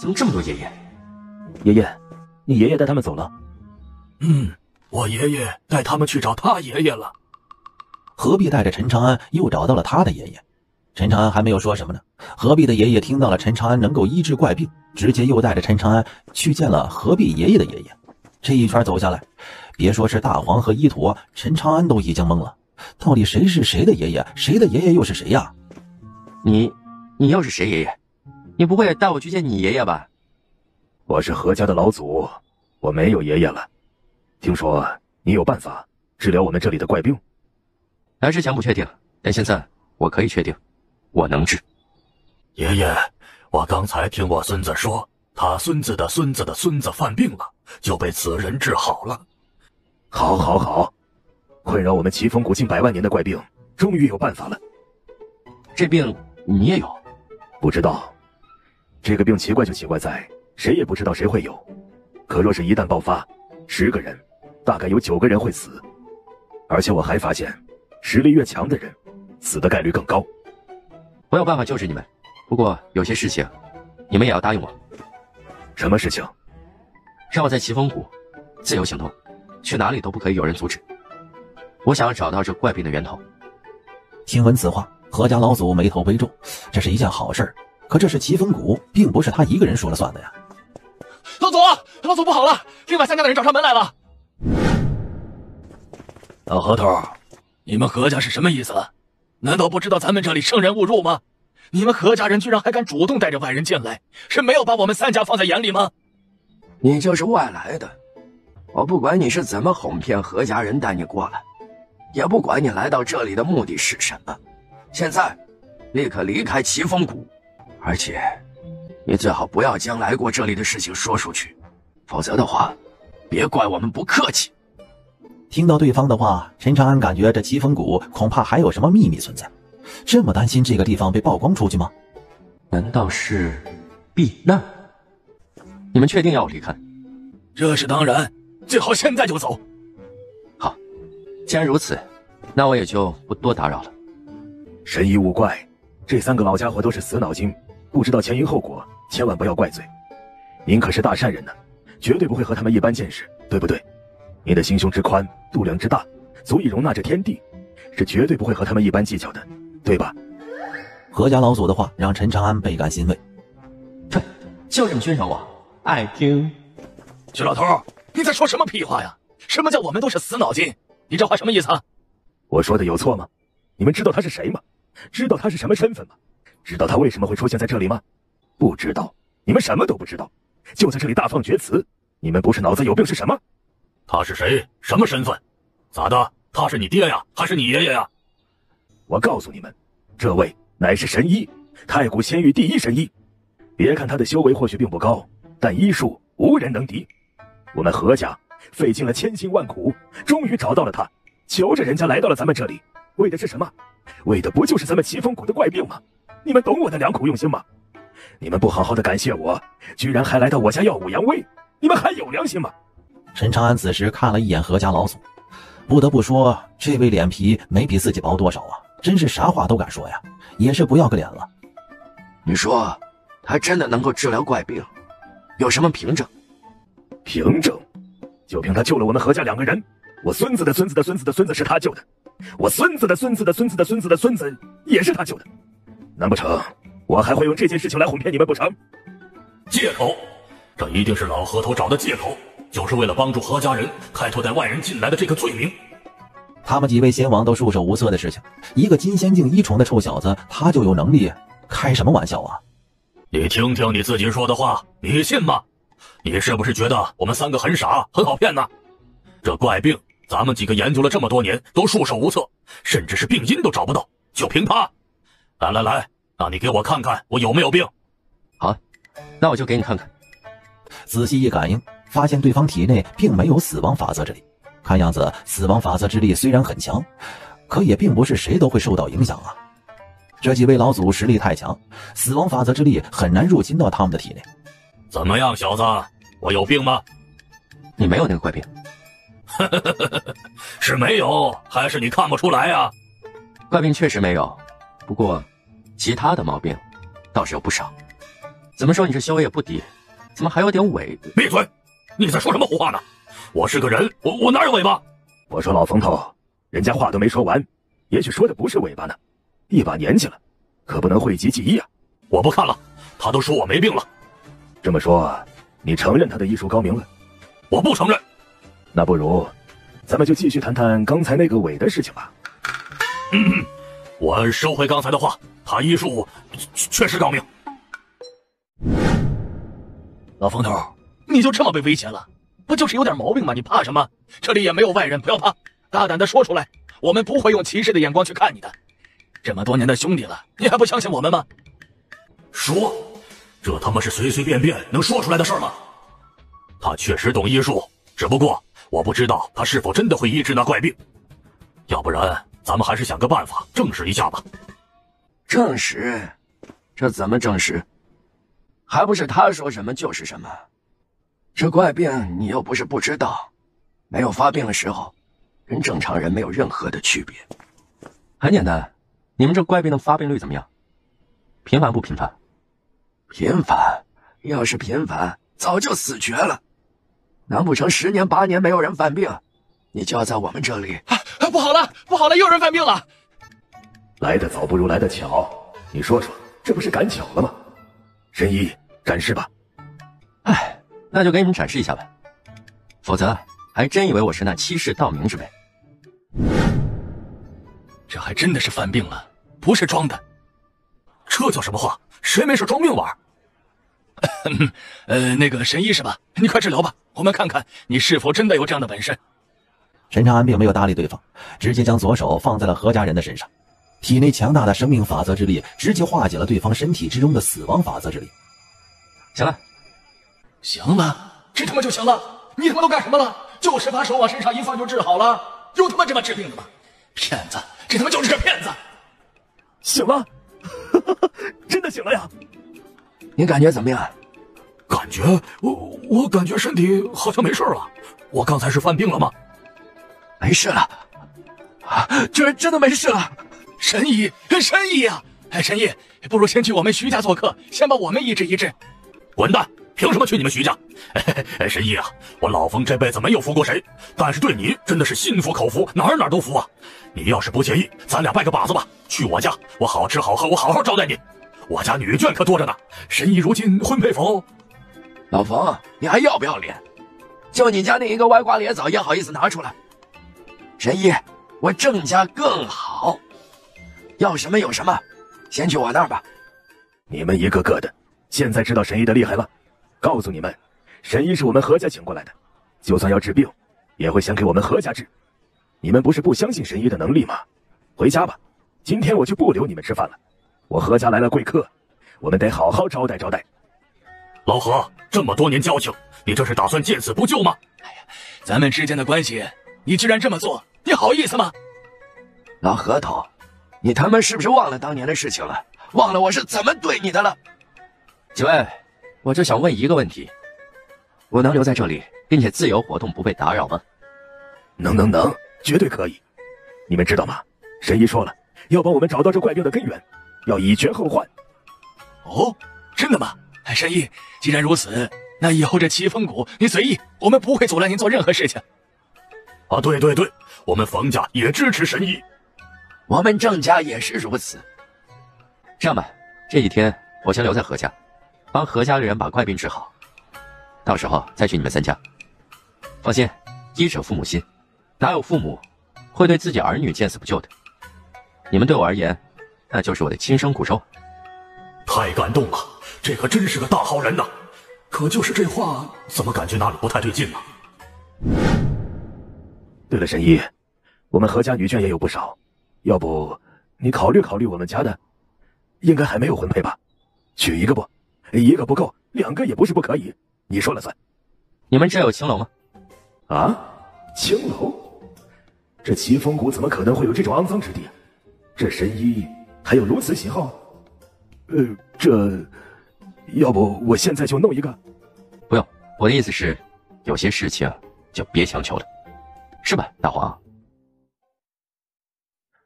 怎么这么多爷爷？爷爷，你爷爷带他们走了？我爷爷带他们去找他爷爷了。何必带着陈长安又找到了他的爷爷？陈长安还没有说什么呢，何必的爷爷听到了陈长安能够医治怪病，直接又带着陈长安去见了何必爷爷的爷爷。这一圈走下来，别说是大黄和一坨，陈长安都已经懵了，到底谁是谁的爷爷，谁的爷爷又是谁呀？你又是谁爷爷？你不会带我去见你爷爷吧？我是何家的老祖，我没有爷爷了。听说你有办法治疗我们这里的怪病？来之前不确定，但现在我可以确定，我能治。爷爷，我刚才听我孙子说，他孙子的孙子的孙子犯病了，就被此人治好了。好，困扰我们奇峰谷近100万年的怪病，终于有办法了。这病你也有？不知道。这个病奇怪就奇怪在，谁也不知道谁会有。可若是一旦爆发，10个人，大概有9个人会死。而且我还发现，实力越强的人，死的概率更高。我有办法救治你们，不过有些事情，你们也要答应我。什么事情？让我在奇峰谷自由行动，去哪里都不可以有人阻止。我想要找到这怪病的源头。听闻此话，何家老祖眉头微皱，这是一件好事，可这是奇峰谷，并不是他一个人说了算的呀。老祖不好了，另外3家的人找上门来了。老核桃，你们何家是什么意思？难道不知道咱们这里生人勿入吗？你们何家人居然还敢主动带着外人进来，是没有把我们3家放在眼里吗？你就是外来的，我不管你是怎么哄骗何家人带你过来，也不管你来到这里的目的是什么，现在立刻离开奇峰谷，而且你最好不要将来过这里的事情说出去，否则的话，别怪我们不客气。听到对方的话，陈长安感觉这奇峰谷恐怕还有什么秘密存在，这么担心这个地方被曝光出去吗？难道是避难？你们确定要我离开？这是当然，最好现在就走。好，既然如此，那我也就不多打扰了。神医勿怪，这3个老家伙都是死脑筋，不知道前因后果，千万不要怪罪。您可是大善人呢，绝对不会和他们一般见识，对不对？您的心胸之宽，度量之大，足以容纳这天地，是绝对不会和他们一般计较的，对吧？何家老祖的话让陈长安倍感欣慰。就这么欣赏我，爱听。徐老头，你在说什么屁话呀？什么叫我们都是死脑筋？你这话什么意思啊？我说的有错吗？你们知道他是谁吗？知道他是什么身份吗？知道他为什么会出现在这里吗？不知道，你们什么都不知道，就在这里大放厥词。你们不是脑子有病是什么？他是谁？什么身份？咋的？他是你爹呀，还是你爷爷呀？我告诉你们，这位乃是神医，太古仙域第1神医。别看他的修为或许并不高，但医术无人能敌。我们何家费尽了千辛万苦，终于找到了他，求着人家来到了咱们这里，为的是什么？为的不就是咱们奇峰谷的怪病吗？你们懂我的良苦用心吗？你们不好好的感谢我，居然还来到我家耀武扬威，你们还有良心吗？陈长安此时看了一眼何家老祖，不得不说，这位脸皮没比自己薄多少啊，真是啥话都敢说呀，也是不要个脸了。你说他真的能够治疗怪病，有什么凭证？凭证？就凭他救了我们何家2个人，我孙子的孙子的孙子的孙子是他救的，我孙子的孙子的孙子的孙子的孙子也是他救的，难不成我还会用这件事情来哄骗你们不成？借口，这一定是老河头找的借口，就是为了帮助何家人开脱带外人进来的这个罪名。他们几位仙王都束手无策的事情，一个金仙境1重的臭小子，他就有能力？开什么玩笑啊！你听听你自己说的话，你信吗？你是不是觉得我们3个很傻，很好骗呢？这怪病，咱们几个研究了这么多年，都束手无策，甚至是病因都找不到，就凭它？来，那你给我看看我有没有病？好，那我就给你看看。仔细一感应，发现对方体内并没有死亡法则之力。看样子，死亡法则之力虽然很强，可也并不是谁都会受到影响啊。这几位老祖实力太强，死亡法则之力很难入侵到他们的体内。怎么样，小子，我有病吗？你没有那个怪病。是没有，还是你看不出来啊？怪病确实没有，不过其他的毛病倒是有不少。怎么说你这修为也不低，怎么还有点尾？闭嘴！你在说什么胡话呢？我是个人，我哪有尾巴？我说老冯头，人家话都没说完，也许说的不是尾巴呢。一把年纪了，可不能讳疾忌医啊！我不看了，他都说我没病了。这么说，你承认他的医术高明了？我不承认。那不如，咱们就继续谈谈刚才那个尾的事情吧。我收回刚才的话，他医术确实高明。老冯头，你就这么被威胁了？不就是有点毛病吗？你怕什么？这里也没有外人，不要怕，大胆的说出来，我们不会用歧视的眼光去看你的。这么多年的兄弟了，你还不相信我们吗？说，这他妈是随随便便能说出来的事吗？他确实懂医术，只不过我不知道他是否真的会医治那怪病。要不然，咱们还是想个办法证实一下吧。证实？这怎么证实？还不是他说什么就是什么。这怪病你又不是不知道，没有发病的时候，跟正常人没有任何的区别。很简单，你们这怪病的发病率怎么样？频繁不频繁？频繁？要是频繁，早就死绝了。难不成10年8年没有人犯病？你就要在我们这里？不好了，不好了，又有人犯病了！来得早不如来得巧，你说说，这不是赶巧了吗？神医，展示吧。哎，那就给你们展示一下吧，否则还真以为我是那欺世盗名之辈。这还真的是犯病了，不是装的。这叫什么话？谁没事装病玩？那个神医是吧？你快治疗吧，我们看看你是否真的有这样的本事。沈长安并没有搭理对方，直接将左手放在了何家人的身上，体内强大的生命法则之力直接化解了对方身体之中的死亡法则之力。行了，行了，这他妈就行了？你他妈都干什么了？就是把手往身上一放就治好了？有他妈这么治病的吗？骗子，这他妈就是个骗子！醒了，真的醒了呀！你感觉怎么样？感觉我感觉身体好像没事了。我刚才是犯病了吗？没事了，居然真的没事了！神医啊！神医，不如先去我们徐家做客，先把我们医治医治。滚蛋！凭什么去你们徐家？神医啊，我老冯这辈子没有服过谁，但是对你真的是心服口服，哪儿都服啊！你要是不介意，咱俩拜个把子吧，去我家，我好吃好喝，我好好招待你。我家女眷可多着呢，神医如今婚配否？老冯，你还要不要脸？就你家那一个歪瓜裂枣也好意思拿出来？神医，我郑家更好，要什么有什么，先去我那儿吧。你们一个个的，现在知道神医的厉害了。告诉你们，神医是我们何家请过来的，就算要治病，也会先给我们何家治。你们不是不相信神医的能力吗？回家吧，今天我就不留你们吃饭了。我何家来了贵客，我们得好好招待招待。老何，这么多年交情，你这是打算见死不救吗？哎呀，咱们之间的关系，你居然这么做，你好意思吗？老何头，你他妈是不是忘了当年的事情了？忘了我是怎么对你的了？几位，我就想问一个问题，我能留在这里，并且自由活动不被打扰吗？能，绝对可以。你们知道吗？神医说了，要帮我们找到这怪病的根源，要以绝后患。哦，真的吗？神医，既然如此，那以后这奇峰谷您随意，我们不会阻拦您做任何事情。啊，对，我们冯家也支持神医，我们郑家也是如此。这样吧，这几天我先留在何家，帮何家的人把怪病治好，到时候再去你们3家。放心，医者父母心，哪有父母会对自己儿女见死不救的？你们对我而言，那就是我的亲生骨肉。太感动了，这可真是个大好人呐！可就是这话，怎么感觉哪里不太对劲呢？对了，神医，我们何家女眷也有不少，要不你考虑考虑我们家的？应该还没有婚配吧？娶一个不？一个不够，2个也不是不可以，你说了算。你们这有青楼吗？啊，青楼？这奇峰谷怎么可能会有这种肮脏之地？这神医还有如此喜好？要不我现在就弄一个？不用，我的意思是，有些事情就别强求了，是吧，大黄？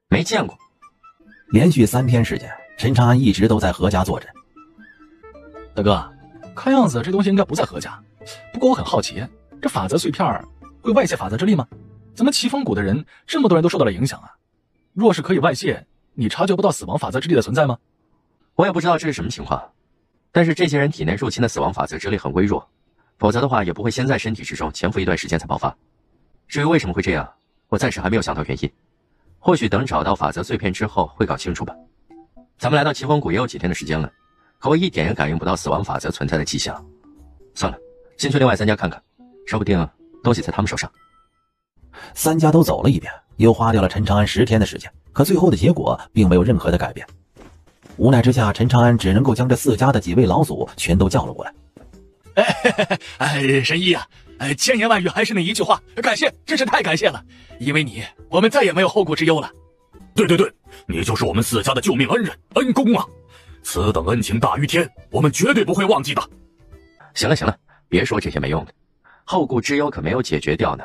没见过。连续3天时间，陈长安一直都在何家坐镇。大哥，看样子这东西应该不在何家。不过我很好奇，这法则碎片会外泄法则之力吗？咱们奇峰谷的人这么多人都受到了影响啊！若是可以外泄，你察觉不到死亡法则之力的存在吗？我也不知道这是什么情况，但是这些人体内入侵的死亡法则之力很微弱，否则的话也不会先在身体之中潜伏一段时间才爆发。至于为什么会这样，我暂时还没有想到原因，或许等找到法则碎片之后会搞清楚吧。咱们来到奇峰谷也有几天的时间了，可我一点也感应不到死亡法则存在的迹象。算了，先去另外3家看看，说不定东西在他们手上。3家都走了一遍，又花掉了陈长安10天的时间，可最后的结果并没有任何的改变。无奈之下，陈长安只能够将这4家的几位老祖全都叫了过来。神医啊，千言万语还是那一句话，感谢，真是太感谢了，因为你，我们再也没有后顾之忧了。对，你就是我们4家的救命恩人，恩公啊！此等恩情大于天，我们绝对不会忘记的。行了，别说这些没用的，后顾之忧可没有解决掉呢。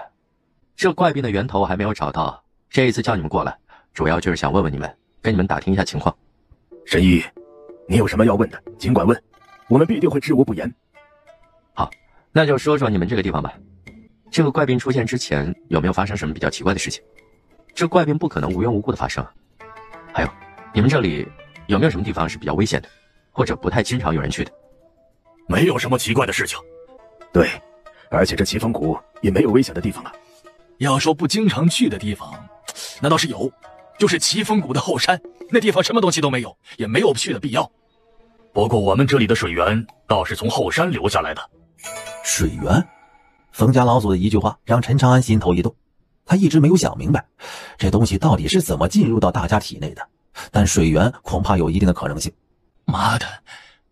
这怪病的源头还没有找到，这一次叫你们过来，主要就是想问问你们，跟你们打听一下情况。神医，你有什么要问的，尽管问，我们必定会知无不言。好，那就说说你们这个地方吧。这个怪病出现之前，有没有发生什么比较奇怪的事情？这怪病不可能无缘无故的发生。还有，你们这里有没有什么地方是比较危险的，或者不太经常有人去的？没有什么奇怪的事情。对，而且这奇峰谷也没有危险的地方了。要说不经常去的地方，那倒是有，就是奇峰谷的后山，那地方什么东西都没有，也没有去的必要。不过我们这里的水源倒是从后山流下来的。水源？冯家老祖的一句话让陈长安心头一动，他一直没有想明白，这东西到底是怎么进入到大家体内的，但水源恐怕有一定的可能性。妈的，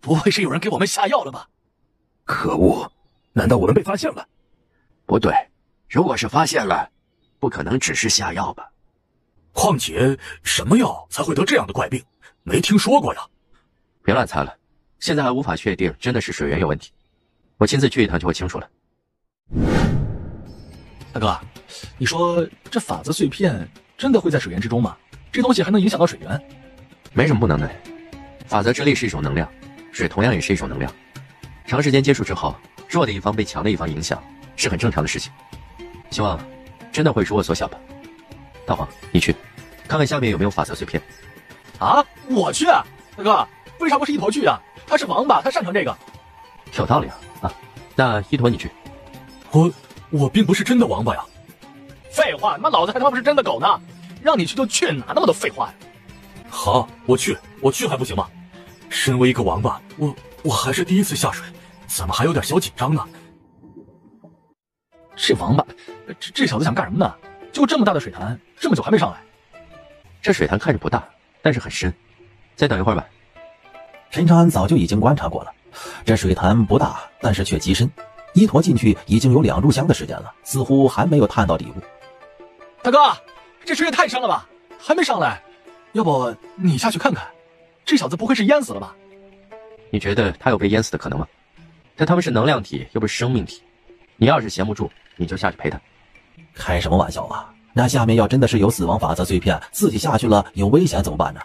不会是有人给我们下药了吧？可恶，难道我们被发现了？不对，如果是发现了，不可能只是下药吧？况且什么药才会得这样的怪病？没听说过呀。别乱猜了，现在还无法确定真的是水源有问题，我亲自去一趟就会清楚了。大哥，你说这法则碎片真的会在水源之中吗？这东西还能影响到水源？没什么不能的，法则之力是一种能量，水同样也是一种能量。长时间接触之后，弱的一方被强的一方影响，是很正常的事情。希望真的会如我所想吧。大黄，你去看看下面有没有法则碎片。啊，我去啊！大哥，为啥不是一坨去啊？他是王八，他擅长这个。有道理啊！那一坨你去。我并不是真的王八呀。废话，那老子还他妈不是真的狗呢！让你去就去，哪那么多废话呀？好，我去还不行吗？身为一个王八，我还是第一次下水，怎么还有点小紧张呢？这王八，这小子想干什么呢？就这么大的水潭，这么久还没上来。这水潭看着不大，但是很深，再等一会儿吧。陈长安早就已经观察过了，这水潭不大，但是却极深，一坨进去已经有2炷香的时间了，似乎还没有探到底部。大哥，这水也太深了吧，还没上来，要不你下去看看，这小子不会是淹死了吧？你觉得他有被淹死的可能吗？但他们是能量体，又不是生命体，你要是闲不住，你就下去陪他。开什么玩笑啊！那下面要真的是有死亡法则碎片，自己下去了有危险怎么办呢？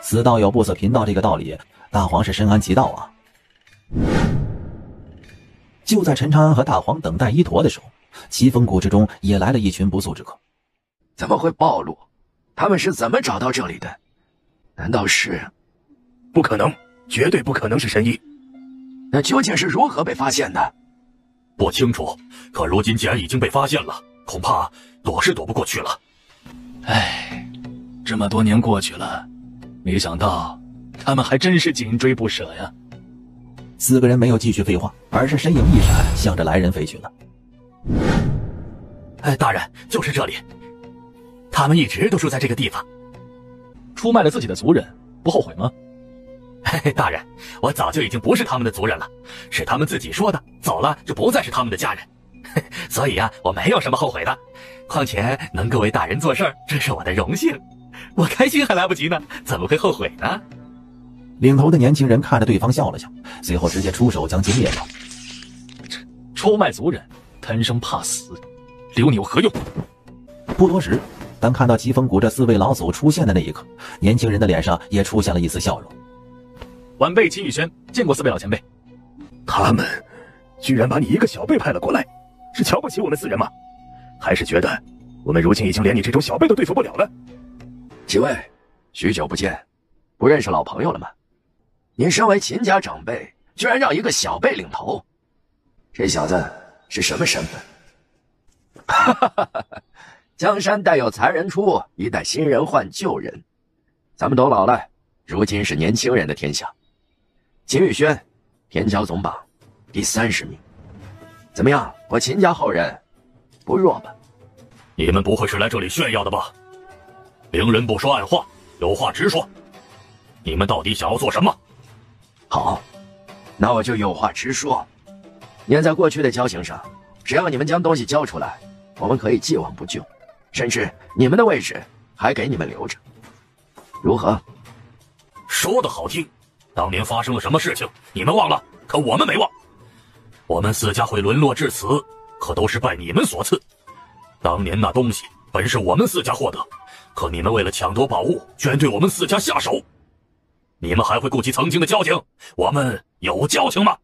死道友不死贫道，这个道理大黄是深谙其道啊。就在陈长安和大黄等待一坨的时候，奇峰谷之中也来了一群不速之客。怎么会暴露？他们是怎么找到这里的？难道是？不可能，绝对不可能是神医。那究竟是如何被发现的？不清楚，可如今既然已经被发现了，恐怕躲是躲不过去了。唉，这么多年过去了，没想到他们还真是紧追不舍呀。4个人没有继续废话，而是身影一闪，向着来人飞去了。大人，就是这里。他们一直都住在这个地方。出卖了自己的族人，不后悔吗？大人，我早就已经不是他们的族人了，是他们自己说的，走了就不再是他们的家人。所以我没有什么后悔的。况且能够为大人做事，这是我的荣幸。我开心还来不及呢，怎么会后悔呢？领头的年轻人看着对方笑了笑，随后直接出手将金灭掉。出卖族人，贪生怕死，留你有何用？不多时，当看到疾风谷这4位老祖出现的那一刻，年轻人的脸上也出现了一丝笑容。晚辈齐宇轩见过4位老前辈。他们居然把你一个小辈派了过来，是瞧不起我们4人吗？还是觉得我们如今已经连你这种小辈都对付不了了？几位，许久不见，不认识老朋友了吗？您身为秦家长辈，居然让一个小辈领头，这小子是什么身份？江山代有才人出，一代新人换旧人。咱们都老了，如今是年轻人的天下。秦宇轩，天骄总榜第30名，怎么样？我秦家后人不弱吧？你们不会是来这里炫耀的吧？明人不说暗话，有话直说。你们到底想要做什么？好，那我就有话直说。念在过去的交情上，只要你们将东西交出来，我们可以既往不咎，甚至你们的位置还给你们留着，如何？说的好听，当年发生了什么事情，你们忘了，可我们没忘。我们4家会沦落至此，可都是拜你们所赐。当年那东西本是我们4家获得，可你们为了抢夺宝物，居然对我们4家下手。你们还会顾及曾经的交情？我们有交情吗？